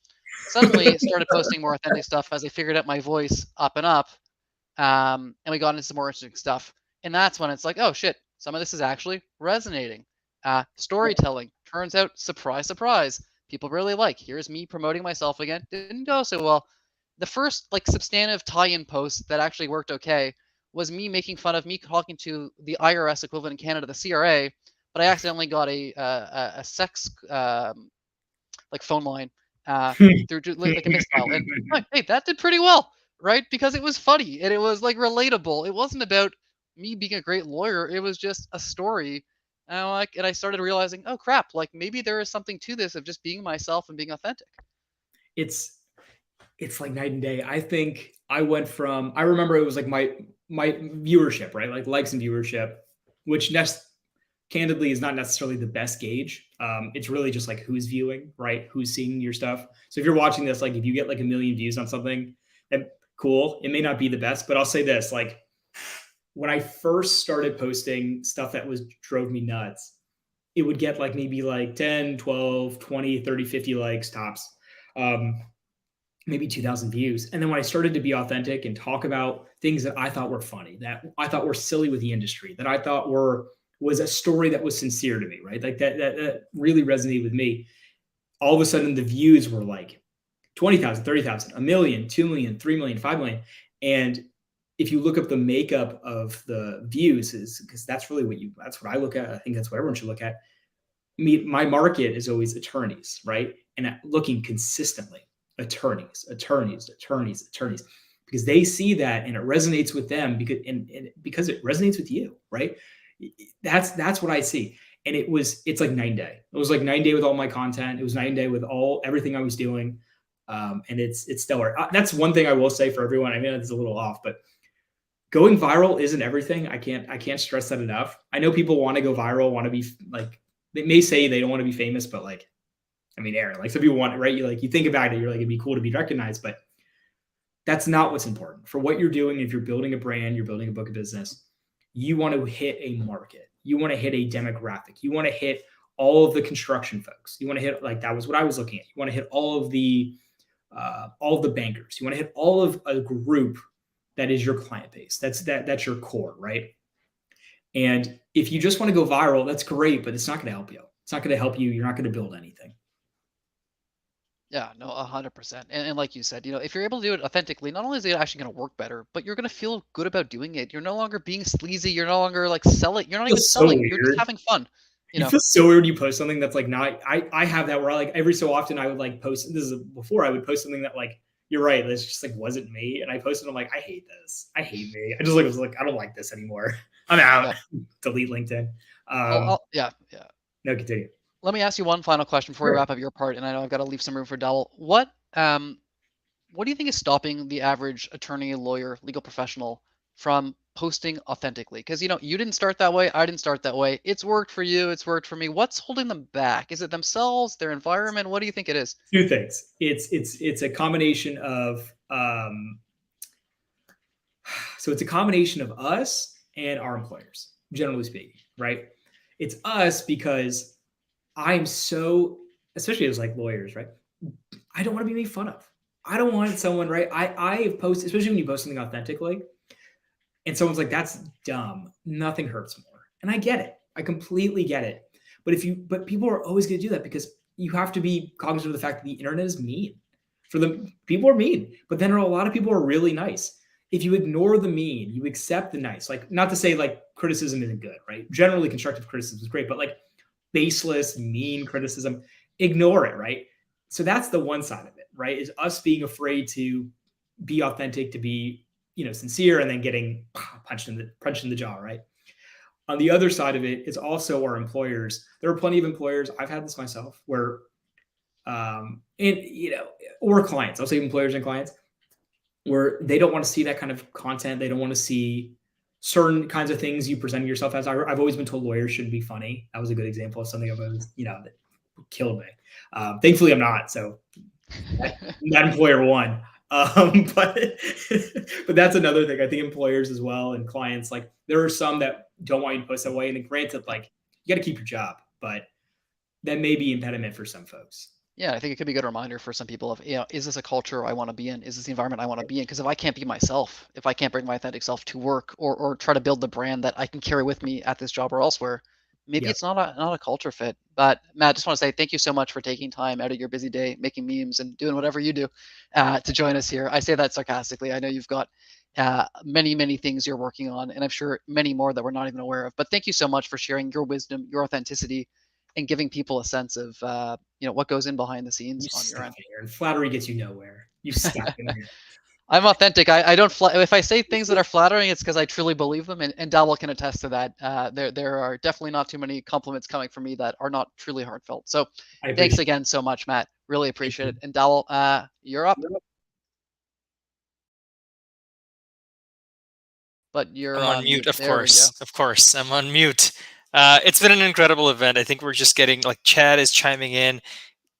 Speaker 4: Suddenly started posting more authentic stuff as I figured out my voice up and up. And we got into some more interesting stuff. And that's when it's like, oh shit, some of this is actually resonating. Storytelling. Turns out, surprise, surprise, people really like. Here's me promoting myself again. Didn't go so well. The first substantive tie-in post that actually worked okay was me making fun of me talking to the IRS equivalent in Canada, the CRA, but I accidentally got a sex phone line through like a misdial. And hey, that did pretty well, right? Because it was funny and it was relatable. It wasn't about me being a great lawyer. It was just a story. And I started realizing, oh crap, maybe there is something to this of just being myself and being authentic.
Speaker 10: It's like night and day. I think I went from, I remember it was like my viewership, right? Like likes and viewership, which candidly is not necessarily the best gauge. It's really just like who's viewing, right? Who's seeing your stuff. So if you're watching this, if you get 1 million views on something, then cool. It may not be the best, but I'll say this, when I first started posting stuff that drove me nuts, it would get maybe 10, 12, 20, 30, 50 likes tops. Maybe 2,000 views. And then when I started to be authentic and talk about things that I thought were funny, that I thought were silly with the industry, that I thought was a story that was sincere to me, right? That really resonated with me. All of a sudden the views were 20,000, 30,000, 1 million, 2 million, 3 million, 5 million. And if you look up the makeup of the views, because that's really that's what I look at. I think that's what everyone should look at. My market is always attorneys, right? And looking consistently. Attorneys, because they see that and it resonates with them because it resonates with you, right? That's what I see. And it's like night and day. It was like night and day with all my content. It was night and day with everything I was doing. And it's stellar. That's one thing I will say for everyone. I mean, it's a little off, but going viral isn't everything. I can't stress that enough. I know people want to go viral, want to be they may say they don't want to be famous, but I mean, Aaron, some people want it, right? You think about it, you're it'd be cool to be recognized, but that's not what's important. For what you're doing, if you're building a brand, you're building a book of business, you want to hit a market. You want to hit a demographic. You want to hit all of the construction folks. You want to hit, that was what I was looking at. You want to hit all of the bankers. You want to hit all of a group that is your client base. That's your core, right? And if you just want to go viral, that's great, but it's not going to help you. It's not going to help you. You're not going to build anything.
Speaker 4: Yeah, no, 100%. And like you said, if you're able to do it authentically, not only is it actually going to work better, but you're going to feel good about doing it. You're no longer being sleazy. You're no longer selling. You're not even selling.
Speaker 10: Weird.
Speaker 4: You're just having fun.
Speaker 10: It feels so weird. You post something that's not. I have that where every so often I would post. This is before I would post something that you're right. This just wasn't me, and I posted. I'm I hate this. I hate me. I just was I don't like this anymore. I'm out. Yeah. Delete LinkedIn.
Speaker 4: Yeah.
Speaker 10: No, continue.
Speaker 4: Let me ask you one final question before we wrap up your part, and I know I've got to leave some room for Dowell. What do you think is stopping the average attorney, lawyer, legal professional from posting authentically? Because you didn't start that way, I didn't start that way. It's worked for you, it's worked for me. What's holding them back? Is it themselves, their environment? What do you think it is?
Speaker 10: Two things. It's a combination of so it's a combination of us and our employers, generally speaking, right? It's us because I'm so especially as like lawyers, right? I don't want to be made fun of. I don't want someone, right? I post, especially when you post something authentically, and someone's like, "That's dumb." Nothing hurts more, and I get it. I completely get it. But people are always going to do that because you have to be cognizant of the fact that the internet is mean. For them, people are mean, but then a lot of people are really nice. If you ignore the mean, you accept the nice. Like, not to say like criticism isn't good, right? Generally, constructive criticism is great, but like baseless, mean criticism, ignore it, right? So that's the one side of it, right? Is us being afraid to be authentic, to be, sincere, and then getting punched in the jaw, right? On the other side of it is also our employers. There are plenty of employers. I've had this myself where, or clients. I'll say employers and clients where they don't want to see that kind of content. They don't want to see certain kinds of things you present yourself as. I've always been told lawyers shouldn't be funny. That was a good example of something I've always, that killed me. Thankfully, I'm not. So that employer won. But that's another thing. I think employers as well and clients, like there are some that don't want you to post that way. And granted, like you got to keep your job, but that may be impediment for some folks.
Speaker 4: Yeah, I think it could be a good reminder for some people of, is this a culture I want to be in? Is this the environment I want to be in? Because if I can't be myself, if I can't bring my authentic self to work or try to build the brand that I can carry with me at this job or elsewhere, maybe it's not a culture fit. But Matt, I just want to say thank you so much for taking time out of your busy day, making memes and doing whatever you do to join us here. I say that sarcastically. I know you've got many, many things you're working on, and I'm sure many more that we're not even aware of. But thank you so much for sharing your wisdom, your authenticity, and giving people a sense of what goes in behind the scenes on your end.
Speaker 10: And flattery gets you nowhere. You stop in here.
Speaker 4: I'm authentic. I don't if I say things that are flattering, it's because I truly believe them, and Dowell can attest to that. There are definitely not too many compliments coming from me that are not truly heartfelt. So thanks again so much, Matt. Really appreciate it. And Dowell, you're up. But
Speaker 3: I'm on mute, of course. I'm on mute. It's been an incredible event. I think we're just getting, like, Chad is chiming in.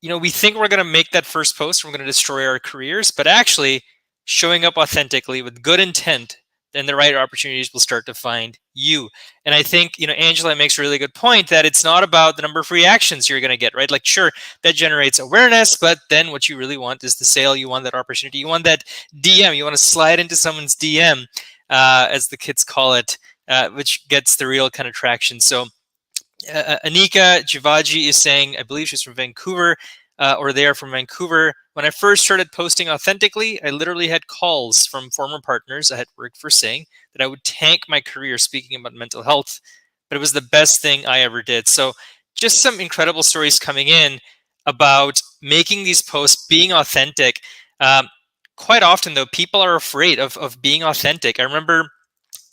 Speaker 3: We think we're going to make that first post, we're going to destroy our careers, but actually showing up authentically with good intent, then the right opportunities will start to find you. And I think, Angela makes a really good point that it's not about the number of reactions you're going to get, right? Like, sure, that generates awareness, but then what you really want is the sale. You want that opportunity. You want that DM. You want to slide into someone's DM, as the kids call it, which gets the real kind of traction. So Anika Jivaji is saying, I believe she's from Vancouver, or they are from Vancouver. When I first started posting authentically, I literally had calls from former partners I had worked for saying that I would tank my career speaking about mental health, but it was the best thing I ever did. So just some incredible stories coming in about making these posts, being authentic. Quite often, though, people are afraid of being authentic. I remember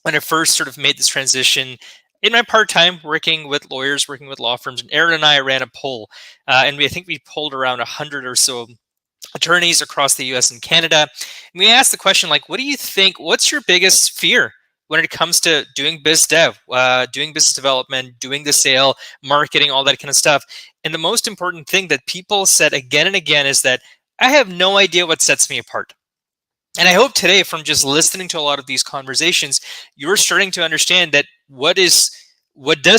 Speaker 3: when I first sort of made this transition in my part-time working with lawyers, working with law firms, and Aaron and I ran a poll, and I think we polled around 100 or so attorneys across the US and Canada. And we asked the question, like, what do you think, what's your biggest fear when it comes to doing biz dev, doing business development, doing the sale, marketing, all that kind of stuff? And the most important thing that people said again and again is that I have no idea what sets me apart. And I hope today, from just listening to a lot of these conversations, you're starting to understand that what does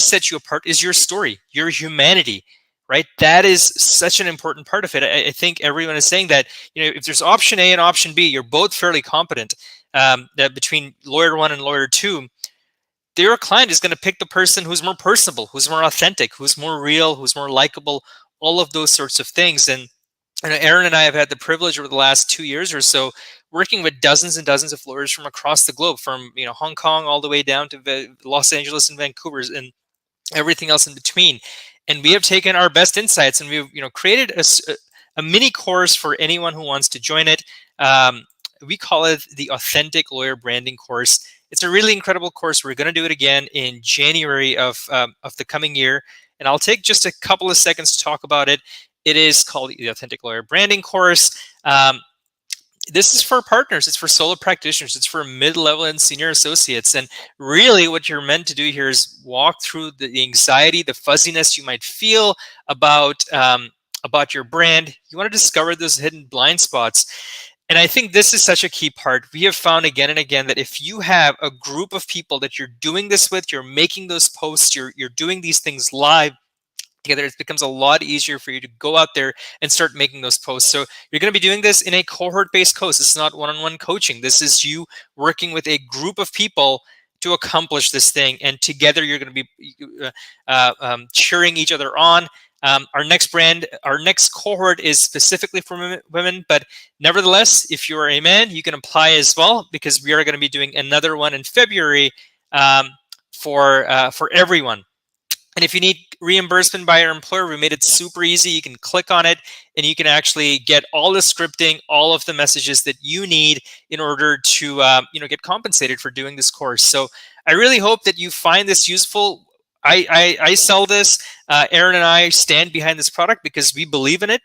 Speaker 3: set you apart is your story, your humanity, right? That is such an important part of it. I think everyone is saying that, if there's option A and option B, you're both fairly competent, that between lawyer one and lawyer two, your client is going to pick the person who's more personable, who's more authentic, who's more real, who's more likable, all of those sorts of things. And Aaron and I have had the privilege over the last 2 years or so working with dozens and dozens of lawyers from across the globe, from Hong Kong all the way down to Los Angeles and Vancouver and everything else in between. And we have taken our best insights and we've created a mini course for anyone who wants to join it. We call it the Authentic Lawyer Branding Course. It's a really incredible course. We're going to do it again in January of the coming year, and I'll take just a couple of seconds to talk about it. It is called the Authentic Lawyer Branding Course. This is for partners. It's for solo practitioners. It's for mid-level and senior associates. And really what you're meant to do here is walk through the anxiety, the fuzziness you might feel about your brand. You want to discover those hidden blind spots. And I think this is such a key part. We have found again and again that if you have a group of people that you're doing this with, you're making those posts, you're doing these things live, together, it becomes a lot easier for you to go out there and start making those posts. So you're going to be doing this in a cohort-based coach. It's not one-on-one coaching. This is you working with a group of people to accomplish this thing, and together you're going to be cheering each other on. Our next cohort is specifically for women, but nevertheless, if you are a man, you can apply as well, because we are going to be doing another one in February for everyone. And if you need reimbursement by your employer, we made it super easy. You can click on it and you can actually get all the scripting, all of the messages that you need in order to get compensated for doing this course. So I really hope that you find this useful. I sell this. Aaron and I stand behind this product because we believe in it.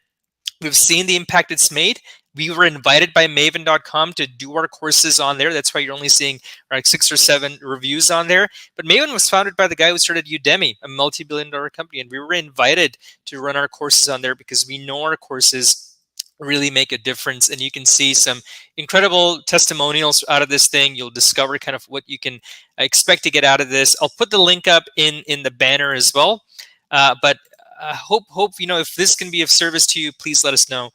Speaker 3: We've seen the impact it's made. We were invited by Maven.com to do our courses on there. That's why you're only seeing like 6 or 7 reviews on there. But Maven was founded by the guy who started Udemy, a multi-billion-dollar company. And we were invited to run our courses on there because we know our courses really make a difference. And you can see some incredible testimonials out of this thing. You'll discover kind of what you can expect to get out of this. I'll put the link up in the banner as well. But hope if this can be of service to you, please let us know.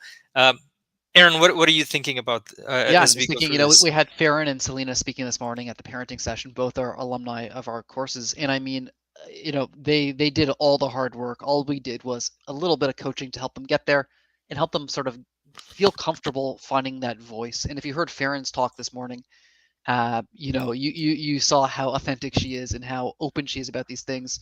Speaker 3: Aaron, what are you thinking about?
Speaker 4: Yeah, I was thinking, we had Farron and Selena speaking this morning at the parenting session. Both are alumni of our courses, and I mean, they did all the hard work. All we did was a little bit of coaching to help them get there and help them sort of feel comfortable finding that voice. And if you heard Farron's talk this morning, you saw how authentic she is and how open she is about these things.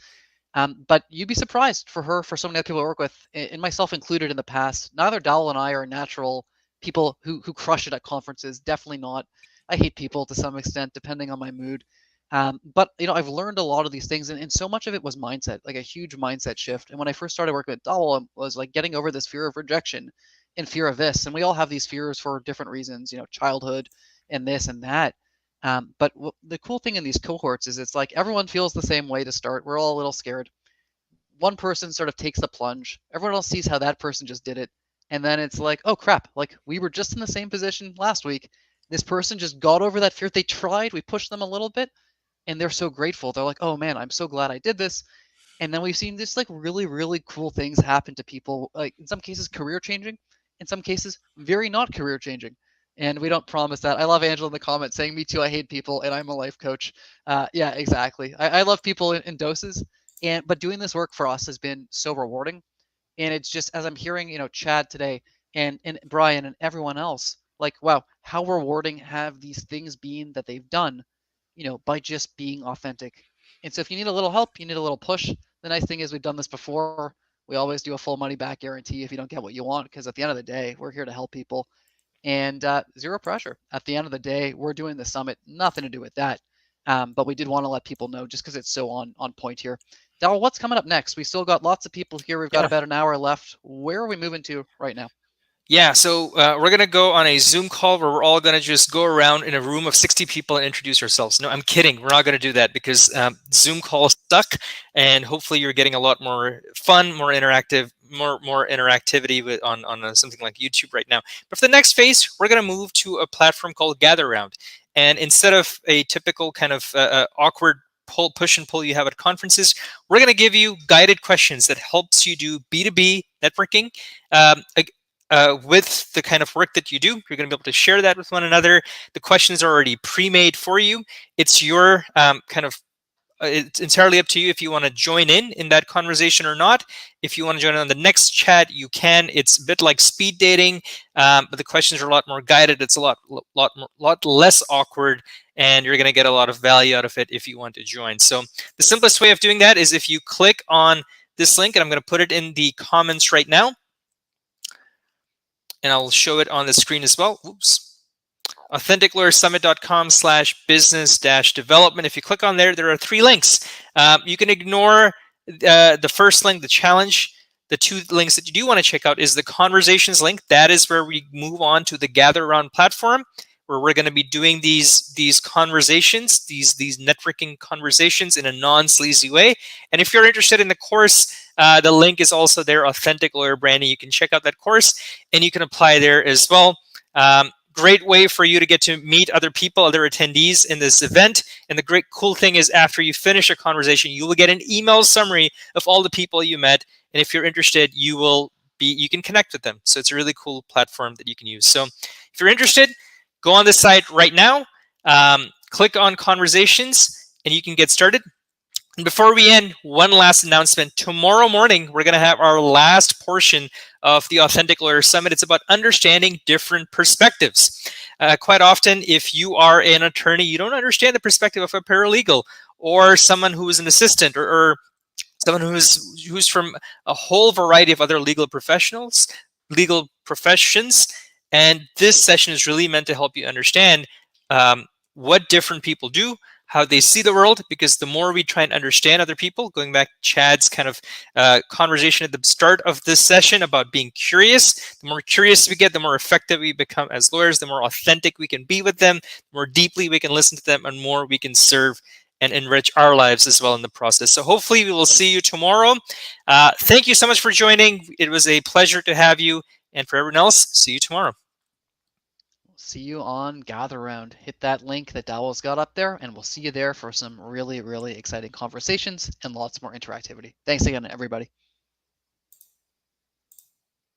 Speaker 4: But you'd be surprised for so many other people I work with, and myself included in the past. Neither Dowell and I are natural people who crush it at conferences. Definitely not. I hate people to some extent, depending on my mood. But I've learned a lot of these things, and so much of it was mindset, like a huge mindset shift. And when I first started working with Dowell, I was like getting over this fear of rejection and fear of this. And we all have these fears for different reasons, childhood and this and that. But the cool thing in these cohorts is it's like everyone feels the same way to start. We're all a little scared. One person sort of takes the plunge. Everyone else sees how that person just did it. And then it's like, oh crap, like we were just in the same position last week. This person just got over that fear. They tried, we pushed them a little bit, and they're so grateful. They're like, oh man, I'm so glad I did this. And then we've seen this like really, really cool things happen to people, like in some cases career changing, in some cases very not career changing. And we don't promise that. I love Angela in the comments saying, me too, I hate people and I'm a life coach. Yeah, exactly. I love people in doses. But doing this work for us has been so rewarding. And it's just, as I'm hearing, Chad today and Brian and everyone else, like, wow, how rewarding have these things been that they've done, by just being authentic. And so if you need a little help, you need a little push. The nice thing is we've done this before. We always do a full money back guarantee if you don't get what you want, because at the end of the day, we're here to help people. And zero pressure. At the end of the day, we're doing the summit, nothing to do with that. But we did want to let people know just because it's so on point here. Dal, what's coming up next? We still got lots of people here. We've got about an hour left. Where are we moving to right now?
Speaker 3: Yeah, so we're going to go on a Zoom call where we're all going to just go around in a room of 60 people and introduce ourselves. No, I'm kidding. We're not going to do that because Zoom calls suck, and hopefully you're getting a lot more fun, more interactive, more interactivity on something like YouTube right now. But for the next phase, we're going to move to a platform called Gather Round. And instead of a typical kind of awkward push and pull you have at conferences, we're going to give you guided questions that helps you do B2B networking. With the kind of work that you do, you're going to be able to share that with one another. The questions are already pre-made for you. It's your it's entirely up to you if you want to join in that conversation or not. If you want to join in on the next chat, you can. It's a bit like speed dating, but the questions are a lot more guided. It's a lot less awkward, and you're going to get a lot of value out of it if you want to join. So the simplest way of doing that is if you click on this link, and I'm going to put it in the comments right now, and I'll show it on the screen as well. Oops. AuthenticLawyerSummit.com/business-development. If you click on there are 3 links. You can ignore the first link, the challenge. The 2 links that you do want to check out is the conversations link. That is where we move on to the Gather Round platform, where we're going to be doing these conversations, these networking conversations in a non-sleazy way. And if you're interested in the course, the link is also there, Authentic Lawyer Branding. You can check out that course and you can apply there as well. Great way for you to get to meet other people, other attendees in this event. And the great cool thing is after you finish a conversation, you will get an email summary of all the people you met And if you're interested, you can connect with them. So it's a really cool platform that you can use. So if you're interested, go on the site right now, click on conversations, and you can get started. And before we end, one last announcement. Tomorrow morning, we're going to have our last portion of the Authentic Lawyer Summit. It's about understanding different perspectives. Quite often, if you are an attorney, you don't understand the perspective of a paralegal or someone who is an assistant or someone who's from a whole variety of other legal professions. And this session is really meant to help you understand what different people do, how they see the world, because the more we try and understand other people, going back to Chad's kind of conversation at the start of this session about being curious, the more curious we get, the more effective we become as lawyers, the more authentic we can be with them, the more deeply we can listen to them, and more we can serve and enrich our lives as well in the process. So hopefully we will see you tomorrow. Thank you so much for joining. It was a pleasure to have you. And for everyone else, see you tomorrow.
Speaker 4: See you on Gather Round. Hit that link that Dowell's got up there, and we'll see you there for some really, really exciting conversations and lots more interactivity. Thanks again, everybody.